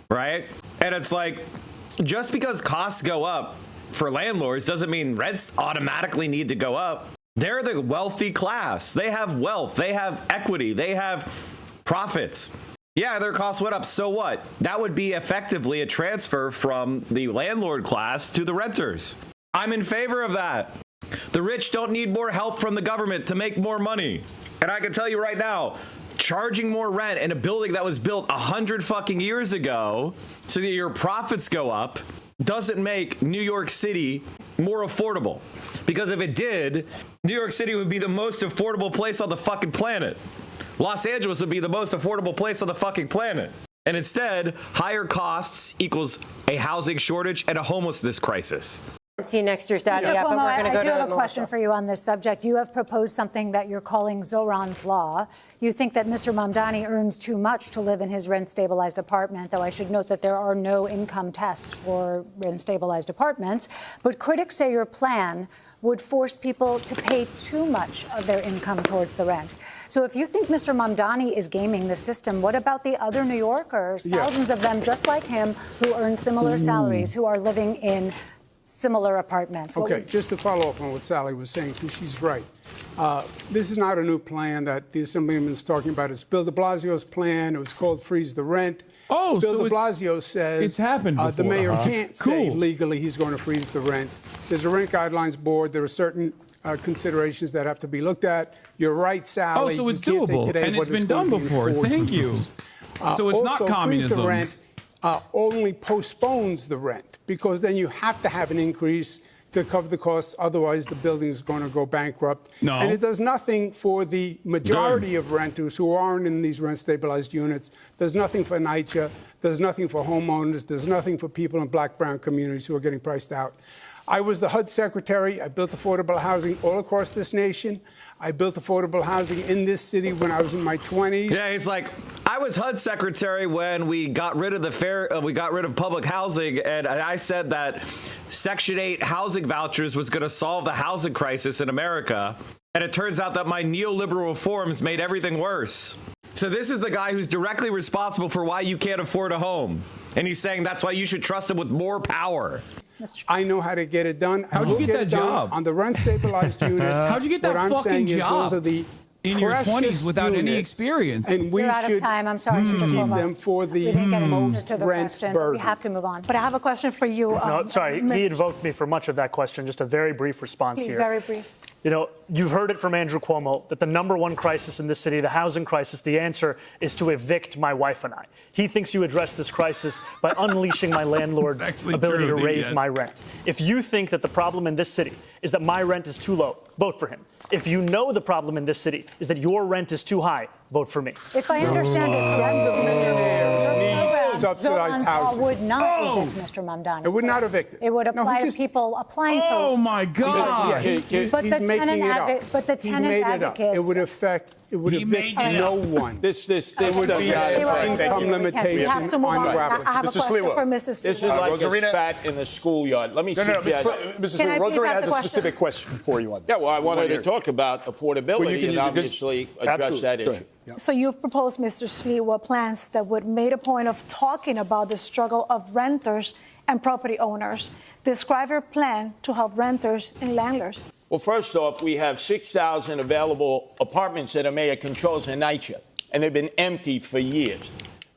right? And it's like, just because costs go up for landlords doesn't mean rents automatically need to go up. They're the wealthy class. They have wealth. They have equity. They have profits. Yeah, their costs went up. So what? That would be effectively a transfer from the landlord class to the renters. I'm in favor of that. The rich don't need more help from the government to make more money. And I can tell you right now, charging more rent in a building that was built 100 fucking years ago so that your profits go up doesn't make New York City more affordable. Because if it did, New York City would be the most affordable place on the fucking planet. Los Angeles would be the most affordable place on the fucking planet. And instead, higher costs equals a housing shortage and a homelessness crisis. See next year's data Mr. yet, but Cuomo, we're going to go I do to have a question for you on this subject. You have proposed something that you're calling Zohran's Law. You think that Mr. Mamdani earns too much to live in his rent-stabilized apartment, though I should note that there are no income tests for rent-stabilized apartments. But critics say your plan would force people to pay too much of their income towards the rent. So if you think Mr. Mamdani is gaming the system, what about the other New Yorkers, thousands of them just like him, who earn similar salaries, who are living in similar apartments? Okay, just to follow up on what Sally was saying, because she's right. This is not a new plan that the Assemblyman is talking about. It's Bill de Blasio's plan. It was called Freeze the Rent. Oh, Bill so de Blasio says it's happened before. The mayor can't say legally he's going to freeze the rent. There's a rent guidelines board. There are certain considerations that have to be looked at. You're right, Sally. Oh, so it's doable, today, and it's been done before. Thank you. So it's not communism. Freeze the rent only postpones the rent, because then you have to have an increase to cover the costs. Otherwise, the building is going to go bankrupt. No. And it does nothing for the majority of renters who aren't in these rent-stabilized units. Does nothing for NYCHA. Does nothing for homeowners. Does nothing for people in black-brown communities who are getting priced out. I was the HUD secretary. I built affordable housing all across this nation. I built affordable housing in this city when I was in my 20s. Yeah, he's like, I was HUD secretary when we got rid of public housing, and I said that Section 8 housing vouchers was going to solve the housing crisis in America. And it turns out that my neoliberal reforms made everything worse. So this is the guy who's directly responsible for why you can't afford a home. And he's saying that's why you should trust him with more power. I know how to get it done. How'd you get that job? On the rent-stabilized units. How'd you get that fucking job? Those are the in your 20s without any experience. And we You're out should of time. I'm sorry, keep them for the most rent burden. We have to move on. But I have a question for you. No, sorry, he invoked me for much of that question. Just a very brief response here. Very brief. You know, you've heard it from Andrew Cuomo that the number one crisis in this city, the housing crisis, the answer is to evict my wife and I. He thinks you address this crisis by unleashing my landlord's ability to raise my rent. If you think that the problem in this city is that my rent is too low, vote for him. If you know the problem in this city is that your rent is too high, vote for me. If I understand it, Sons of millionaires need subsidized Zohran's housing. Law would not evict Mr. Mamdani. It would not evict it. It would apply to people applying for. Oh my God! But the tenant advocate. It would affect. It would evict no one. This would be an income limitation. We have to move on. I have a Mr. question Sliwa. for Mrs. Sliwa. This is like a spat in the schoolyard. Let me suggest. Mrs. Sliwa, Rosarina has a specific question for you on this. Yeah, well, I wanted to talk about affordability and obviously address that issue. So you've proposed, Mr. Sliwa, plans that would make a point of talking about the struggle of renters and property owners. Describe your plan to help renters and landlords. Well, first off, we have 6,000 available apartments that the mayor controls in NYCHA, and they've been empty for years.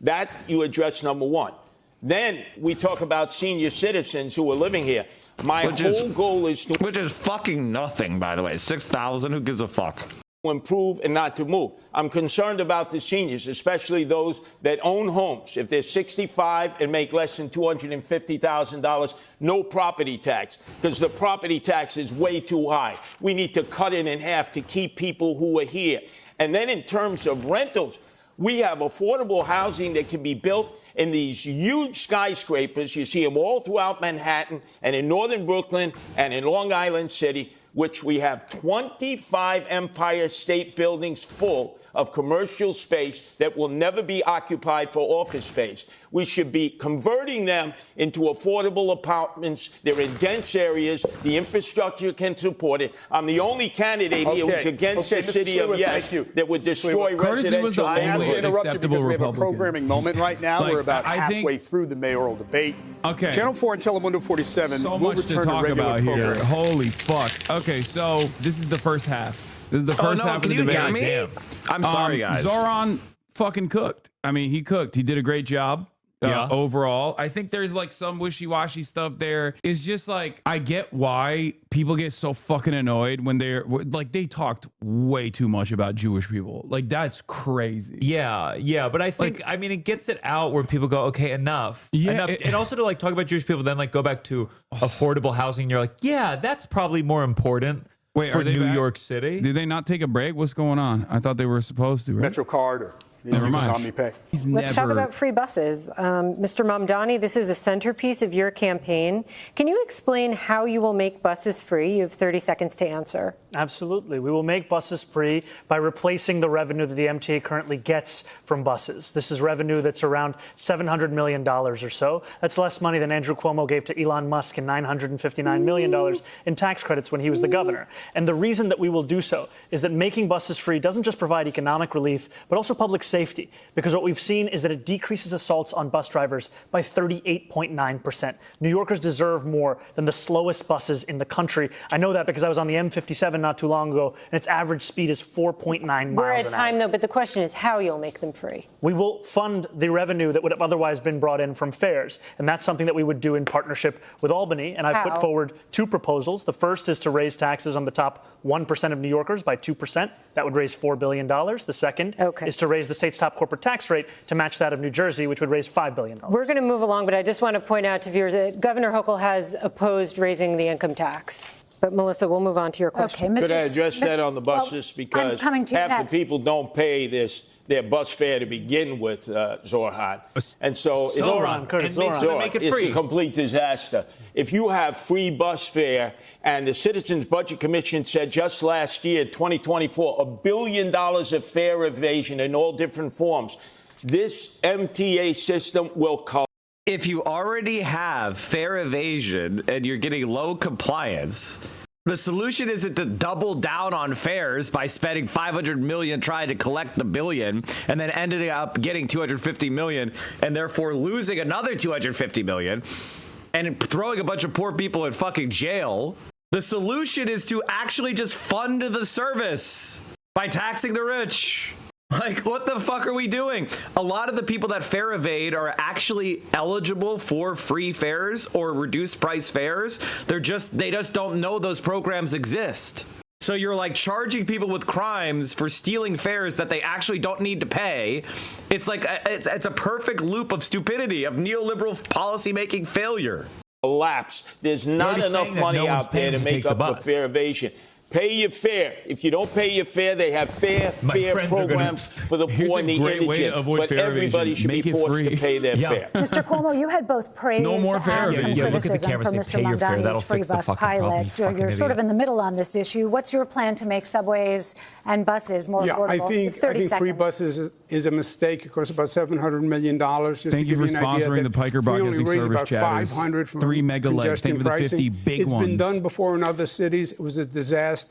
That you address, number one. Then we talk about senior citizens who are living here. My whole goal is to... Which is fucking nothing, by the way. 6,000, who gives a fuck? Improve and not to move. I'm concerned about the seniors, especially those that own homes. If they're 65 and make less than $250,000, no property tax, because the property tax is way too high. We need to cut it in half to keep people who are here. And then in terms of rentals, we have affordable housing that can be built in these huge skyscrapers. You see them all throughout Manhattan and in northern Brooklyn and in Long Island City, which we have 25 Empire State Buildings full of commercial space that will never be occupied for office space. We should be converting them into affordable apartments. They're in dense areas. The infrastructure can support it. I'm the only candidate here who's against the city of yes that would destroy residential. I have to interrupt you because we have a programming moment right now. We're about halfway through the mayoral debate. Okay. Channel 4 and Telemundo 47. So much to talk about here. Holy fuck. Okay, so this is the first half. This is the first half of the debate. Damn. I'm sorry, guys. Zohran fucking cooked. I mean, he cooked. He did a great job. Overall, I think there's like some wishy-washy stuff there. It's just like, I get why people get so fucking annoyed when they're like, they talked way too much about Jewish people. Like, that's crazy. Yeah. But I think, like, I mean, it gets it out where people go, okay, enough. Yeah. And also to like talk about Jewish people, then like go back to affordable housing. And you're like, yeah, that's probably more important. Wait, for New York City. Did they not take a break? What's going on? I thought they were supposed to, right? MetroCard or Never mind. OmniPay. Let's talk about free buses. Mr. Mamdani, this is a centerpiece of your campaign. Can you explain how you will make buses free? You have 30 seconds to answer. Absolutely. We will make buses free by replacing the revenue that the MTA currently gets from buses. This is revenue that's around $700 million or so. That's less money than Andrew Cuomo gave to Elon Musk in $959 million in tax credits when he was the governor. And the reason that we will do so is that making buses free doesn't just provide economic relief, but also public safety. Because what we've seen is that it decreases assaults on bus drivers by 38.9%. New Yorkers deserve more than the slowest buses in the country. I know that because I was on the M57 not too long ago, and its average speed is 4.9 miles an hour. We're at time, though, but the question is how you'll make them free. We will fund the revenue that would have otherwise been brought in from fares, and that's something that we would do in partnership with Albany, and I've put forward two proposals. The first is to raise taxes on the top 1% of New Yorkers by 2%. That would raise $4 billion. The second is to raise the state's top corporate tax rate to match that of New Jersey, which would raise $5 billion. We're going to move along, but I just want to point out to viewers that Governor Hochul has opposed raising the income tax. But, Melissa, we'll move on to your question. Could I address that on the buses? Because half the people don't pay their bus fare to begin with, Zohran. And so it's a complete disaster. If you have free bus fare, and the Citizens Budget Commission said just last year, 2024, $1 billion of fare evasion in all different forms, this MTA system will collapse. If you already have fare evasion and you're getting low compliance, the solution isn't to double down on fares by spending $500 million trying to collect the billion and then ending up getting $250 million and therefore losing another $250 million and throwing a bunch of poor people in fucking jail. The solution is to actually just fund the service by taxing the rich. Like, what the fuck are we doing? A lot of the people that fare evade are actually eligible for free fares or reduced price fares. They just don't know those programs exist. So you're like charging people with crimes for stealing fares that they actually don't need to pay. It's like it's a perfect loop of stupidity, of neoliberal policymaking failure. Collapse. There's not enough money out there to make up for fare evasion. Pay your fare. If you don't pay your fare, they have fare programs for the poor and the indigent. But everybody should be forced to pay their fare. Mr. Cuomo, you had both praise and some criticism from Mr. Mamdani's free bus pilots. You're sort of in the middle on this issue. What's your plan to make subways and buses more affordable? I think free buses is a mistake. It costs about $700 million. Thank you for sponsoring the Piker Broadcasting Service chatters. 3 mega legs. Thank you for the 50 big ones. It's been done before in other cities. It was a disaster.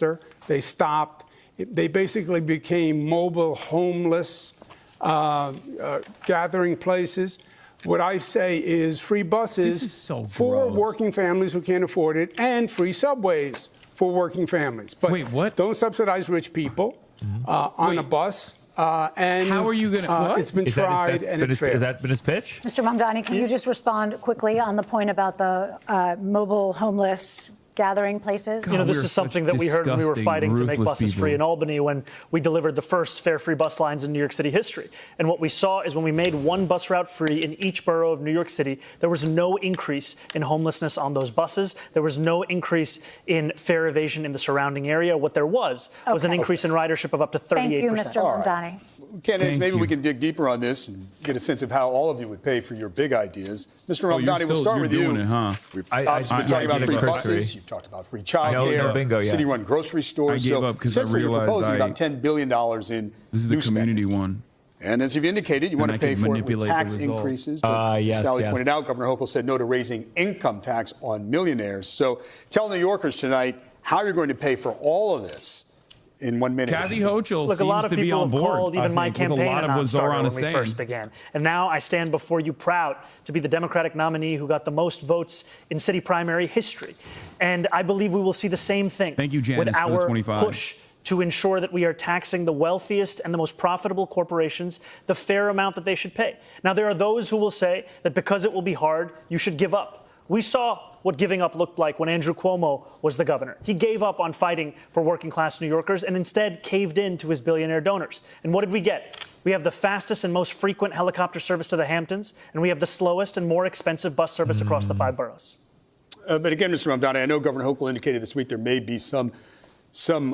They stopped. They basically became mobile, homeless, gathering places. What I say is free buses for working families who can't afford it and free subways for working families. But don't subsidize rich people on a bus. And how are you going to? It's been tried and it's failed. Has that been his pitch? Mr. Mamdani, can you just respond quickly on the point about the mobile homeless gathering places? You know, this is something that we heard when we were fighting to make buses free in Albany when we delivered the first fare-free bus lines in New York City history. And what we saw is when we made one bus route free in each borough of New York City, there was no increase in homelessness on those buses. There was no increase in fare evasion in the surrounding area. What there was an increase in ridership of up to 38%. Thank you, Mr. Mamdani. Candidates, maybe we can dig deeper on this and get a sense of how all of you would pay for your big ideas. Mr. Mamdani, we'll start with you. We've obviously been talking about free buses. You've talked about free childcare, city-run grocery stores. I gave up because I essentially, you're proposing about $10 billion in this is the community one. And as you've indicated, you want to pay for it with tax increases. But Sally pointed out, Governor Hochul said no to raising income tax on millionaires. So tell New Yorkers tonight how you're going to pay for all of this in 1 minute. Kathy Hochul Look, a lot of people have called even my campaign a non-starter when we saying. first began. And now I stand before you proud to be the Democratic nominee who got the most votes in city primary history. And I believe we will see the same thing with our push to ensure that we are taxing the wealthiest and the most profitable corporations the fair amount that they should pay. Now, there are those who will say that because it will be hard, you should give up. We saw what giving up looked like when Andrew Cuomo was the governor. He gave up on fighting for working-class New Yorkers and instead caved in to his billionaire donors. And what did we get? We have the fastest and most frequent helicopter service to the Hamptons, and we have the slowest and more expensive bus service across the 5 boroughs. But again, Mr. Mamdani, I know Governor Hochul indicated this week there may be some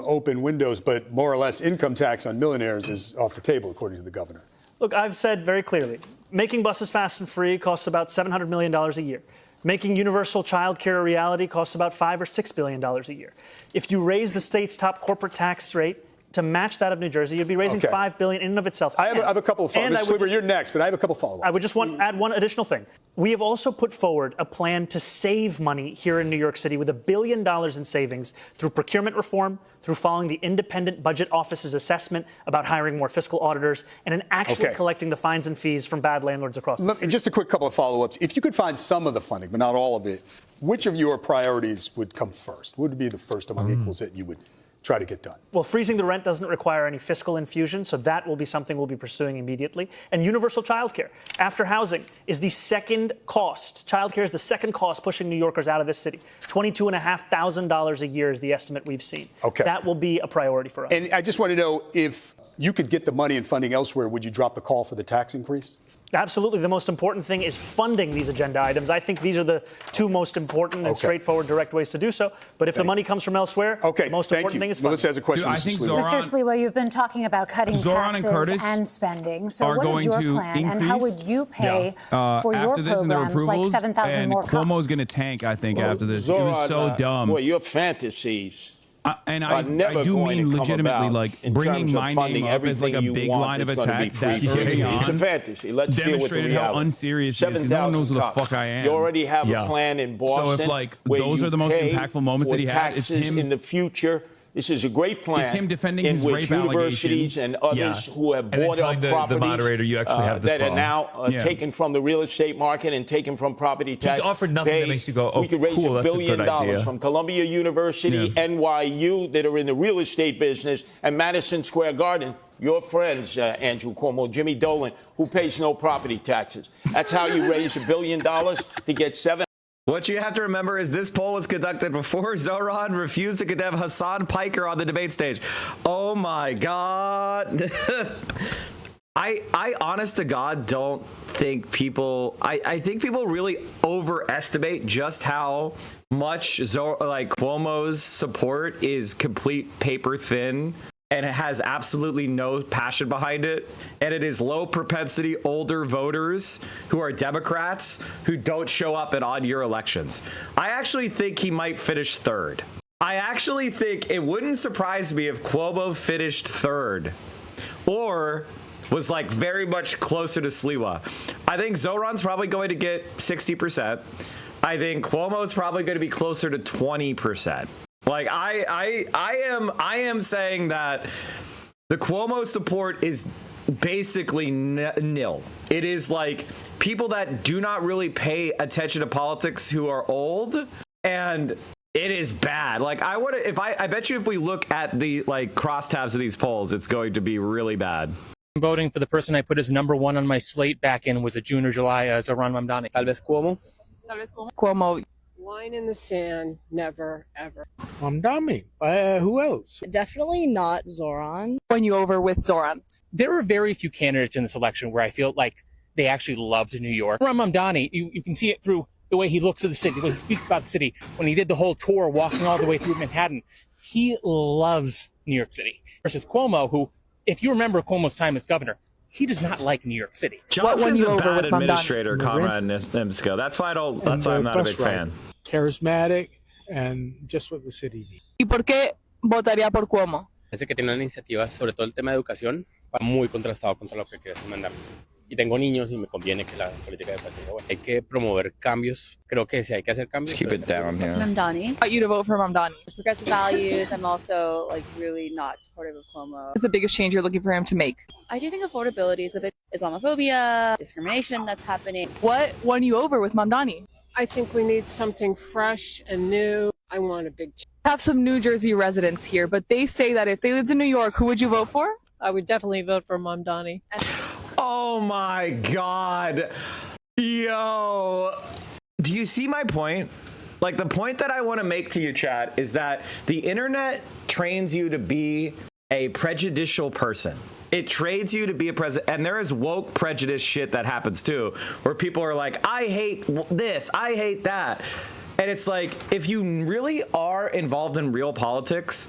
open windows, but more or less income tax on millionaires is off the table, according to the governor. Look, I've said very clearly, making buses fast and free costs about $700 million a year. Making universal child care a reality costs about $5 or $6 billion a year. If you raise the state's top corporate tax rate to match that of New Jersey, you'd be raising $5 billion in and of itself. I have a couple of follow-ups. Mr. Sleeper, you're next, but I have a couple of follow-ups. I would just add one additional thing. We have also put forward a plan to save money here in New York City with $1 billion in savings through procurement reform, through following the independent budget office's assessment about hiring more fiscal auditors, and in actually collecting the fines and fees from bad landlords across the city. Just a quick couple of follow-ups. If you could find some of the funding, but not all of it, which of your priorities would come first? What would be the first among equals that you would try to get done? Well, freezing the rent doesn't require any fiscal infusion, so that will be something we'll be pursuing immediately. And universal childcare, after housing, is the second cost. Childcare is the second cost pushing New Yorkers out of this city. $22,500 a year is the estimate we've seen. Okay. That will be a priority for us. And I just want to know, if you could get the money and funding elsewhere, would you drop the call for the tax increase? Absolutely. The most important thing is funding these agenda items. I think these are the two most important and straightforward, direct ways to do so. But if the money comes from elsewhere, the most important thing is funding. Melissa has a question. Mr. Sliwa, you've been talking about cutting taxes and spending. So what is your plan, and how would you pay for your programs, like 7,000 more cops? Cuomo's going to tank, I think, after this. Zohran, it was so dumb. Boy, your fantasies. And I do mean legitimately, like, bringing my name up as like a big line of attack that's early on. It's a fantasy. Let's deal with the demonstrated how reality. unserious it is, because no one knows who the fuck I am. You already have a plan in Boston. So if, like, those are the most impactful moments that he had, it's him in the future. This is a great plan. It's him defending his rape universities and others who have bought up properties the moderator, you actually have this that are now taken from the real estate market and taken from property tax. He's offered nothing that makes you go, oh, we could raise cool, $1 billion from Columbia University, NYU, that are in the real estate business, and Madison Square Garden. Your friends, Andrew Cuomo, Jimmy Dolan, who pays no property taxes. That's how you raise $1 billion to get $7. What you have to remember is this poll was conducted before Zohran refused to condemn Hassan Piker on the debate stage. Oh my God. I honest to God don't think people, I think people really overestimate just how much Cuomo's support is complete paper thin. And it has absolutely no passion behind it. And it is low propensity older voters who are Democrats who don't show up at odd year elections. I actually think he might finish third. I actually think it wouldn't surprise me if Cuomo finished third or was like very much closer to Sliwa. I think Zohran's probably going to get 60%. I think Cuomo's probably going to be closer to 20%. Like I am saying that the Cuomo support is basically nil. It is like people that do not really pay attention to politics who are old, and it is bad. Like I bet you if we look at the crosstabs of these polls, it's going to be really bad. Voting for the person I put as number one on my slate back in was a June or July Zohran Mamdani. Tal vez Cuomo. Cuomo. Line in the sand, never, ever. Mamdani. Who else? Definitely not Zohran. Won you over with Zohran. There are very few candidates in this election where I feel like they actually loved New York. Zohran Mamdani, you can see it through the way he looks at the city, the way he speaks about the city. When he did the whole tour, walking all the way through Manhattan, he loves New York City. Versus Cuomo, who, if you remember Cuomo's time as governor, he does not like New York City. Johnson's a bad administrator, Comrade Nimsko. That's why I'm not a big fan. Charismatic and just what the city needs. ¿Y por qué votaría por Cuomo? Parece que tiene una iniciativa sobre todo el tema de educación muy contrastado contra lo que quiere mandar. Y tengo niños y me conviene que la política de educación sea buena. Hay que promover cambios. Creo que si hay que hacer cambios. Keep it down here. Mamdani. I want you to vote for Mamdani. His progressive values. I'm also really not supportive of Cuomo. What's the biggest change you're looking for him to make? I do think affordability is a bit Islamophobia, discrimination that's happening. What won you over with Mamdani? I think we need something fresh and new. I want a big change. I have some New Jersey residents here, but they say that if they lived in New York, who would you vote for? I would definitely vote for Mamdani. Oh my God. Yo. Do you see my point? Like, the point that I want to make to you, chat, is that the internet trains you to be a prejudicial person. It trades you to be a president, and there is woke prejudice shit that happens too, where people are like, I hate this, I hate that. And it's like, if you really are involved in real politics,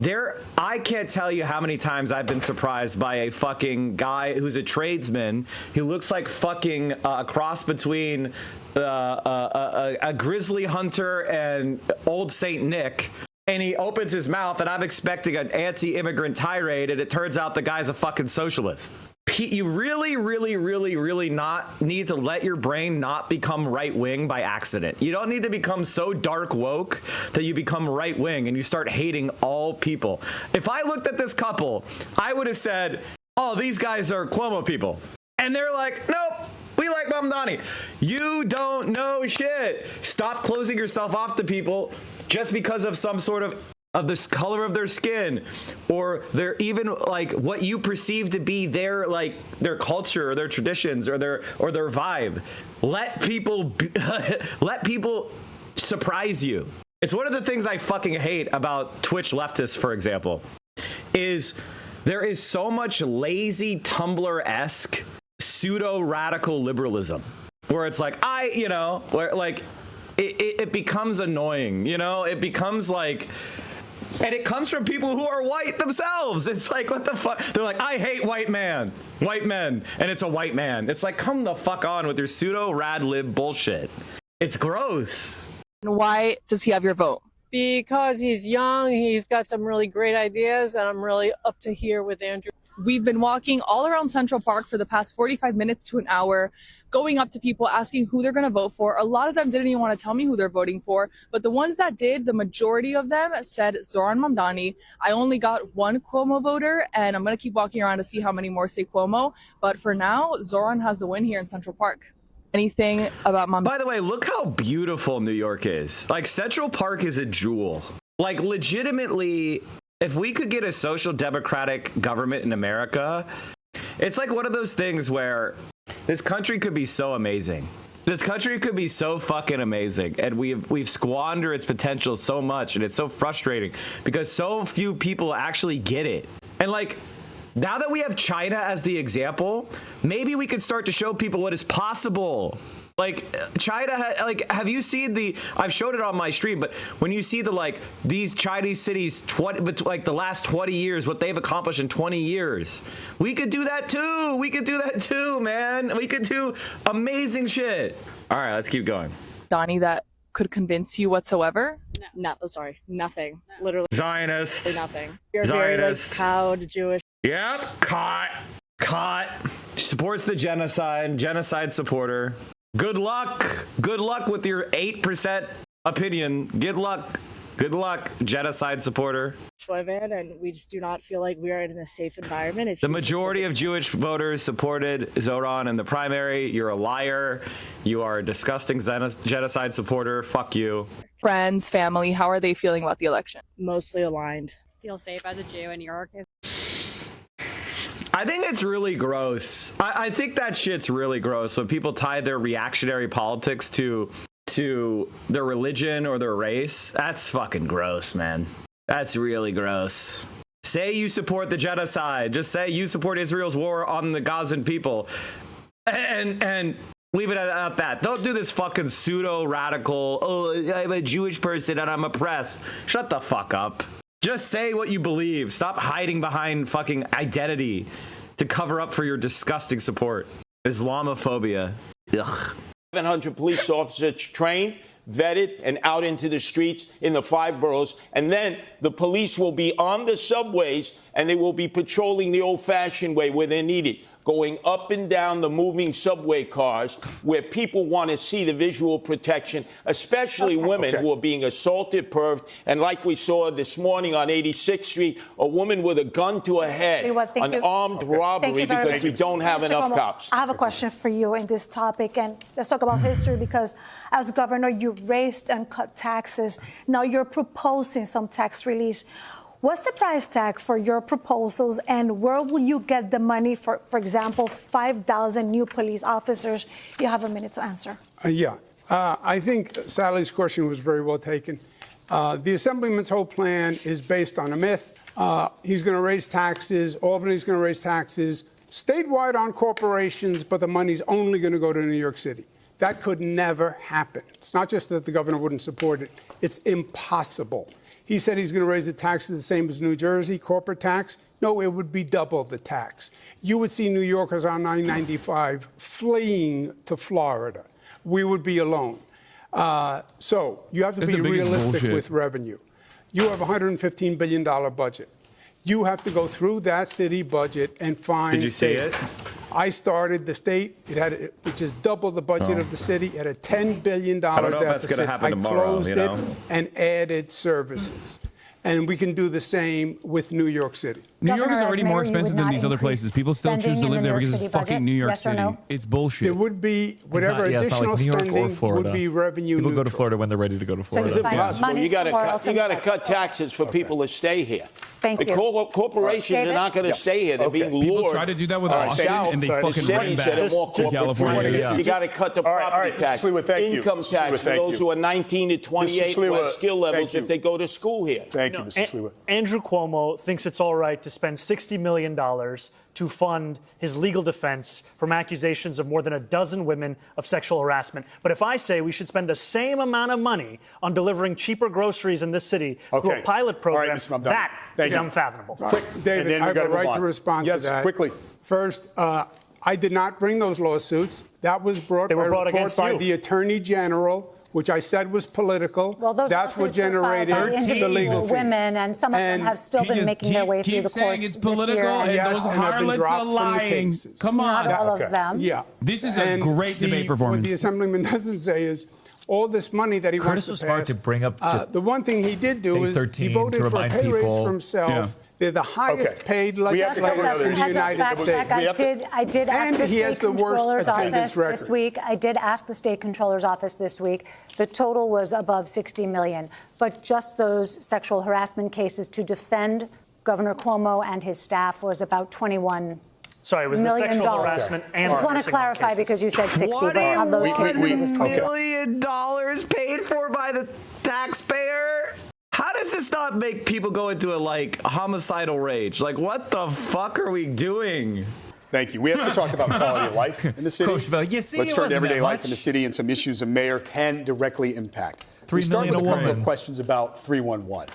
I can't tell you how many times I've been surprised by a fucking guy who's a tradesman who looks like fucking a cross between a grizzly hunter and old Saint Nick. And he opens his mouth, and I'm expecting an anti-immigrant tirade, and it turns out the guy's a fucking socialist. You really, really, really, really not need to let your brain not become right-wing by accident. You don't need to become so dark woke that you become right-wing and you start hating all people. If I looked at this couple, I would have said, oh, these guys are Cuomo people. And they're like, nope. We like Mamdani. You don't know shit. Stop closing yourself off to people just because of some sort of this color of their skin, or they're even like what you perceive to be their culture or their traditions or their vibe. Let people surprise you. It's one of the things I fucking hate about Twitch leftists, for example, is there is so much lazy Tumblr-esque pseudo-radical liberalism where it's like, where like it becomes annoying, it becomes like, and it comes from people who are white themselves. It's like, what the fuck? They're like, I hate white men, and it's a white man. It's like, come the fuck on with your pseudo-rad lib bullshit. It's gross. Why does he have your vote? Because he's young, he's got some really great ideas, and I'm really up to here with Andrew. We've been walking all around Central Park for the past 45 minutes to an hour, going up to people, asking who they're going to vote for. A lot of them didn't even want to tell me who they're voting for, but the ones that did, the majority of them said Zohran Mamdani. I only got one Cuomo voter, and I'm going to keep walking around to see how many more say Cuomo. But for now, Zohran has the win here in Central Park. Anything about Mamdani? By the way, look how beautiful New York is. Like, Central Park is a jewel. Like, legitimately, if we could get a social democratic government in America, it's like one of those things where this country could be so amazing. This country could be so fucking amazing, and we've squandered its potential so much, and it's so frustrating because so few people actually get it. And like, now that we have China as the example, maybe we could start to show people what is possible. Like, China, have you seen I've showed it on my stream, but when you see these Chinese cities, the last 20 years, what they've accomplished in 20 years, we could do that too. We could do that too, man. We could do amazing shit. All right, let's keep going. Donnie, that could convince you whatsoever? No, sorry, nothing. Literally. Zionist. Nothing. You're Zionist. very proud Jewish. Yep, caught. Supports the genocide supporter. Good luck with your 8% opinion. Good luck, genocide supporter. And we just do not feel like we are in a safe environment. The majority of Jewish voters supported Zohran in the primary. You're a liar. You are a disgusting genocide supporter. Fuck you. Friends, family, how are they feeling about the election? Mostly aligned. Feel safe as a Jew in New York? I think it's really gross. I think that shit's really gross when people tie their reactionary politics to their religion or their race. That's fucking gross, man. That's really gross. Say you support the genocide. Just say you support Israel's war on the Gazan people. And leave it at that. Don't do this fucking pseudo-radical, oh, I'm a Jewish person and I'm oppressed. Shut the fuck up. Just say what you believe. Stop hiding behind fucking identity to cover up for your disgusting support. Islamophobia. Ugh. 700 police officers trained, vetted, and out into the streets in the 5 boroughs. And then the police will be on the subways and they will be patrolling the old-fashioned way where they're needed, going up and down the moving subway cars where people want to see the visual protection, especially women who are being assaulted, perved. And like we saw this morning on 86th Street, a woman with a gun to her head, an armed robbery because we don't have enough cops. I have a question for you in this topic, and let's talk about history, because as governor, you raised and cut taxes. Now you're proposing some tax relief. What's the price tag for your proposals, and where will you get the money for example, 5,000 new police officers? You have a minute to answer. I think Sally's question was very well taken. The Assemblyman's whole plan is based on a myth. He's going to raise taxes. Albany's going to raise taxes statewide on corporations, but the money's only going to go to New York City. That could never happen. It's not just that the governor wouldn't support it. It's impossible. He said he's going to raise the taxes the same as New Jersey, corporate tax. No, it would be double the tax. You would see New Yorkers on I-95 fleeing to Florida. We would be alone. So you have to be realistic with revenue. You have a $115 billion budget. You have to go through that city budget and find. Did you see it? I started the state. Which is double the budget of the city. It had a $10 billion deficit. I don't know if that's going to happen tomorrow. I closed it and added services. And we can do the same with New York City. New York is already more expensive than these other places. People still choose to live there because it's fucking New York City. It's bullshit. There would be whatever additional spending would be revenue People neutral. go to Florida when they're ready to go to Florida. It's impossible. You got to cut taxes for people to stay here. Thank you. Corporations are not going to stay here. They're being lured. People try to do that with Austin, and they fucking run back to California. You got to cut the property tax, income tax for those who are 19 to 28 who have skill levels if they go to school here. Thank you, Mr. Sliwa. Andrew Cuomo thinks it's all right to spend $60 million to fund his legal defense from accusations of more than a dozen women of sexual harassment. But if I say we should spend the same amount of money on delivering cheaper groceries in this city through a pilot program, that is unfathomable. David, I have a right to respond to that. Yes, quickly. First, I did not bring those lawsuits. That was brought by the Attorney General, which I said was political. Well, those that's what generated the legal fees. Women, and some of them have still been making their way through the courts it's political, this year. and yes, those and harlots are lying. Come on. Not all of them. Yeah. This is a great debate performance. What the Assemblyman doesn't say is all this money that he wants to pass. Curtis was smart to bring up just the one thing he did do is he voted for a pay raise for himself. Yeah. They're the highest paid legislature in the United States. I did ask the state controller's office this week. I did ask the state controller's office this week. The total was above $60 million. But just those sexual harassment cases to defend Governor Cuomo and his staff was about $21 Sorry, it was the sexual harassment and I just want to clarify because you said 60, but on those cases it was $21 million paid for by the taxpayer? How does this not make people go into a homicidal rage? What the fuck are we doing? Thank you. We have to talk about quality of life in the city. Coach Bell, let's turn to everyday life in the city and some issues a mayor can directly impact. We start with a couple of questions about 311.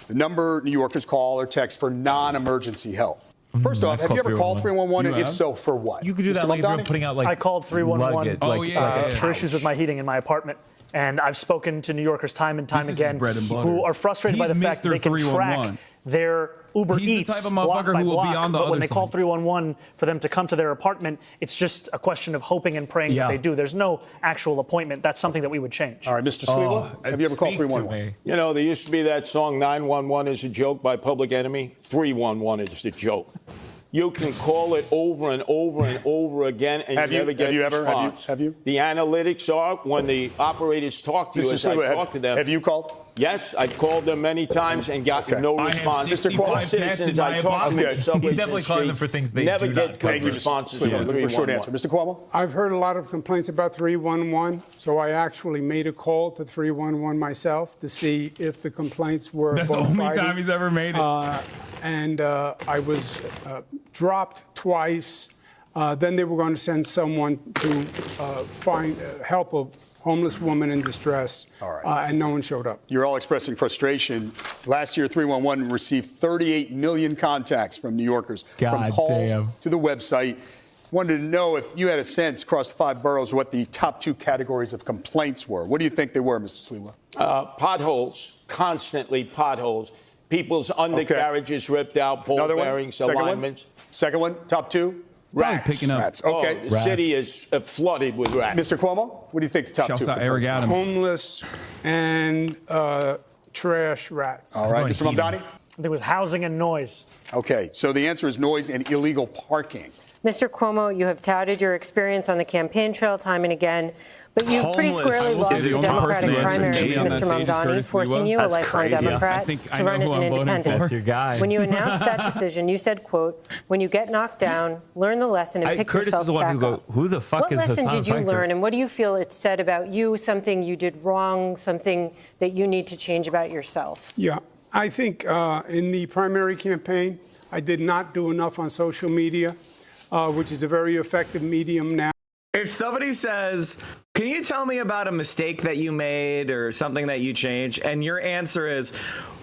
The number New Yorkers call or text for non-emergency help. First off, have you ever called 311? And if so, for what? You could do that if you're putting out I called 311 for issues with my heating in my apartment. And I've spoken to New Yorkers time and time again who are frustrated by the fact that they can track their Uber Eats block by block. But when they call 311 for them to come to their apartment, it's just a question of hoping and praying that they do. There's no actual appointment. That's something that we would change. All right, Mr. Sliwa, have you ever called 311? You know, there used to be that song 911 is a joke by Public Enemy. 311 is a joke. You can call it over and over and over again, and you never get a response. Have you? The analytics are when the operators talk to you, as I talk to them. Have you called? Yes, I've called them many times and gotten no response. Mr. Cuomo, citizens I talk to at subways He's definitely calling them for things they never do get not good responses from 311. Short answer. Mr. Cuomo? I've heard a lot of complaints about 311, so I actually made a call to 311 myself to see if the complaints were That's the only time he's ever made it. And I was dropped twice. Then they were going to send someone to find help a homeless woman in distress, and no one showed up. You're all expressing frustration. Last year, 311 received 38 million contacts from New Yorkers, from calls to the website. Wanted to know if you had a sense across the 5 boroughs what the top 2 categories of complaints were. What do you think they were, Mr. Sliwa? Potholes, constantly potholes. People's undercarriages ripped out, ball bearings, alignments. Second one, top 2? Rats. Picking up. Rats. Okay. The city is flooded with rats. Mr. Cuomo, what do you think the top 2 Eric Adams. Homeless and trash rats. All right, Mr. Mamdani? I think it was housing and noise. Okay, so the answer is noise and illegal parking. Mr. Cuomo, you have touted your experience on the campaign trail time and again, but you pretty squarely lost the Democratic primary to Mr. Mamdani, forcing you, a lifelong Democrat, to run as an independent. That's your guy. When you announced that decision, you said, quote, when you get knocked down, learn the lesson and pick Curtis yourself is the one back who go, up. who the fuck What is lesson Hassan did you Piker? learn, and what do you feel it said about you, something you did wrong, something that you need to change about yourself? Yeah, I think in the primary campaign, I did not do enough on social media, which is a very effective medium now. If somebody says, can you tell me about a mistake that you made or something that you changed? And your answer is,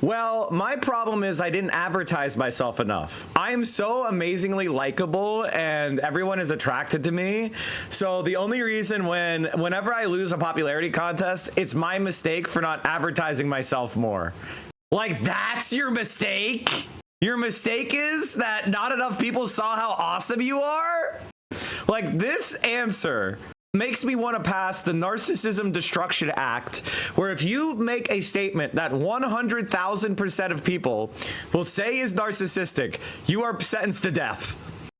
well, my problem is I didn't advertise myself enough. I am so amazingly likable and everyone is attracted to me. So the only reason whenever I lose a popularity contest, it's my mistake for not advertising myself more. Like, that's your mistake? Your mistake is that not enough people saw how awesome you are? Like, this answer makes me want to pass the Narcissism Destruction Act, where if you make a statement that 100,000% of people will say is narcissistic, you are sentenced to death.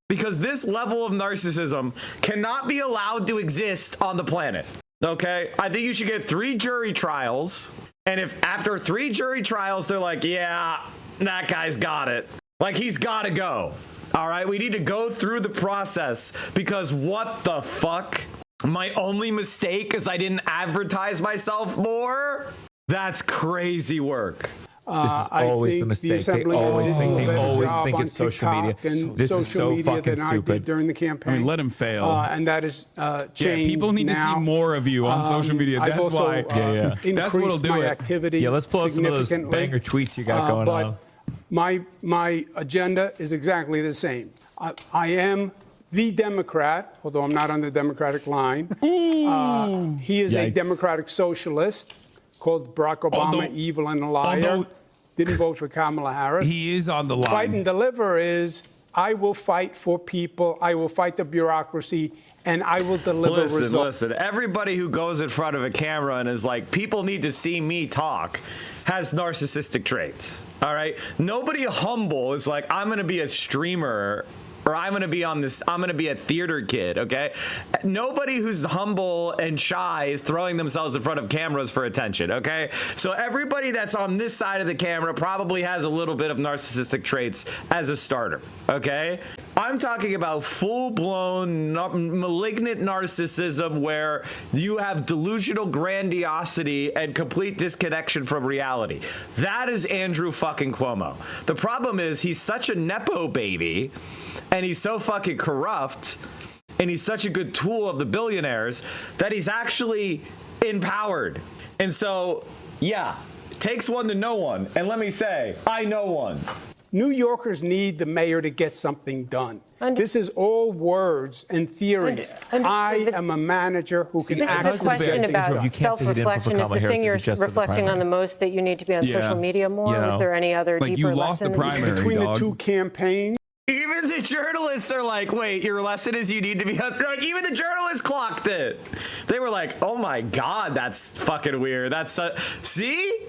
Because this level of narcissism cannot be allowed to exist on the planet. Okay? I think you should get 3 jury trials. And if after 3 jury trials, they're like, yeah, that guy's got it. Like, he's got to go. All right, we need to go through the process because what the fuck? My only mistake is I didn't advertise myself more? That's crazy work. This is always the mistake. They always think it's social media. This is so fucking stupid. During the campaign. I mean, let him fail. And that is changed. Yeah, people need to see more of you on social media. That's also, why. That's what'll do my it. Activity Yeah, let's pull up some of those banger tweets you got going on. My agenda is exactly the same. I am the Democrat, although I'm not on the Democratic line. He is a Democratic socialist, called Barack Obama evil and a liar. Didn't vote for Kamala Harris. He is on the line. Fight and deliver is I will fight for people. I will fight the bureaucracy. And I will deliver results. Listen, everybody who goes in front of a camera and is like, people need to see me talk, has narcissistic traits. All right? Nobody humble is like, I'm going to be a streamer or I'm going to be on this, I'm going to be a theater kid, okay? Nobody who's humble and shy is throwing themselves in front of cameras for attention, okay? So everybody that's on this side of the camera probably has a little bit of narcissistic traits as a starter, okay? I'm talking about full-blown malignant narcissism where you have delusional grandiosity and complete disconnection from reality. That is Andrew fucking Cuomo. The problem is he's such a Nepo baby and he's so fucking corrupt and he's such a good tool of the billionaires that he's actually empowered. And so, yeah, it takes one to know one. And let me say, I know one. New Yorkers need the mayor to get something done. This is all words and theories. I am a manager who can actually This is a question about self-reflection. Is the thing you're reflecting on the most that you need to be on social media more? Is there any other deeper lesson? Between the two campaigns? Even the journalists are like, wait, your lesson is you need to be on. Like, even the journalists clocked it. They were like, oh my God, that's fucking weird. That's see,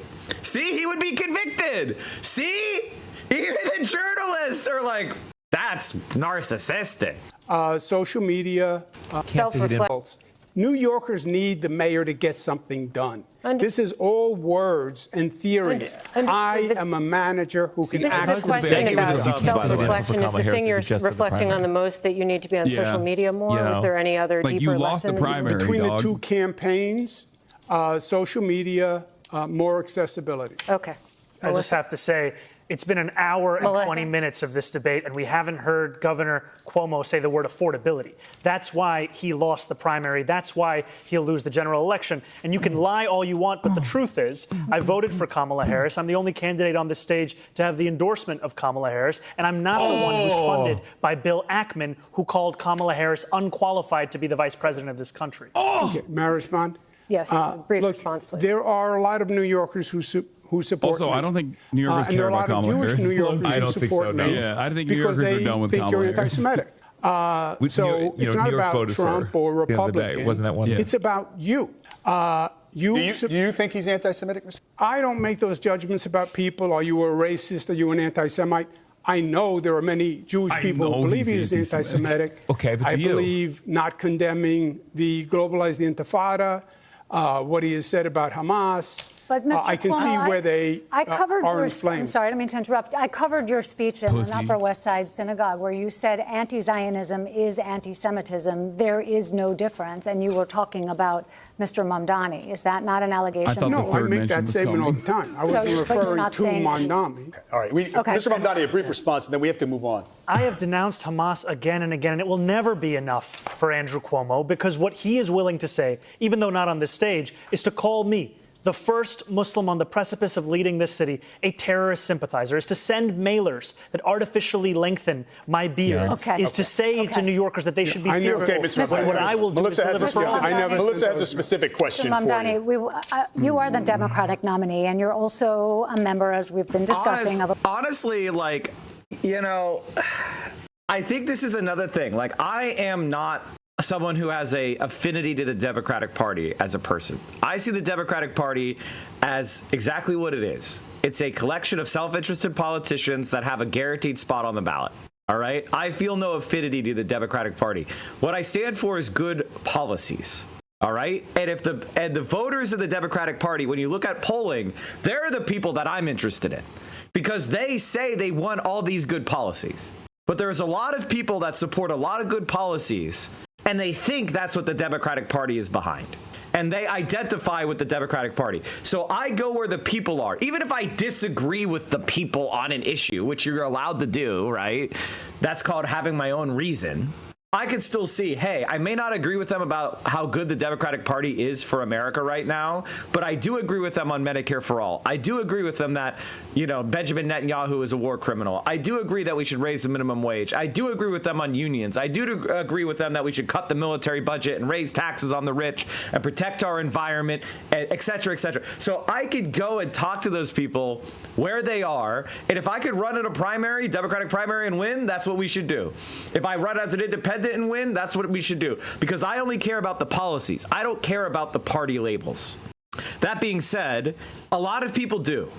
he would be convicted. See, even the journalists are like, that's narcissistic. Social media, self-reflection. New Yorkers need the mayor to get something done. This is all words and theories. I am a manager who can actually. This is a question about self-reflection. Is the thing you're reflecting on the most that you need to be on social media more? Is there any other deeper lesson? Between the two campaigns, social media, more accessibility. Okay. I just have to say, it's been an hour and 20 minutes of this debate, and we haven't heard Governor Cuomo say the word affordability. That's why he lost the primary. That's why he'll lose the general election. And you can lie all you want, but the truth is, I voted for Kamala Harris. I'm the only candidate on this stage to have the endorsement of Kamala Harris, and I'm not the one who's funded by Bill Ackman, who called Kamala Harris unqualified to be the vice president of this country. Okay, may I respond? Yes, brief response, please. There are a lot of New Yorkers who support also, me. I don't think New Yorkers care about Kamala Harris. And there are a lot of Jewish New Yorkers who support me. Yeah, I think New Yorkers are done with Kamala Harris. Because they think you're anti-Semitic. So it's not about Trump or Republican. Wasn't that one? It's about you. Do you think he's anti-Semitic, Mr.? I don't make those judgments about people. Are you a racist? Are you an anti-Semite? I know there are many Jewish people who believe he's anti-Semitic. Okay, but I believe not condemning the globalized Intifada, what he has said about Hamas. But Mr. I can Cuomo, see where they are inflamed. I'm sorry, I don't mean to interrupt. I covered your speech in an Upper West Side synagogue where you said anti-Zionism is anti-Semitism. There is no difference. And you were talking about Mr. Mamdani. Is that not an allegation? No, I make that statement all the time. I wasn't referring to Mamdani. Okay. All right. Mr. Mamdani, a brief response, and then we have to move on. I have denounced Hamas again and again, and it will never be enough for Andrew Cuomo, because what he is willing to say, even though not on this stage, is to call me, the first Muslim on the precipice of leading this city, a terrorist sympathizer, is to send mailers that artificially lengthen my beard, is to say to New Yorkers that they should be fearful. Okay, Mr. What I will do is deliver Melissa has a specific question Mr. Mamdani, you are the Democratic nominee, and you're also a member, as we've been discussing. Honestly, like, you know, I think this is another thing. Like, I am not someone who has a affinity to the Democratic Party as a person. I see the Democratic Party as exactly what it is. It's a collection of self-interested politicians that have a guaranteed spot on the ballot. All right? I feel no affinity to the Democratic Party. What I stand for is good policies. All right? And if the voters of the Democratic Party, when you look at polling, they're the people that I'm interested in, because they say they want all these good policies. But there's a lot of people that support a lot of good policies, and they think that's what the Democratic Party is behind. And they identify with the Democratic Party. So I go where the people are. Even if I disagree with the people on an issue, which you're allowed to do, right? That's called having my own reason. I can still see, hey, I may not agree with them about how good the Democratic Party is for America right now, but I do agree with them on Medicare for all. I do agree with them that, you know, Benjamin Netanyahu is a war criminal. I do agree that we should raise the minimum wage. I do agree with them on unions. I do agree with them that we should cut the military budget and raise taxes on the rich and protect our environment, et cetera, et cetera. So I could go and talk to those people where they are, and if I could run in a primary, Democratic primary, and win, that's what we should do. If I run as an independent and win, that's what we should do, because I only care about the policies. I don't care about the party labels. That being said, a lot of people do.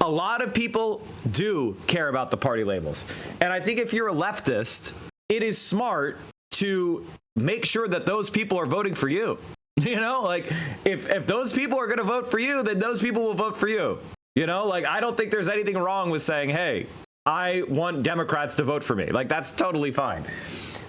A lot of people do care about the party labels. And I think if you're a leftist, it is smart to make sure that those people are voting for you. You know, like if those people are going to vote for you, then those people will vote for you. You know, like I don't think there's anything wrong with saying, hey, I want Democrats to vote for me. Like that's totally fine.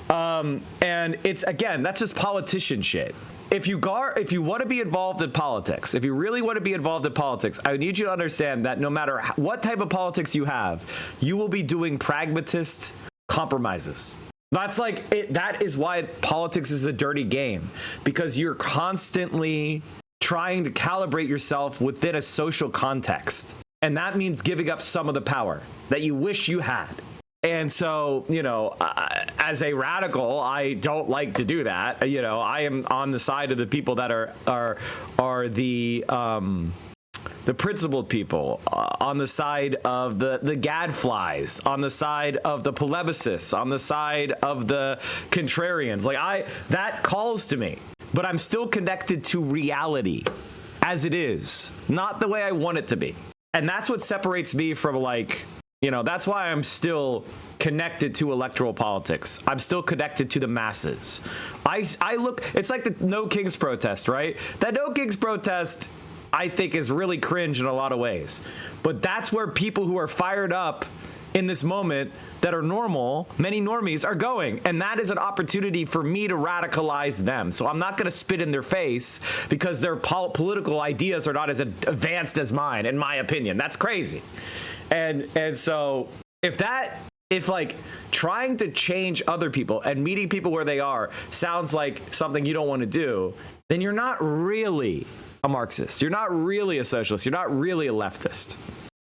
And it's, again, that's just politician shit. If you want to be involved in politics, if you really want to be involved in politics, I need you to understand that no matter what type of politics you have, you will be doing pragmatist compromises. That's like it. That is why politics is a dirty game, because you're constantly trying to calibrate yourself within a social context. And that means giving up some of the power that you wish you had. And so, you know, as a radical, I don't like to do that. You know, I am on the side of the people that are the principled people, on the side of the gadflies, on the side of the polebicists, on the side of the contrarians. Like that calls to me, but I'm still connected to reality as it is, not the way I want it to be. And that's what separates me from, like, you know, that's why I'm still connected to electoral politics. I'm still connected to the masses. I look, it's like the No Kings protest, right? That No Kings protest, I think, is really cringe in a lot of ways. But that's where people who are fired up in this moment that are normal, many normies, are going. And that is an opportunity for me to radicalize them. So I'm not going to spit in their face because their political ideas are not as advanced as mine, in my opinion. That's crazy. And so if like trying to change other people and meeting people where they are sounds like something you don't want to do, then you're not really a Marxist. You're not really a socialist. You're not really a leftist.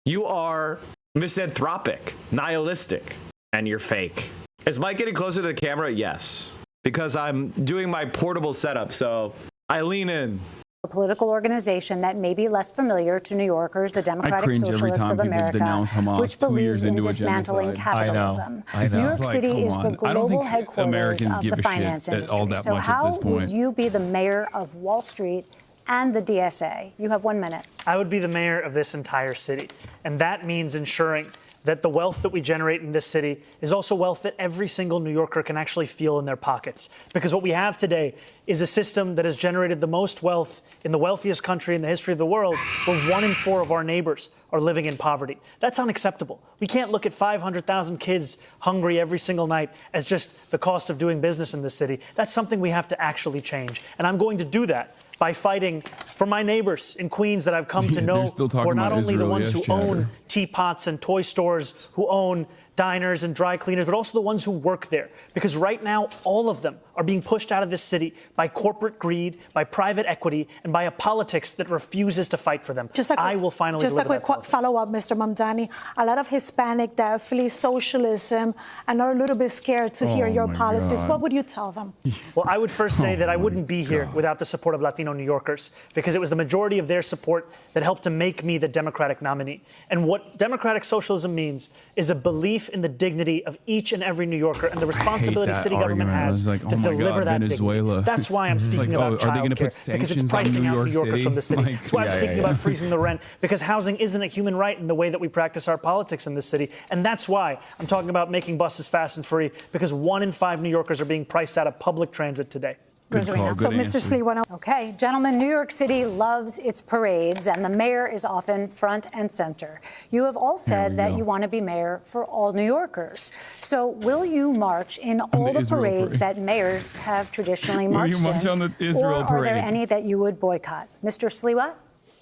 You are misanthropic, nihilistic, and you're fake. Is Mike getting closer to the camera? Yes, because I'm doing my portable setup, so I lean in. A political organization that may be less familiar to New Yorkers, the Democratic Socialists of America, which believes in dismantling capitalism. I know. New York City is the global headquarters of the finance industry. So how would you be the mayor of Wall Street and the DSA? You have 1 minute. I would be the mayor of this entire city, and that means ensuring that the wealth that we generate in this city is also wealth that every single New Yorker can actually feel in their pockets. Because what we have today is a system that has generated the most wealth in the wealthiest country in the history of the world, where 1 in 4 of our neighbors are living in poverty. That's unacceptable. We can't look at 500,000 kids hungry every single night as just the cost of doing business in this city. That's something we have to actually change. And I'm going to do that by fighting for my neighbors in Queens that I've come to know, who are not only the ones who own teapots and toy stores, who own diners and dry cleaners, but also the ones who work there. Because right now, all of them are being pushed out of this city by corporate greed, by private equity, and by a politics that refuses to fight for them. I will finally deliver that. Just a quick follow-up, Mr. Mamdani. A lot of Hispanic that flee socialism and are a little bit scared to hear your policies. What would you tell them? Well, I would first say that I wouldn't be here without the support of Latino New Yorkers, because it was the majority of their support that helped to make me the Democratic nominee. And what democratic socialism means is a belief in the dignity of each and every New Yorker and the responsibility city government has to deliver that Venezuela. dignity. That's why I'm speaking about childcare, because it's pricing out New Yorkers from the city. That's why I'm speaking about freezing the rent, because housing isn't a human right in the way that we practice our politics in this city. And that's why I'm talking about making buses fast and free, because 1 in 5 New Yorkers are being priced out of public transit today. Good call, good Mr. Sliwa. Okay, gentlemen, New York City loves its parades, and the mayor is often front and center. You have all said that you want to be mayor for all New Yorkers. So will you march in all the parades that mayors have traditionally marched in? Will you march on the Israel parade? Or are there any that you would boycott? Mr. Sliwa?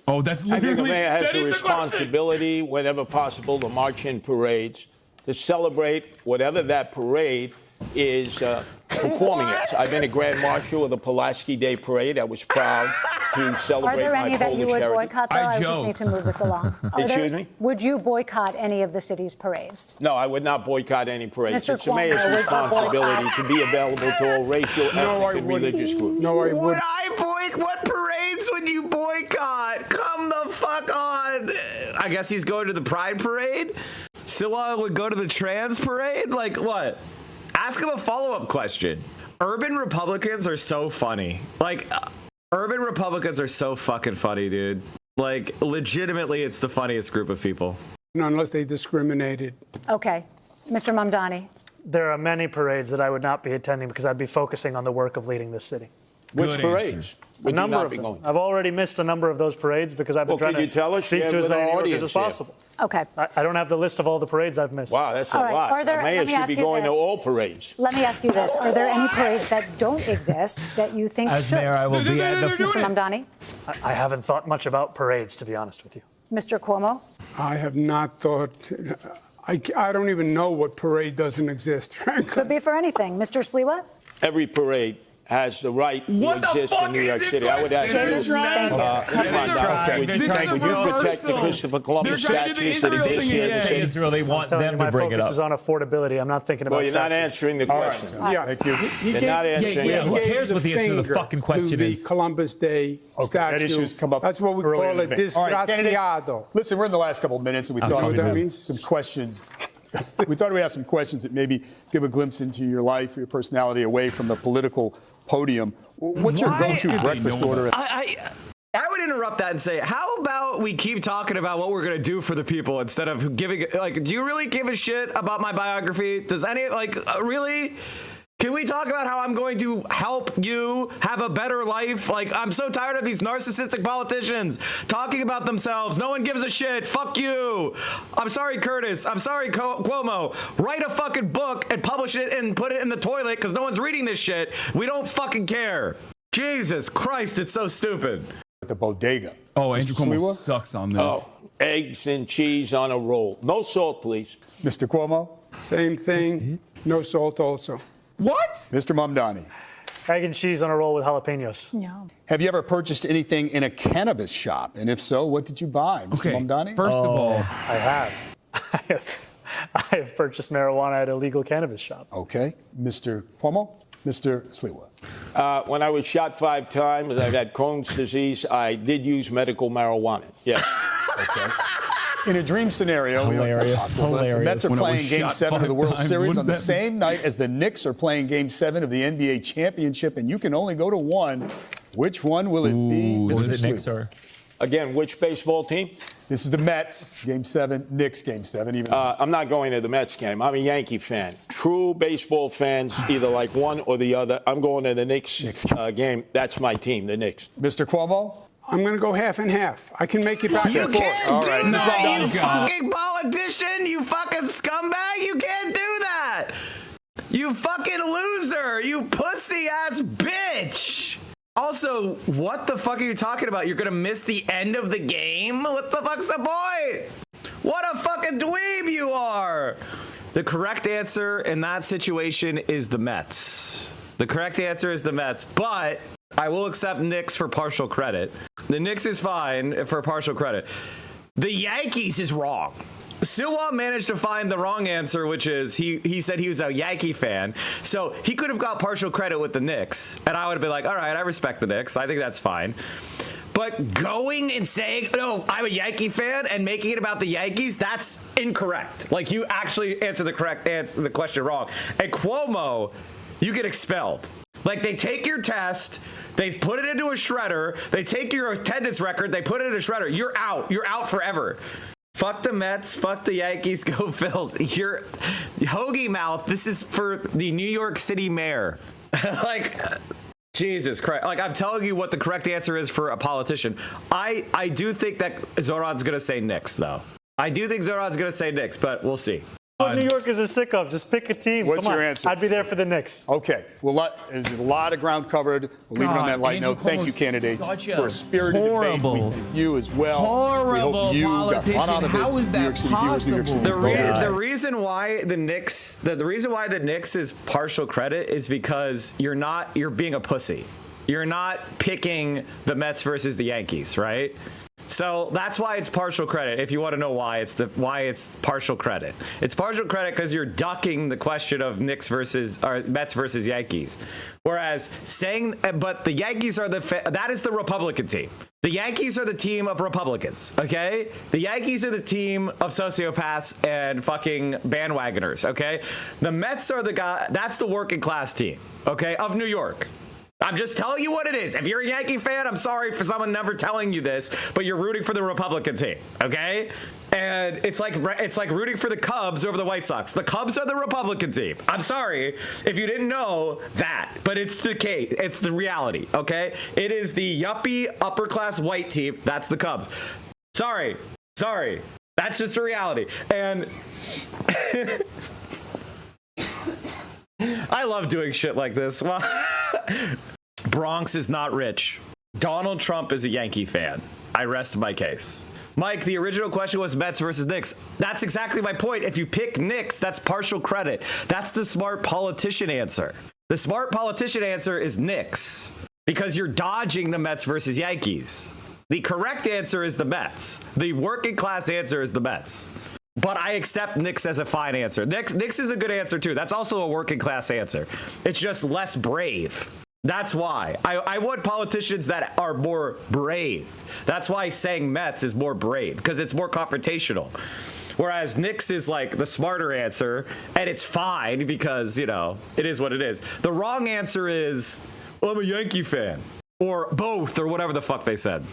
Oh, that's literally... I think the mayor has a responsibility, whenever possible, to march in parades, to celebrate whatever that parade is performing it. I've been a Grand Marshal of the Pulaski Day Parade. I was proud to celebrate my Polish heritage. Are there any that you would boycott, though? I just need to move this along. Excuse me? Would you boycott any of the city's parades? No, I would not boycott any parades. Mr. It's the mayor's responsibility to be available to all racial, ethnic, and religious groups. No, I would. What parades would you boycott? Come the fuck on. I guess he's going to the Pride Parade? Silla would go to the Trans Parade? Like, what? Ask him a follow-up question. Urban Republicans are so funny. Like, urban Republicans are so fucking funny, dude. Like, legitimately, it's the funniest group of people. Unless they discriminated. Okay. Mr. Mamdani. There are many parades that I would not be attending because I'd be focusing on the work of leading this city. Which parades? A number of them. I've already missed a number of those parades because I've been trying to speak to as many New Yorkers as possible. Okay. I don't have the list of all the parades I've missed. Wow, that's a lot. The mayor should be going to all parades. Let me ask you this. Are there any parades that don't exist that you think should? As mayor, I will be at the... Mr. Mamdani? I haven't thought much about parades, to be honest with you. Mr. Cuomo? I have not thought... I don't even know what parade doesn't exist, frankly. Could be for anything. Mr. Sliwa? Every parade has the right to exist in New York City. I would ask you, would you protect the Christopher Columbus statues that exist here in the city? Israel, they want them to bring it up. My focus is on affordability. I'm not thinking about statues. Well, you're not answering the question. Yeah. Thank you. You're not answering Who cares what the answer to the fucking question is? The Columbus Day statue. That issue's come up. That's what we call it, disgraziado. Listen, we're in the last couple of minutes, and we thought we'd have some questions. We thought we'd have some questions that maybe give a glimpse into your life, your personality, away from the political podium. What's your go-to breakfast order? I would interrupt that and say, how about we keep talking about what we're going to do for the people instead of giving, like, do you really give a shit about my biography? Does any, like, really? Can we talk about how I'm going to help you have a better life? Like, I'm so tired of these narcissistic politicians talking about themselves. No one gives a shit. Fuck you. I'm sorry, Curtis. I'm sorry, Cuomo. Write a fucking book and publish it and put it in the toilet because no one's reading this shit. We don't fucking care. Jesus Christ, it's so stupid. The bodega. Oh, Andrew Cuomo sucks on this. Oh, eggs and cheese on a roll. No salt, please. Mr. Cuomo? Same thing. No salt also. What? Mr. Mamdani. Egg and cheese on a roll with jalapenos. No. Have you ever purchased anything in a cannabis shop? And if so, what did you buy, Mr. Mamdani? First of all, I have. I have purchased marijuana at a legal cannabis shop. Okay. Mr. Cuomo? Mr. Sliwa? When I was shot 5 times, I've had Crohn's disease. I did use medical marijuana. Yes. Okay. In a dream scenario, hilarious. The Mets are playing Game 7 of the World Series on the same night as the Knicks are playing Game 7 of the NBA Championship, and you can only go to one. Which one will it be? Was it Knicks or? Again, which baseball team? This is the Mets, Game 7, Knicks, Game 7. I'm not going to the Mets game. I'm a Yankee fan. True baseball fans either like one or the other. I'm going to the Knicks game. That's my team, the Knicks. Mr. Cuomo? I'm going to go half and half. I can make it back You and forth. can't do that, you fucking politician, you fucking scumbag. You can't do that. You fucking loser. You pussy-ass bitch. Also, what the fuck are you talking about? You're going to miss the end of the game? What the fuck's the point? What a fucking dweeb you are. The correct answer in that situation is the Mets. The correct answer is the Mets, but I will accept Knicks for partial credit. The Knicks is fine for partial credit. The Yankees is wrong. Silwa managed to find the wrong answer, which is he said he was a Yankee fan. So he could have got partial credit with the Knicks. And I would have been like, all right, I respect the Knicks. I think that's fine. But going and saying, no, I'm a Yankee fan and making it about the Yankees, that's incorrect. Like, you actually answered the question wrong. And Cuomo, you get expelled. Like, they take your test, they put it into a shredder, they take your attendance record, they put it in a shredder. You're out. You're out forever. Fuck the Mets, fuck the Yankees, go Phils. You're hoagie mouth. This is for the New York City mayor. Like, Jesus Christ. Like, I'm telling you what the correct answer is for a politician. I do think that Zohran's going to say Knicks, though. I do think Zohran's going to say Knicks, but we'll see. What New York is a sick of. Just pick a team. What's your answer? I'd be there for the Knicks. Okay. Well, there's a lot of ground covered. We'll leave it on that light note. Thank you, candidates, for a spirited debate. We thank you as well. Horrible we hope you got a lot out of it. How is that New York City viewers, New York City the reason why the Knicks is partial credit is because you're being a pussy. You're not picking the Mets versus the Yankees, right? So that's why it's partial credit. If you want to know why it's partial credit, it's partial credit because you're ducking the question of Mets versus Yankees. Whereas but the Yankees are that is the Republican team. The Yankees are the team of Republicans. Okay, the Yankees are the team of sociopaths and fucking bandwagoners. Okay, the Mets are that's the working class team. Okay, of New York. I'm just telling you what it is. If you're a Yankee fan, I'm sorry for someone never telling you this, but you're rooting for the Republican team, okay? And it's like rooting for the Cubs over the White Sox. The Cubs are the Republican team. I'm sorry if you didn't know that, but it's the case. It's the reality, okay? It is the yuppie upper class white team. That's the Cubs. Sorry. That's just a reality. And I love doing shit like this. Bronx is not rich. Donald Trump is a Yankee fan. I rest my case. Mike, the original question was Mets versus Knicks. That's exactly my point. If you pick Knicks, that's partial credit. That's the smart politician answer. The smart politician answer is Knicks because you're dodging the Mets versus Yankees. The correct answer is the Mets. The working class answer is the Mets. But I accept Knicks as a fine answer. Knicks is a good answer, too. That's also a working class answer. It's just less brave. That's why. I want politicians that are more brave. That's why saying Mets is more brave, because it's more confrontational. Whereas Knicks is like the smarter answer, and it's fine because, it is what it is. The wrong answer is, well, I'm a Yankee fan. Or both, or whatever the fuck they said.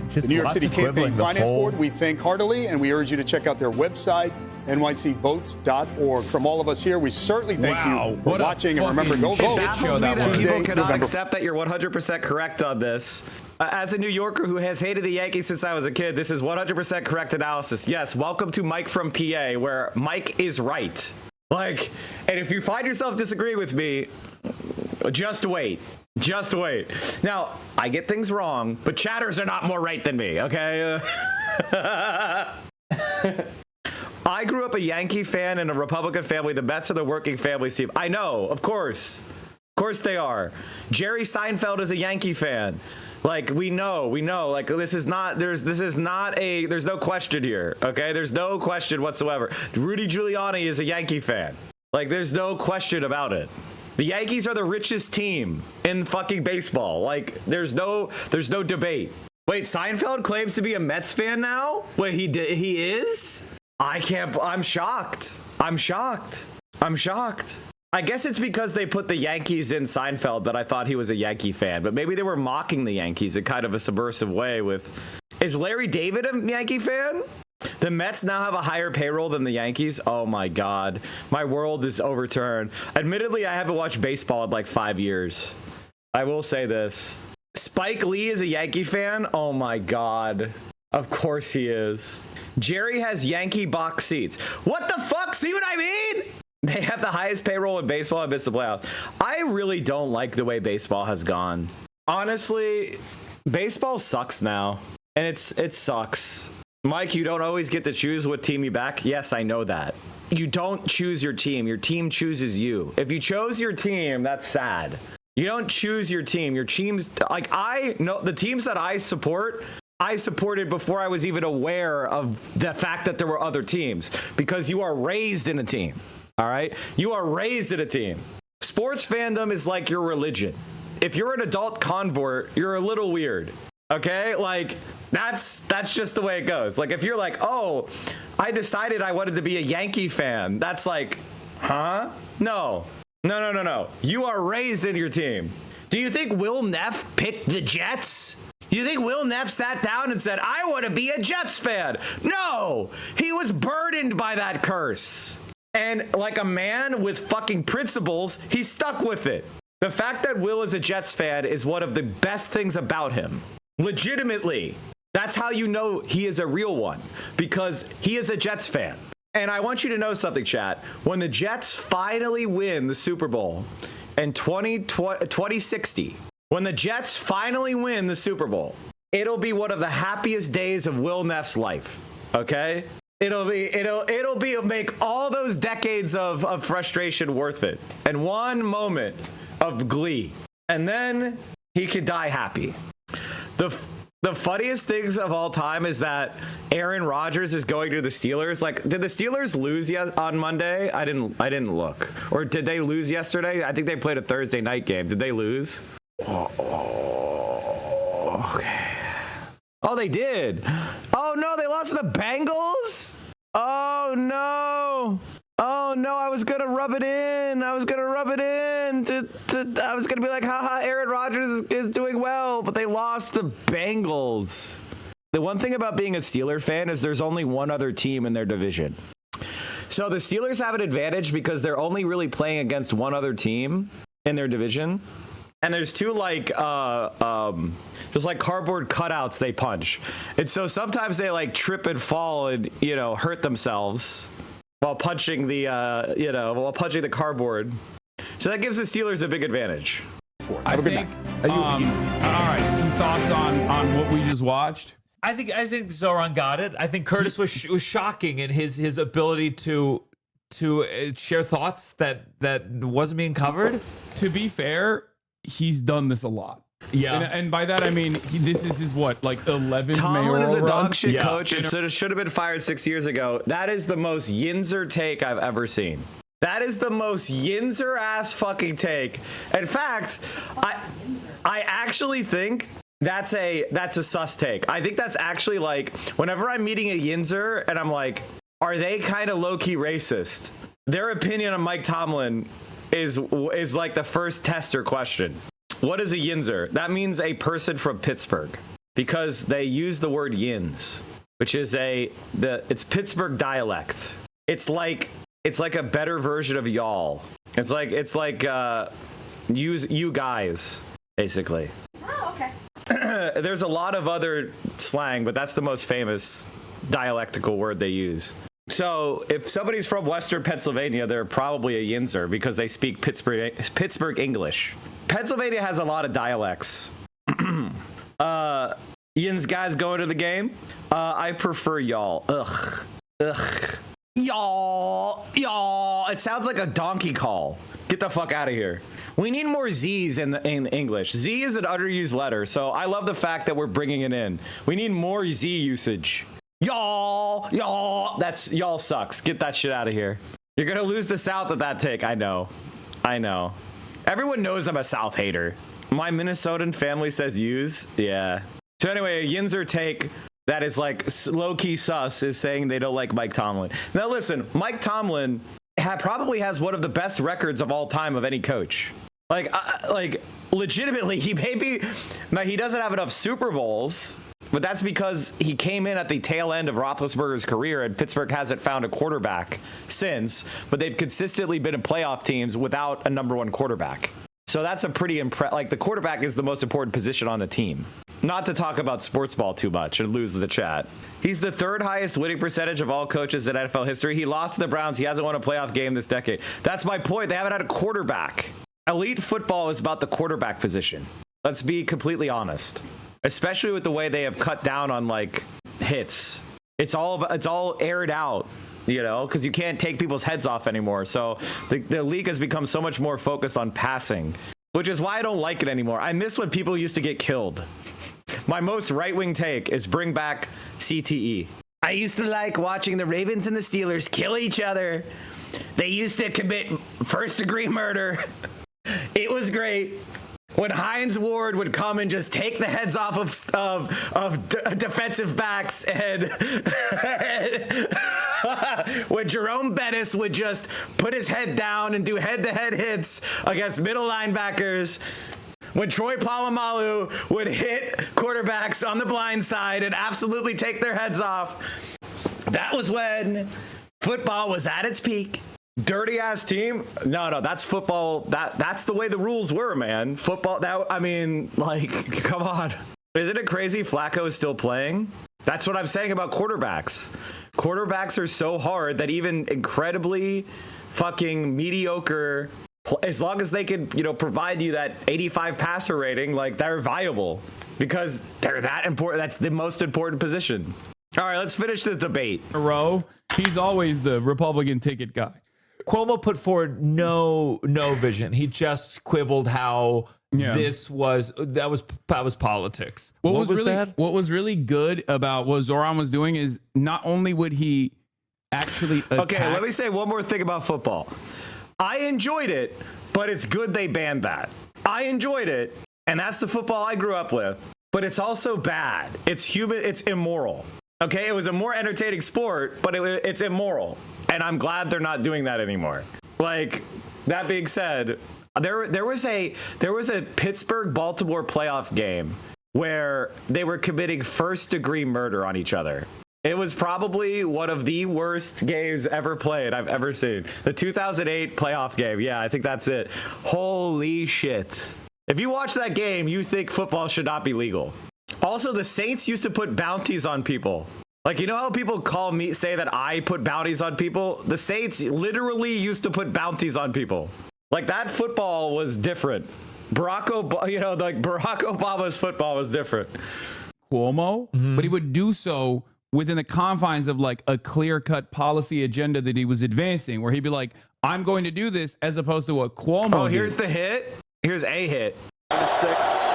The New York City Campaign Finance Board, we thank heartily, and we urge you to check out their website, nycvotes.org. From all of us here, we certainly thank you for watching, and remember, go vote. People cannot accept that you're 100% correct on this. As a New Yorker who has hated the Yankees since I was a kid, this is 100% correct analysis. Yes, welcome to Mike from PA, where Mike is right. And if you find yourself disagreeing with me, just wait. Just wait. Now, I get things wrong, but chatters are not more right than me, okay? I grew up a Yankee fan in a Republican family. The Mets are the working family team. I know, of course. Of course they are. Jerry Seinfeld is a Yankee fan. We know. There's no question here, okay? There's no question whatsoever. Rudy Giuliani is a Yankee fan. There's no question about it. The Yankees are the richest team in fucking baseball. There's no debate. Wait, Seinfeld claims to be a Mets fan now? Wait, he is? I'm shocked. I guess it's because they put the Yankees in Seinfeld that I thought he was a Yankee fan, but maybe they were mocking the Yankees in kind of a subversive way with Is Larry David a Yankee fan? The Mets now have a higher payroll than the Yankees. Oh my God. My world is overturned. Admittedly, I haven't watched baseball in like 5 years. I will say this. Spike Lee is a Yankee fan. Oh my God. Of course he is. Jerry has Yankee box seats. What the fuck? See what I mean? They have the highest payroll in baseball and missed the playoffs. I really don't like the way baseball has gone. Honestly, baseball sucks now. And it sucks. Mike, you don't always get to choose what team you back. Yes, I know that. You don't choose your team. Your team chooses you. If you chose your team, that's sad. You don't choose your team. Your team's like, I know the teams that I support, I supported before I was even aware of the fact that there were other teams, because you are raised in a team. All right. You are raised in a team. Sports fandom is like your religion. If you're an adult convert, you're a little weird. Okay, like that's just the way it goes. Like if you're like, oh, I decided I wanted to be a Yankee fan. That's like, huh? No. You are raised in your team. Do you think Will Neff picked the Jets? You think Will Neff sat down and said, I want to be a Jets fan? No, he was burdened by that curse. And like a man with fucking principles, he stuck with it. The fact that Will is a Jets fan is one of the best things about him. Legitimately, that's how you know he is a real one, because he is a Jets fan. And I want you to know something, chat. When the Jets finally win the Super Bowl in 2060, when the Jets finally win the Super Bowl, it'll be one of the happiest days of Will Neff's life. Okay? It'll make all those decades of frustration worth it. And one moment of glee. And then he could die happy. The funniest things of all time is that Aaron Rodgers is going to the Steelers. Like, did the Steelers lose on Monday? I didn't look. Or did they lose yesterday? I think they played a Thursday night game. Did they lose? Oh, okay. Oh, they did. Oh no, they lost to the Bengals? Oh no. Oh no, I was gonna rub it in. I was gonna be like, haha, Aaron Rodgers is doing well, but they lost the Bengals. The one thing about being a Steeler fan is there's only one other team in their division. So the Steelers have an advantage because they're only really playing against one other team in their division. And there's two like just like cardboard cutouts they punch. And so sometimes they like trip and fall and, hurt themselves while punching the cardboard. So that gives the Steelers a big advantage. I think, all right, some thoughts on what we just watched. I think Zohran got it. I think Curtis was shocking in his ability to share thoughts that wasn't being covered. To be fair, he's done this a lot. Yeah. And by that, I mean, this is his, 11th Tomlin mayoral is a run? dog shit coach. It should have been fired 6 years ago. That is the most Yinzer take I've ever seen. That is the most Yinzer ass fucking take. In fact, I actually think that's a sus take. I think that's actually like, whenever I'm meeting a Yinzer and I'm like, are they kind of low-key racist? Their opinion on Mike Tomlin is like the first tester question. What is a Yinzer? That means a person from Pittsburgh, because they use the word yins, which is it's Pittsburgh dialect. It's like a better version of y'all. It's like you guys, basically. Oh, okay. There's a lot of other slang, but that's the most famous dialectical word they use. So if somebody's from Western Pennsylvania, they're probably a Yinzer because they speak Pittsburgh English. Pennsylvania has a lot of dialects. Yins guys going to the game? I prefer y'all. Ugh. Y'all. It sounds like a donkey call. Get the fuck out of here. We need more Z's in English. Z is an underused letter, so I love the fact that we're bringing it in. We need more Z usage. Y'all. That's y'all sucks. Get that shit out of here. You're gonna lose the South with that take. I know. Everyone knows I'm a South hater. My Minnesotan family says use. Yeah. So anyway, a Yinzer take that is like low-key sus is saying they don't like Mike Tomlin. Now listen, Mike Tomlin probably has one of the best records of all time of any coach. Like legitimately, he doesn't have enough Super Bowls, but that's because he came in at the tail end of Roethlisberger's career, and Pittsburgh hasn't found a quarterback since, but they've consistently been in playoff teams without a number one quarterback. So that's a pretty like the quarterback is the most important position on the team. Not to talk about sports ball too much and lose the chat. He's the third highest winning percentage of all coaches in NFL history. He lost to the Browns. He hasn't won a playoff game this decade. That's my point. They haven't had a quarterback. Elite football is about the quarterback position. Let's be completely honest. Especially with the way they have cut down on like hits. It's all aired out, you know, because you can't take people's heads off anymore. So the league has become so much more focused on passing, which is why I don't like it anymore. I miss when people used to get killed. My most right-wing take is bring back CTE. I used to like watching the Ravens and the Steelers kill each other. They used to commit first-degree murder. It was great. When Hines Ward would come and just take the heads off of defensive backs, and when Jerome Bettis would just put his head down and do head-to-head hits against middle linebackers, when Troy Polamalu would hit quarterbacks on the blind side and absolutely take their heads off, that was when football was at its peak. Dirty ass team? No, that's football. That's the way the rules were, man. Football. Come on. Isn't it crazy Flacco is still playing? That's what I'm saying about quarterbacks. Quarterbacks are so hard that even incredibly fucking mediocre, as long as they could, provide you that 85 passer rating, like they're viable because they're that important. That's the most important position. All right, let's finish this debate. He's always the Republican ticket guy. Cuomo put forward no vision. He just quibbled how that was politics. What was really good about what Zohran was doing is not only would he actually attack. Okay, let me say one more thing about football. I enjoyed it, but it's good they banned that. I enjoyed it, and that's the football I grew up with. But it's also bad. It's human. It's immoral. Okay, it was a more entertaining sport, but it's immoral. And I'm glad they're not doing that anymore. Like, that being said, there was a Pittsburgh-Baltimore playoff game where they were committing first-degree murder on each other. It was probably one of the worst games ever played I've ever seen. The 2008 playoff game. Yeah, I think that's it. Holy shit. If you watch that game, you think football should not be legal. Also, the Saints used to put bounties on people. Like, you know how people say that I put bounties on people? The Saints literally used to put bounties on people. Like, that football was different. Barack Obama's football was different. Cuomo, but he would do so within the confines of like a clear-cut policy agenda that he was advancing, where he'd be like, I'm going to do this, as opposed to what Cuomo did. Here's the hit. Here's a hit. 6.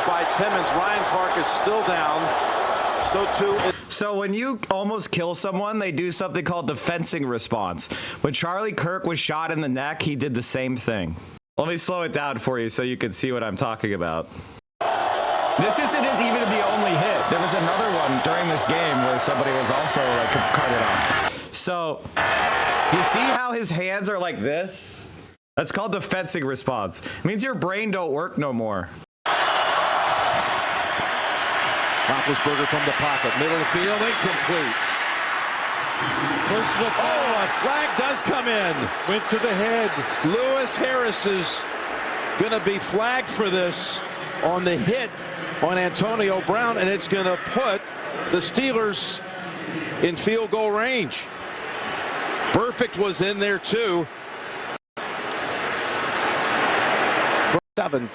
By Timmons, Ryan Clark is still down. So too. So when you almost kill someone, they do something called the fencing response. When Charlie Kirk was shot in the neck, he did the same thing. Let me slow it down for you so you can see what I'm talking about. This isn't even the only hit. There was another one during this game where somebody was also like carted off. So you see how his hands are like this? That's called the fencing response. It means your brain don't work no more. Roethlisberger from the pocket, middle of the field, incomplete. Personal foul. A flag does come in. Went to the head. Lewis Harris is going to be flagged for this on the hit on Antonio Brown, and it's going to put the Steelers in field goal range. Perfect was in there too. 7.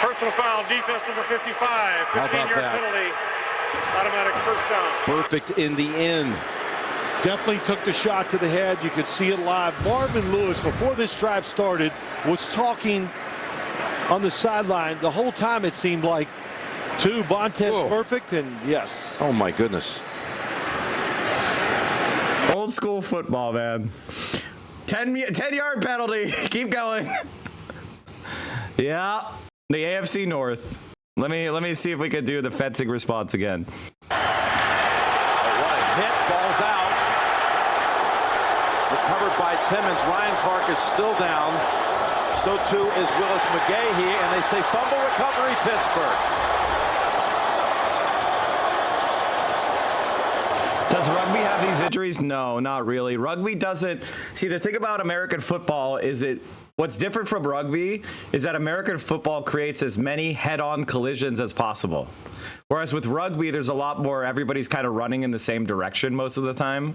Personal foul, defense number 55, 15-yard penalty, automatic first down. Perfect in the end. Definitely took the shot to the head. You could see it live. Marvin Lewis, before this drive started, was talking on the sideline the whole time, it seemed like, to Vontez perfect, and yes. Oh, my goodness. Old school football, man. 10-yard penalty. Keep going. Yeah. The AFC North. Let me see if we could do the fencing response again. What a hit. Ball's out. Recovered by Timmons. Ryan Clark is still down. So too is Willis McGahee, and they say fumble recovery, Pittsburgh. Does rugby have these injuries? No, not really. Rugby doesn't. See, the thing about American football is what's different from rugby is that American football creates as many head-on collisions as possible. Whereas with rugby, there's a lot more, everybody's kind of running in the same direction most of the time.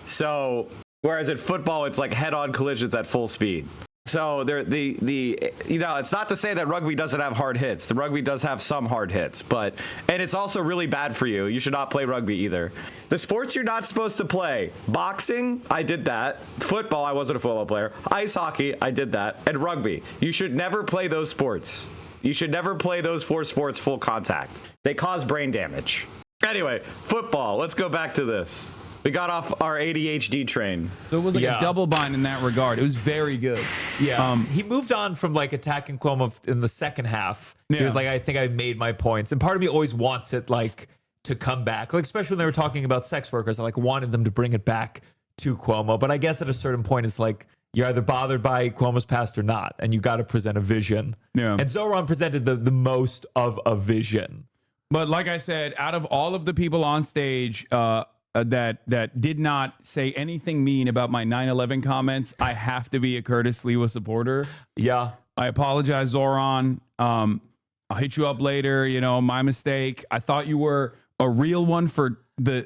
So, whereas in football, it's like head-on collisions at full speed. So it's not to say that rugby doesn't have hard hits. The rugby does have some hard hits, and it's also really bad for you. You should not play rugby either. The sports you're not supposed to play: boxing, I did that. Football, I wasn't a football player. Ice hockey, I did that. And rugby, you should never play those sports. You should never play those 4 sports full contact. They cause brain damage. Anyway, football. Let's go back to this. We got off our ADHD train. So it was like a double bind in that regard. It was very good. Yeah. He moved on from like attacking Cuomo in the second half. He was like, I think I made my points. And part of me always wants it like to come back. Like, especially when they were talking about sex workers, I like wanted them to bring it back to Cuomo. But I guess at a certain point, it's like, you're either bothered by Cuomo's past or not. And you got to present a vision. Yeah. And Zohran presented the most of a vision. But like I said, out of all of the people on stage, that did not say anything mean about my 9/11 comments, I have to be a Curtis Sliwa supporter. Yeah. I apologize, Zohran. I'll hit you up later. My mistake. I thought you were a real one for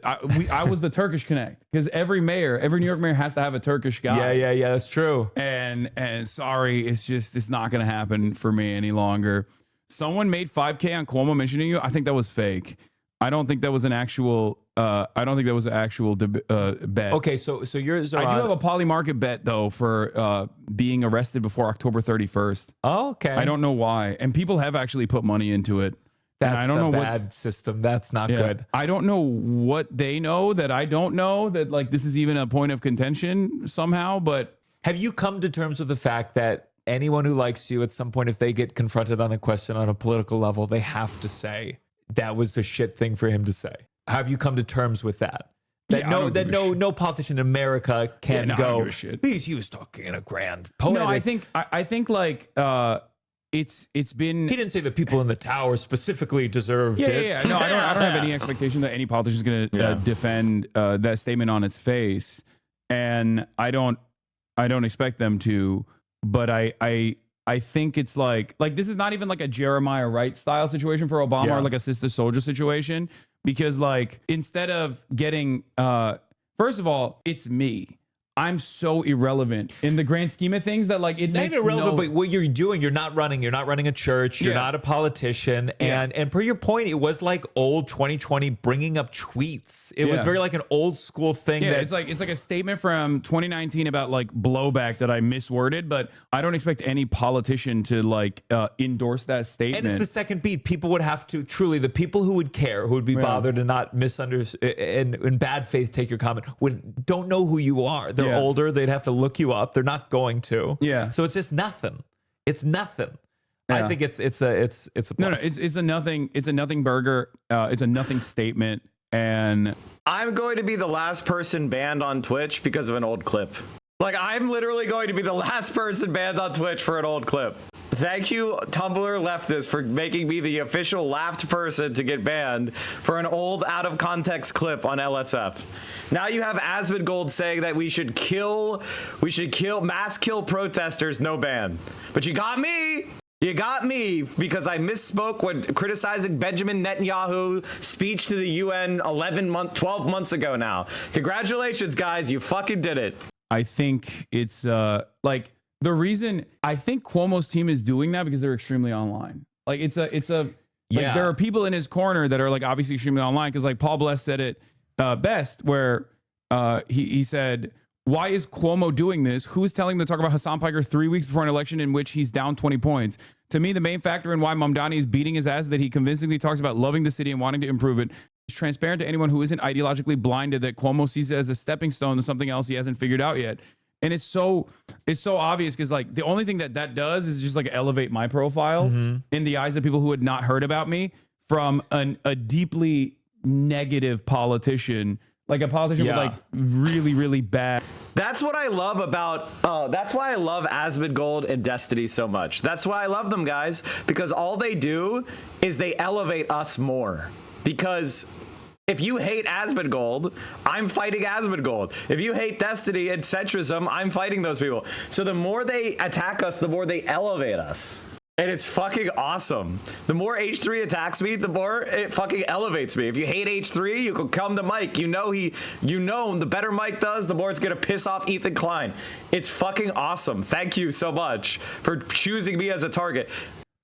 I was the Turkish Connect, because every New York mayor has to have a Turkish guy. Yeah, that's true. And sorry, it's not going to happen for me any longer. Someone made 5K on Cuomo mentioning you. I think that was fake. I don't think that was an actual. Bet. Okay, so you're Zohran. I do have a poly market bet though for being arrested before October 31st. Oh, okay. I don't know why, and people have actually put money into it. That's a bad system. That's not good. I don't know what they know that I don't know, that like this is even a point of contention somehow. But have you come to terms with the fact that anyone who likes you at some point, if they get confronted on a question on a political level, they have to say that was the shit thing for him to say? Have you come to terms with that? No politician in America can go, he was talking in a grand poetic. No, I think like it's been. He didn't say that people in the tower specifically deserved it. Yeah. No, I don't have any expectation that any politician is going to defend that statement on its face, and I don't expect them to. But I think it's like this is not even like a Jeremiah Wright style situation for Obama or like a Sister Soldier situation, because like instead of getting first of all, it's me. I'm so irrelevant in the grand scheme of things that like it makes irrelevant. But what you're doing, you're not running a church. You're not a politician. And per your point, it was like old 2020 bringing up tweets. It was very like an old school thing. Yeah, it's like a statement from 2019 about like blowback that I misworded, but I don't expect any politician to like endorse that statement. And it's the second beat. People would have to truly, the people who would care, who would be bothered and not misunderstand and in bad faith take your comment, don't know who you are. They're older. They'd have to look you up. They're not going to. Yeah. So it's just nothing. It's nothing. Yeah. I think it's a plus. No, it's a nothing. It's a nothing burger. It's a nothing statement. And I'm going to be the last person banned on Twitch because of an old clip. Like, I'm literally going to be the last person banned on Twitch for an old clip. Thank you, Tumblr leftists, for making me the official last person to get banned for an old out-of-context clip on LSF. Now you have Asmongold saying that we should mass kill protesters, no ban. But you got me! You got me because I misspoke when criticizing Benjamin Netanyahu's speech to the UN 12 months ago now. Congratulations, guys. You fucking did it. I think it's like the reason I think Cuomo's team is doing that because they're extremely online. Like there are people in his corner that are like obviously extremely online, because like Paul Bless said it best, where he said, why is Cuomo doing this? Who's telling him to talk about Hassan Piker 3 weeks before an election in which he's down 20 points? To me, the main factor in why Mamdani is beating his ass is that he convincingly talks about loving the city and wanting to improve it. It's transparent to anyone who isn't ideologically blinded that Cuomo sees it as a stepping stone to something else he hasn't figured out yet. And it's so obvious because like the only thing that does is just like elevate my profile in the eyes of people who had not heard about me from a deeply negative politician, like a politician with like really, really bad. That's what I love about, that's why I love Asmongold and Destiny so much. That's why I love them, guys, because all they do is they elevate us more. Because if you hate Asmongold, I'm fighting Asmongold. If you hate Destiny and centrism, I'm fighting those people. So the more they attack us, the more they elevate us. And it's fucking awesome. The more H3 attacks me, the more it fucking elevates me. If you hate H3, you can come to Mike. You know the better Mike does, the more it's gonna piss off Ethan Klein. It's fucking awesome. Thank you so much for choosing me as a target.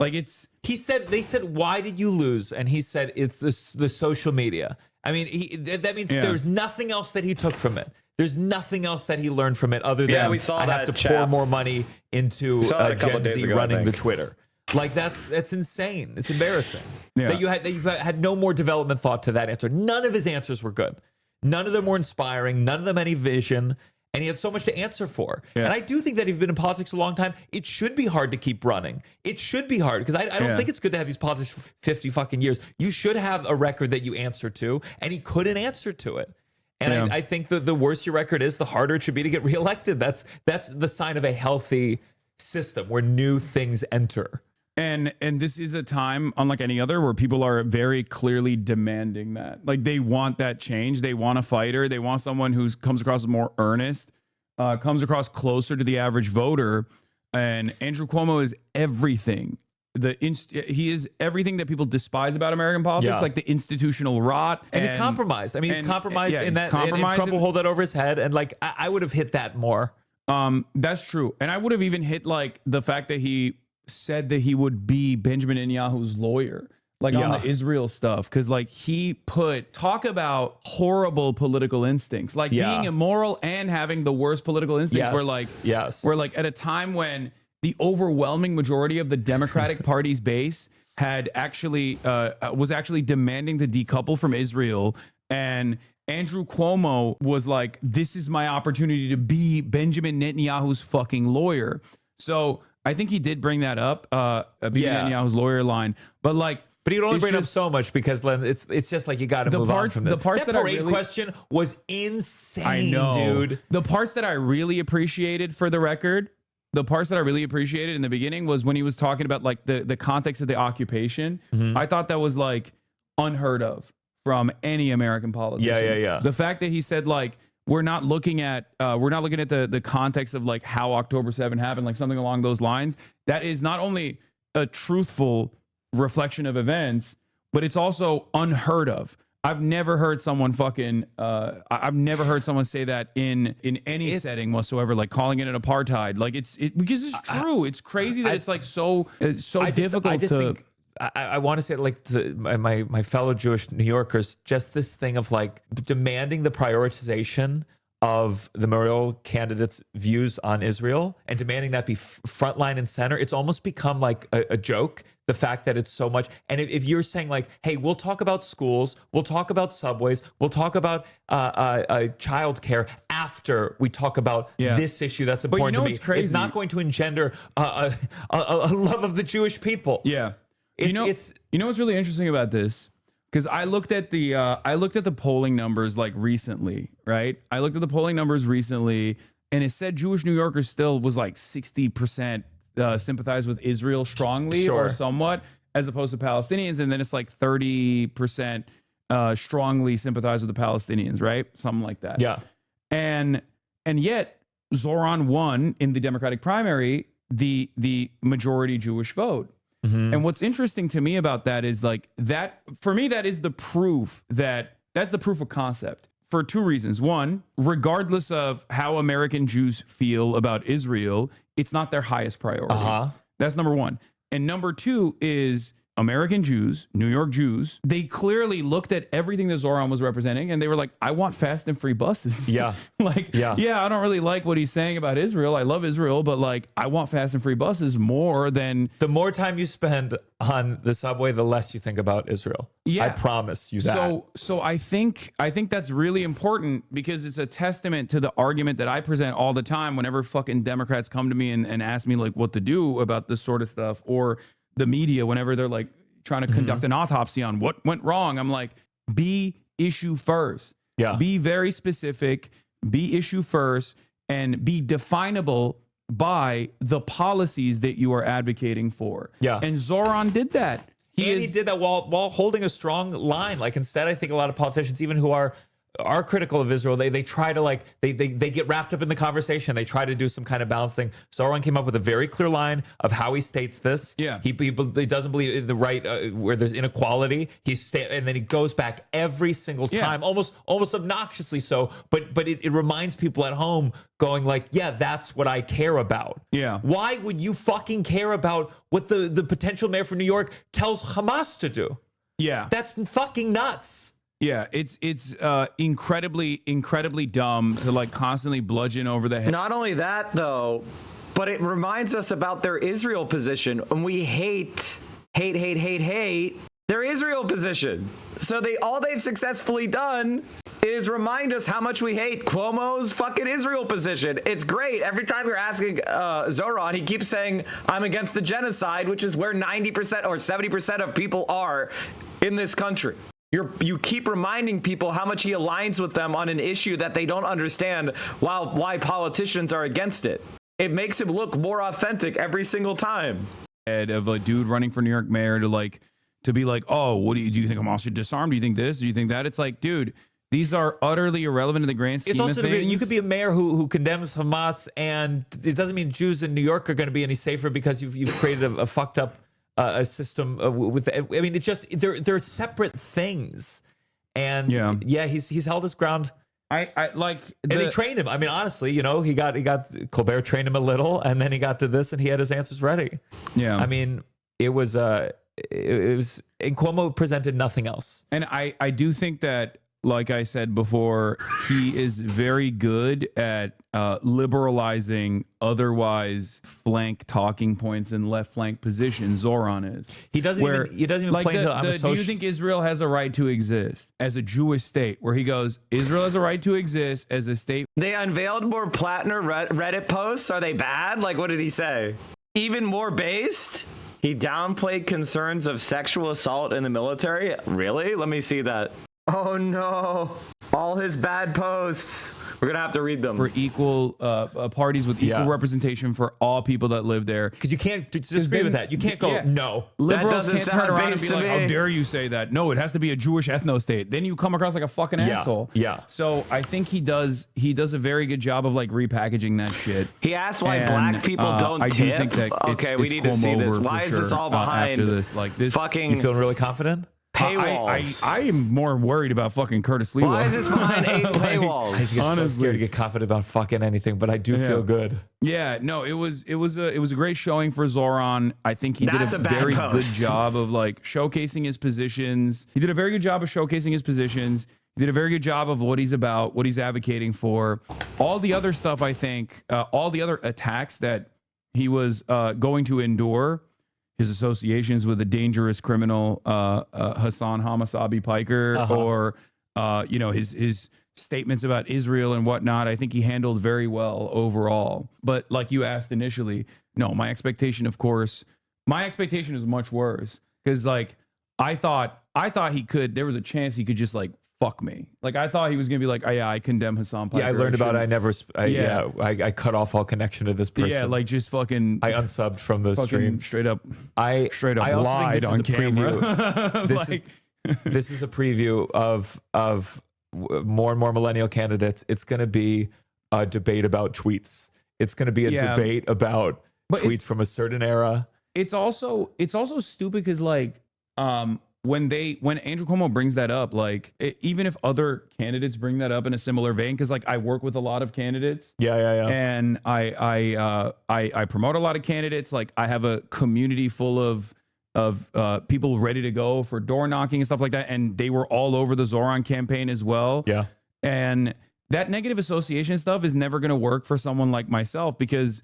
Like they said, why did you lose? And he said, it's the social media. I mean, that means there's nothing else that he took from it. There's nothing else that he learned from it other than we saw I have to pour more money into Gen Z running the Twitter. Like that's insane. It's embarrassing that you've had no more development thought to that answer. None of his answers were good. None of them were inspiring. None of them any vision. And he had so much to answer for. Yeah. And I do think that if you've been in politics a long time, it should be hard to keep running. It should be hard because I don't think it's good to have these politics for 50 fucking years. You should have a record that you answer to, and he couldn't answer to it. And I think that the worse your record is, the harder it should be to get reelected. That's the sign of a healthy system where new things enter. And this is a time unlike any other where people are very clearly demanding that. Like they want that change. They want a fighter. They want someone who comes across as more earnest, comes across closer to the average voter. And Andrew Cuomo is everything. He is everything that people despise about American politics, like the institutional rot. And he's compromised. I mean, he's compromised in that. And Trump will hold that over his head. And like, I would have hit that more. That's true. And I would have even hit like the fact that he said that he would be Benjamin Netanyahu's lawyer, like on the Israel stuff. Cause like talk about horrible political instincts, like being immoral and having the worst political instincts. We're like at a time when the overwhelming majority of the Democratic Party's base had actually was actually demanding to decouple from Israel. And Andrew Cuomo was like, this is my opportunity to be Benjamin Netanyahu's fucking lawyer. So I think he did bring that up, Netanyahu's lawyer line, but he'd only bring it up so much because it's just like you got to move on from this. The parts that parade question was insane, I know, dude. The parts that I really appreciated, for the record, the parts that I really appreciated in the beginning was when he was talking about like the context of the occupation. I thought that was like unheard of from any American politician. Yeah. The fact that he said like, we're not looking at the context of like how October 7 happened, like something along those lines. That is not only a truthful reflection of events, but it's also unheard of. I've never heard someone I've never heard someone say that in any setting whatsoever, like calling it an apartheid. Like because it's true. It's crazy that it's like so difficult to. I want to say, like, to my fellow Jewish New Yorkers, just this thing of like demanding the prioritization of the mayoral candidates' views on Israel and demanding that be frontline and center. It's almost become like a joke, the fact that it's so much. And if you're saying like, hey, we'll talk about schools, we'll talk about subways, we'll talk about childcare after we talk about this issue that's important to me, it's not going to engender a love of the Jewish people. Yeah. You know what's really interesting about this? Because I looked at the polling numbers like recently, right? I looked at the polling numbers recently, and it said Jewish New Yorkers still was like 60% sympathize with Israel strongly or somewhat, as opposed to Palestinians, and then it's like 30% strongly sympathize with the Palestinians, right? Something like that. Yeah. And yet Zohran won in the Democratic primary the majority Jewish vote. And what's interesting to me about that is like that, for me, that is the proof that's the proof of concept for two reasons. One, regardless of how American Jews feel about Israel, it's not their highest priority. That's number one. And number two is American Jews, New York Jews, they clearly looked at everything that Zohran was representing and they were like, I want fast and free buses. Yeah. Yeah, I don't really like what he's saying about Israel. I love Israel, but like, I want fast and free buses more than... The more time you spend on the subway, the less you think about Israel. Yeah. I promise you that. So I think that's really important because it's a testament to the argument that I present all the time whenever fucking Democrats come to me and ask me like what to do about this sort of stuff, or the media whenever they're like trying to conduct an autopsy on what went wrong. I'm like, be issue first. Yeah. Be very specific, be issue first, and be definable by the policies that you are advocating for. Yeah. And Zohran did that. He did that while holding a strong line. Like, instead, I think a lot of politicians, even who are critical of Israel, they try to like they get wrapped up in the conversation. They try to do some kind of balancing. Zohran came up with a very clear line of how he states this. Yeah, he doesn't believe in the right where there's inequality. And then he goes back every single time, almost obnoxiously so. But it reminds people at home, going like, yeah, that's what I care about. Yeah. Why would you fucking care about what the potential mayor for New York tells Hamas to do? Yeah, that's fucking nuts. Yeah, it's incredibly dumb to like constantly bludgeon over the head. Not only that, though, but it reminds us about their Israel position, and we hate their Israel position. So all they've successfully done is remind us how much we hate Cuomo's fucking Israel position. It's great. Every time you're asking Zohran, he keeps saying, I'm against the genocide, which is where 90% or 70% of people are in this country. You keep reminding people how much he aligns with them on an issue that they don't understand, why politicians are against it. It makes him look more authentic every single time. Of a dude running for New York mayor to be like, oh, do you think Hamas should disarm? Do you think this? Do you think that? It's like, dude, these are utterly irrelevant in the grand scheme of things. You could be a mayor who condemns Hamas, and it doesn't mean Jews in New York are going to be any safer because you've created a fucked up a system with. I mean, it's just they're separate things, and he's held his ground. I like, and they trained him. I mean, honestly, he got Colbert trained him a little, and then he got to this, and he had his answers ready. Yeah, I mean, it was and Cuomo presented nothing else. And I do think that, like I said before, he is very good at liberalizing otherwise flank talking points and left flank positions. Zohran is. He doesn't even like play into do you think Israel has a right to exist as a Jewish state? Where he goes, Israel has a right to exist as a state. They unveiled more platinum Reddit posts. Are they bad? Like, what did he say? Even more based? He downplayed concerns of sexual assault in the military? Really? Let me see that. Oh no, all his bad posts. We're gonna have to read them. For equal parties with equal representation for all people that live there. Because you can't disagree with that. You can't go, no. Liberals can't turn around and be like, how dare you say that? No, it has to be a Jewish ethno state. Then you come across like a fucking asshole. Yeah. So I think he does a very good job of like repackaging that shit. He asked why black people don't I tip. do think that okay, we need to see this. Why is this all behind after this? Like this fucking You feeling really confident? paywalls. I am more worried about fucking Curtis Lewa. Why is this behind 8 paywalls? I just get so scared to get confident about fucking anything, but I do feel good. Yeah, no, it was a great showing for Zohran. I think he did a very good job of like showcasing his positions. He did a very good job of showcasing his positions. He did a very good job of what he's about, what he's advocating for. All the other stuff, I think, all the other attacks that he was going to endure, his associations with a dangerous criminal, Hassan Hamasabi Piker, or his statements about Israel and whatnot, I think he handled very well overall. But like you asked initially, no, my expectation is much worse, because like I thought there was a chance he could just like fuck me. Like I thought he was gonna be like, oh, yeah, I condemn Hassan Piker. Yeah, I learned about it. I cut off all connection to this person. Yeah, like just fucking. I unsubbed from the stream. Straight up I lied on camera. This is a preview of more and more millennial candidates. It's going to be a debate about tweets. It's going to be a debate about tweets from a certain era. It's also stupid because like when Andrew Cuomo brings that up, like even if other candidates bring that up in a similar vein, because like I work with a lot of candidates, and I promote a lot of candidates. Like I have a community full of people ready to go for door knocking and stuff like that. And they were all over the Zohran campaign as well. Yeah. And that negative association stuff is never going to work for someone like myself because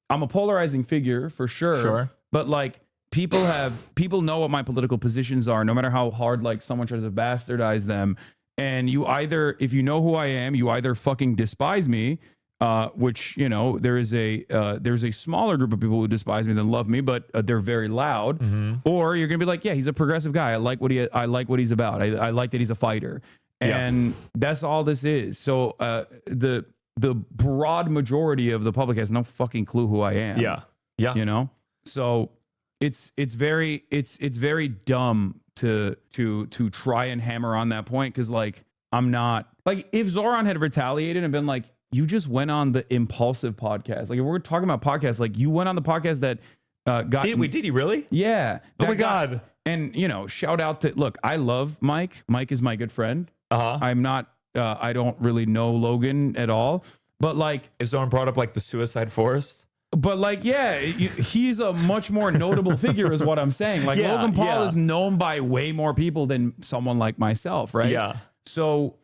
I'm a polarizing figure for sure. Sure. But like people know what my political positions are, no matter how hard like someone tries to bastardize them. And you either, if you know who I am, you either fucking despise me, which, you know, there's a smaller group of people who despise me than love me, but they're very loud. Or you're gonna be like, yeah, he's a progressive guy. I like what he's about. I like that he's a fighter. And that's all this is. So the broad majority of the public has no fucking clue who I am. Yeah. You know? So it's very dumb to try and hammer on that point, because like I'm not like, if Zohran had retaliated and been like, you just went on the Impulsive podcast, like if we're talking about podcasts, like you went on the podcast that got did he really? Yeah. Oh my God. And you know, shout out to, look, I love Mike. Mike is my good friend. I'm not I don't really know Logan at all, but like if Zohran brought up like the Suicide Forest. But like, yeah, he's a much more notable figure is what I'm saying. Like Logan Paul is known by way more people than someone like myself, right? Yeah. So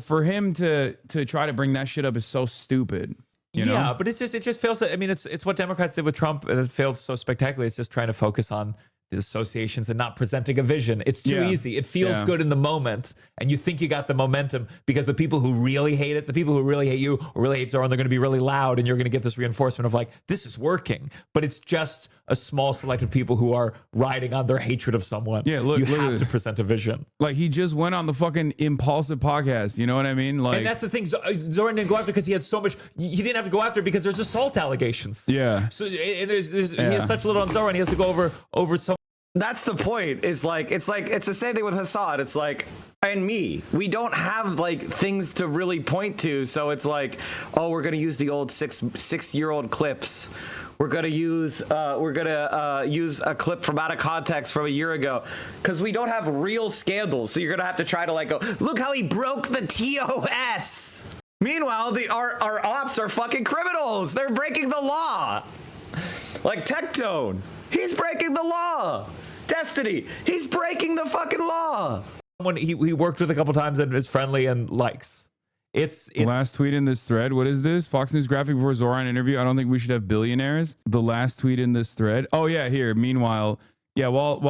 for him to try to bring that shit up is so stupid. You know? But it just fails. I mean, it's what Democrats did with Trump, and it failed so spectacularly. It's just trying to focus on the associations and not presenting a vision. It's too easy. It feels good in the moment, and you think you got the momentum because the people who really hate it, the people who really hate you or really hate Zohran, they're going to be really loud, and you're going to get this reinforcement of like, this is working. But it's just a small select of people who are riding on their hatred of someone. Yeah, look, you have to present a vision. Like he just went on the fucking Impulsive podcast. You know what I mean? Like, and that's the thing. Zohran didn't go after because he had so much. He didn't have to go after because there's assault allegations. Yeah. So and he has such little on Zohran. He has to go over some. That's the point. It's the same thing with Hassad. It's like, and me, we don't have like things to really point to. So it's like, oh, we're gonna use the old six-year-old clips. We're gonna use a clip from out of context from a year ago, because we don't have real scandals. So you're gonna have to try to like go, look how he broke the TOS. Meanwhile, our ops are fucking criminals. They're breaking the law. Like Tectone, he's breaking the law. Destiny, he's breaking the fucking law. Someone he worked with a couple times and is friendly and likes. It's last tweet in this thread. What is this? Fox News graphic before Zohran interview. I don't think we should have billionaires. The last tweet in this thread. Oh yeah, here. Meanwhile, yeah, while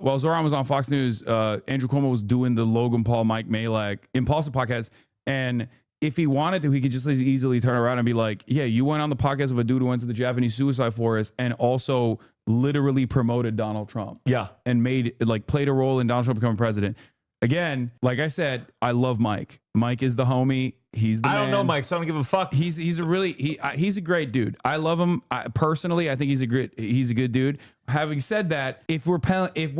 Zohran was on Fox News, Andrew Cuomo was doing the Logan Paul, Mike Malek Impulsive podcast, and if he wanted to, he could just as easily turn around and be like, yeah, you went on the podcast of a dude who went to the Japanese suicide forest and also literally promoted Donald Trump. Yeah. And played a role in Donald Trump becoming president. Again, like I said, I love Mike. Mike is the homie. He's the man. I don't know Mike, so I don't give a fuck. He's a great dude. I love him. Personally, I think he's a good dude. Having said that, if we're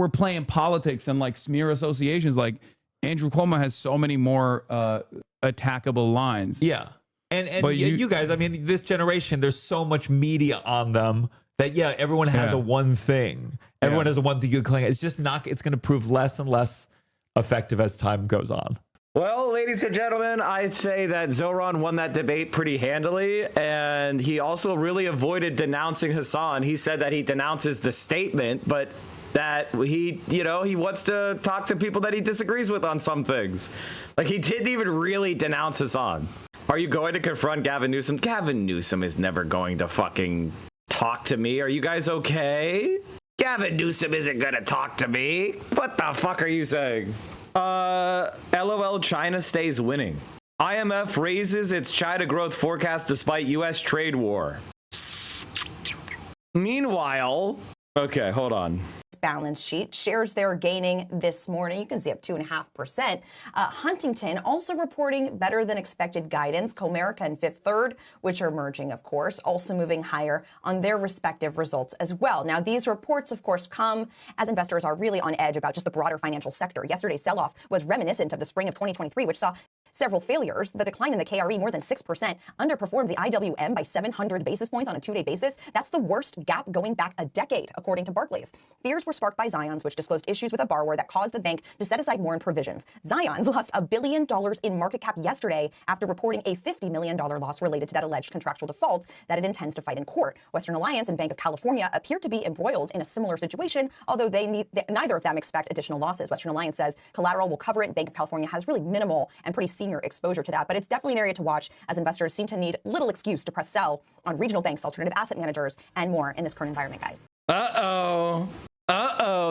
playing politics and like smear associations, like Andrew Cuomo has so many more attackable lines. Yeah. And you guys, I mean, this generation, there's so much media on them that, everyone has a one thing. Everyone has a one thing you can cling. It's just not, it's going to prove less and less effective as time goes on. Well, ladies and gentlemen, I'd say that Zohran won that debate pretty handily, and he also really avoided denouncing Hassan. He said that he denounces the statement, but that he wants to talk to people that he disagrees with on some things. Like, he didn't even really denounce Hassan. Are you going to confront Gavin Newsom? Gavin Newsom is never going to fucking talk to me. Are you guys okay? Gavin Newsom isn't gonna talk to me. What the fuck are you saying? LOL, China stays winning. IMF raises its China growth forecast despite U.S. trade war. Meanwhile, okay, hold on. Balance sheet. Shares there gaining this morning. You can see up 2.5%. Huntington also reporting better than expected guidance. Comerica and Fifth Third, which are merging, of course, also moving higher on their respective results as well. Now, these reports, of course, come as investors are really on edge about just the broader financial sector. Yesterday's sell-off was reminiscent of the spring of 2023, which saw several failures. The decline in the KRE, more than 6%, underperformed the IWM by 700 basis points on a two-day basis. That's the worst gap going back a decade, according to Barclays. Fears were sparked by Zions, which disclosed issues with a borrower that caused the bank to set aside more in provisions. Zions lost $1 billion in market cap yesterday after reporting a $50 million loss related to that alleged contractual default that it intends to fight in court. Western Alliance and Bank of California appear to be embroiled in a similar situation, although neither of them expect additional losses. Western Alliance says collateral will cover it. Bank of California has really minimal and pretty senior exposure to that, but it's definitely an area to watch as investors seem to need little excuse to press sell on regional banks, alternative asset managers, and more in this current environment, guys.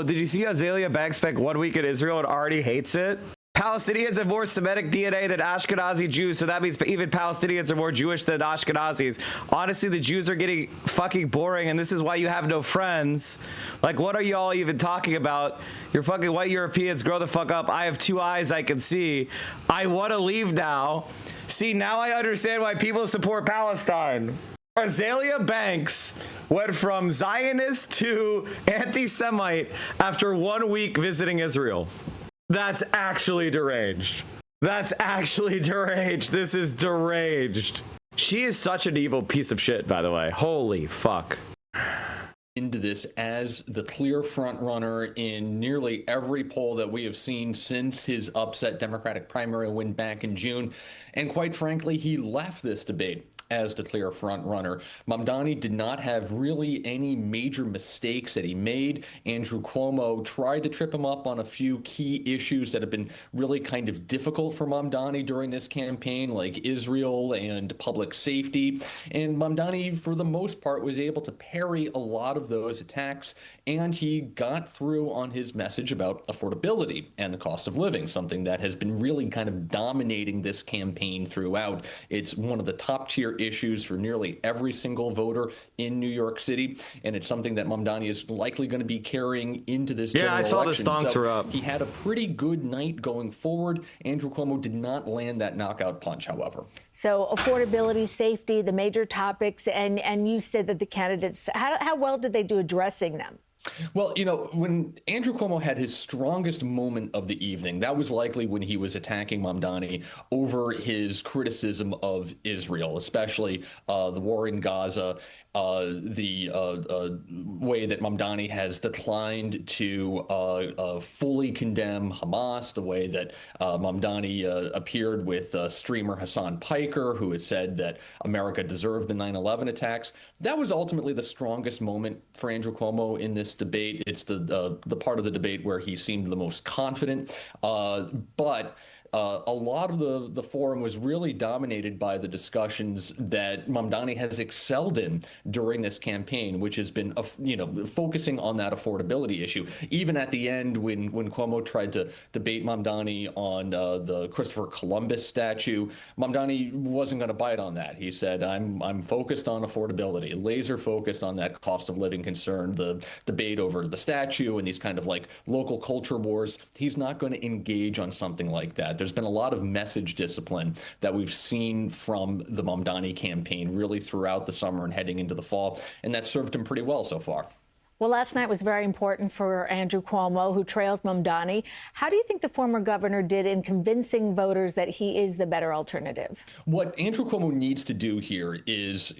Did you see Azalea Banks spent 1 week in Israel and already hates it? Palestinians have more Semitic DNA than Ashkenazi Jews, so that means even Palestinians are more Jewish than Ashkenazis. Honestly, the Jews are getting fucking boring, and this is why you have no friends. Like, what are y'all even talking about? You're fucking white Europeans, grow the fuck up. I have 2 eyes I can see. I want to leave now. See, now I understand why people support Palestine. Azalea Banks went from Zionist to anti-Semite after 1 week visiting Israel. That's actually deranged. That's actually deranged. This is deranged. She is such an evil piece of shit, by the way. Holy fuck. Into this as the clear front runner in nearly every poll that we have seen since his upset Democratic primary win back in June. And quite frankly, he left this debate as the clear front runner. Mamdani did not have really any major mistakes that he made. Andrew Cuomo tried to trip him up on a few key issues that have been really kind of difficult for Mamdani during this campaign, like Israel and public safety. And Mamdani, for the most part, was able to parry a lot of those attacks, and he got through on his message about affordability and the cost of living, something that has been really kind of dominating this campaign throughout. It's one of the top tier issues for nearly every single voter in New York City, and it's something that Mamdani is likely going to be carrying into this general election. I saw the stonks were up. He had a pretty good night going forward. Andrew Cuomo did not land that knockout punch, however. So affordability, safety, the major topics, and you said that the candidates, how well did they do addressing them? Well, you know, when Andrew Cuomo had his strongest moment of the evening, that was likely when he was attacking Mamdani over his criticism of Israel, especially the war in Gaza, the way that Mamdani has declined to fully condemn Hamas, the way that Mamdani appeared with streamer Hassan Piker, who has said that America deserved the 9/11 attacks. That was ultimately the strongest moment for Andrew Cuomo in this debate. It's the part of the debate where he seemed the most confident, but a lot of the forum was really dominated by the discussions that Mamdani has excelled in during this campaign, which has been, focusing on that affordability issue. Even at the end, when Cuomo tried to debate Mamdani on the Christopher Columbus statue, Mamdani wasn't going to bite on that. He said, I'm focused on affordability, laser focused on that cost of living concern, the debate over the statue and these kind of like local culture wars. He's not going to engage on something like that. There's been a lot of message discipline that we've seen from the Mamdani campaign really throughout the summer and heading into the fall, and that served him pretty well so far. Well, last night was very important for Andrew Cuomo, who trails Mamdani. How do you think the former governor did in convincing voters that he is the better alternative? What Andrew Cuomo needs to do here is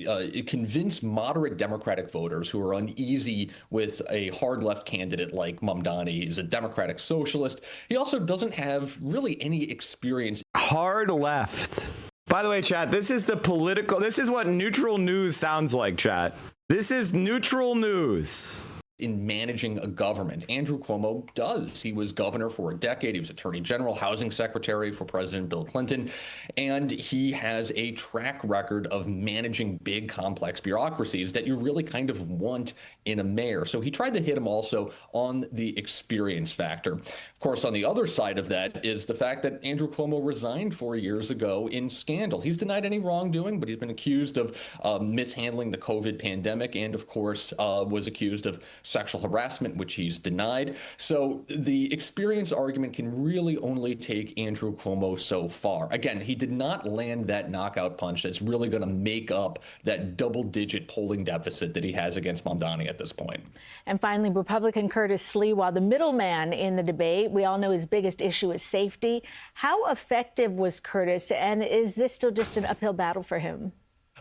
convince moderate Democratic voters who are uneasy with a hard left candidate like Mamdani. He's a Democratic socialist. He also doesn't have really any experience. Hard left. By the way, chat, this is what neutral news sounds like, chat. This is neutral news. In managing a government. Andrew Cuomo does. He was governor for a decade. He was attorney general, housing secretary for President Bill Clinton, and he has a track record of managing big, complex bureaucracies that you really kind of want in a mayor. So he tried to hit him also on the experience factor. Of course, on the other side of that is the fact that Andrew Cuomo resigned 4 years ago in scandal. He's denied any wrongdoing, but he's been accused of mishandling the COVID pandemic and, of course, was accused of sexual harassment, which he's denied. So the experience argument can really only take Andrew Cuomo so far. Again, he did not land that knockout punch that's really going to make up that double-digit polling deficit that he has against Mamdani at this point. And finally, Republican Curtis Sliwa, the middleman in the debate. We all know his biggest issue is safety. How effective was Curtis, and is this still just an uphill battle for him?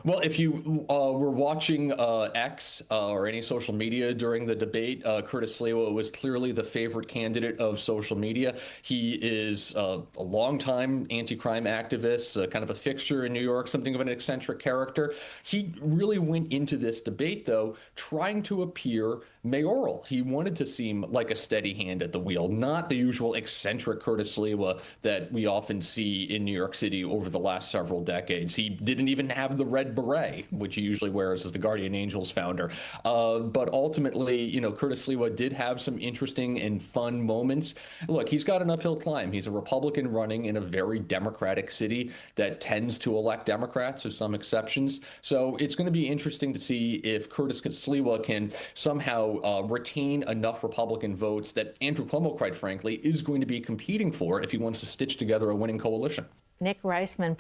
Well, if you were watching X or any social media during the debate, Curtis Sliwa was clearly the favorite candidate of social media. He is a longtime anti-crime activist, kind of a fixture in New York, something of an eccentric character. He really went into this debate, though, trying to appear mayoral. He wanted to seem like a steady hand at the wheel, not the usual eccentric Curtis Sliwa that we often see in New York City over the last several decades. He didn't even have the red beret, which he usually wears as the Guardian Angels founder. But ultimately, you know, Curtis Sliwa did have some interesting and fun moments. Look, he's got an uphill climb. He's a Republican running in a very Democratic city that tends to elect Democrats, with some exceptions. So it's going to be interesting to see if Curtis Sliwa can somehow retain enough Republican votes that Andrew Cuomo, quite frankly, is going to be competing for if he wants to stitch together a winning coalition. Nick Reisman,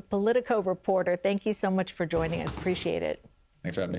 Politico reporter, thank you so much for joining us. Appreciate it. Thanks for having me.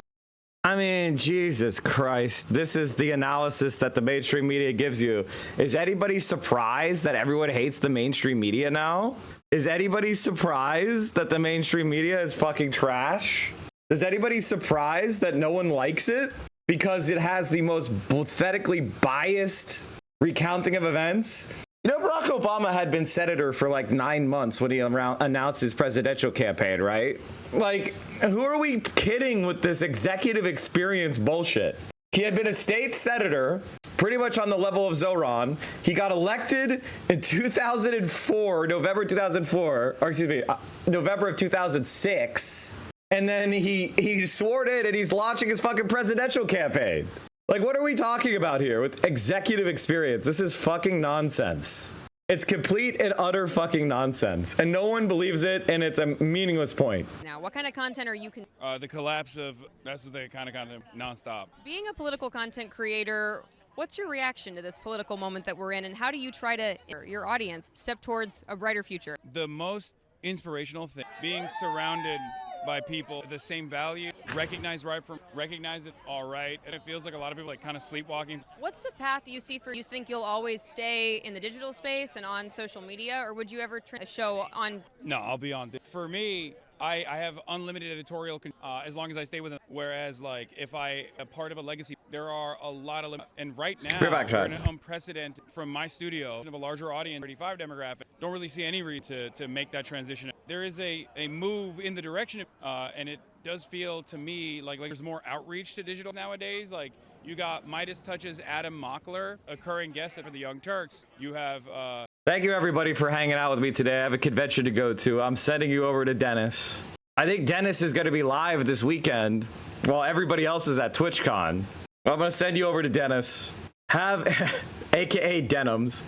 I mean, Jesus Christ, this is the analysis that the mainstream media gives you. Is anybody surprised that everyone hates the mainstream media now? Is anybody surprised that the mainstream media is fucking trash? Is anybody surprised that no one likes it? Because it has the most pathetically biased recounting of events. You know, Barack Obama had been senator for like 9 months when he announced his presidential campaign, right? Like, who are we kidding with this executive experience bullshit? He had been a state senator, pretty much on the level of Zohran. He got elected in 2004, November 2004, or excuse me, November of 2006. And then he swore in and he's launching his fucking presidential campaign. Like, what are we talking about here with executive experience? This is fucking nonsense. It's complete and utter fucking nonsense. And no one believes it, and it's a meaningless point. Now, what kind of content are you The collapse of, that's what they kind of nonstop. being a political content creator? What's your reaction to this political moment that we're in, and how do you try to your audience step towards a brighter future? The most inspirational thing, being surrounded by people the same value, recognize it all right, and it feels like a lot of people like kind of sleepwalking. What's the path you see for you? Think you'll always stay in the digital space and on social media, or would you ever try a show on? No, I'll be on. For me, I have unlimited editorial as long as I stay with it. Whereas, like, if I am part of a legacy, there are a lot of limits. And right now, we're in an unprecedented, from my studio, of a larger audience, 35 demographic. Don't really see any reason to make that transition. There is a move in the direction, and it does feel to me like there's more outreach to digital nowadays. Like, you got Midas Touch's Adam Mockler, a current guest for the Young Turks. You have... Thank you, everybody, for hanging out with me today. I have a convention to go to. I'm sending you over to Dennis. I think Dennis is going to be live this weekend while everybody else is at TwitchCon. I'm going to send you over to Dennis. AKA Denims.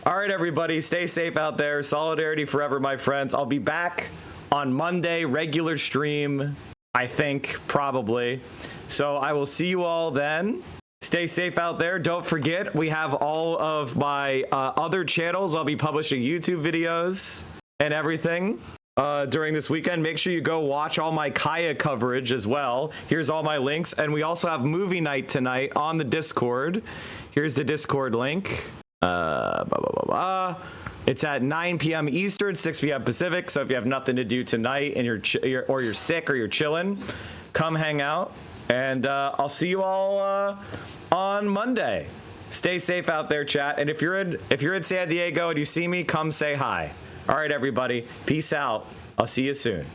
All right, everybody, stay safe out there. Solidarity forever, my friends. I'll be back on Monday, regular stream, I think, probably. So I will see you all then. Stay safe out there. Don't forget, we have all of my other channels. I'll be publishing YouTube videos and everything during this weekend. Make sure you go watch all my Kaya coverage as well. Here's all my links. And we also have movie night tonight on the Discord. Here's the Discord link. It's at 9 p.m. Eastern, 6 p.m. Pacific. So if you have nothing to do tonight and you're sick or you're chilling, come hang out. And I'll see you all on Monday. Stay safe out there, chat. And if you're in San Diego and you see me, come say hi. All right, everybody. Peace out. I'll see you soon.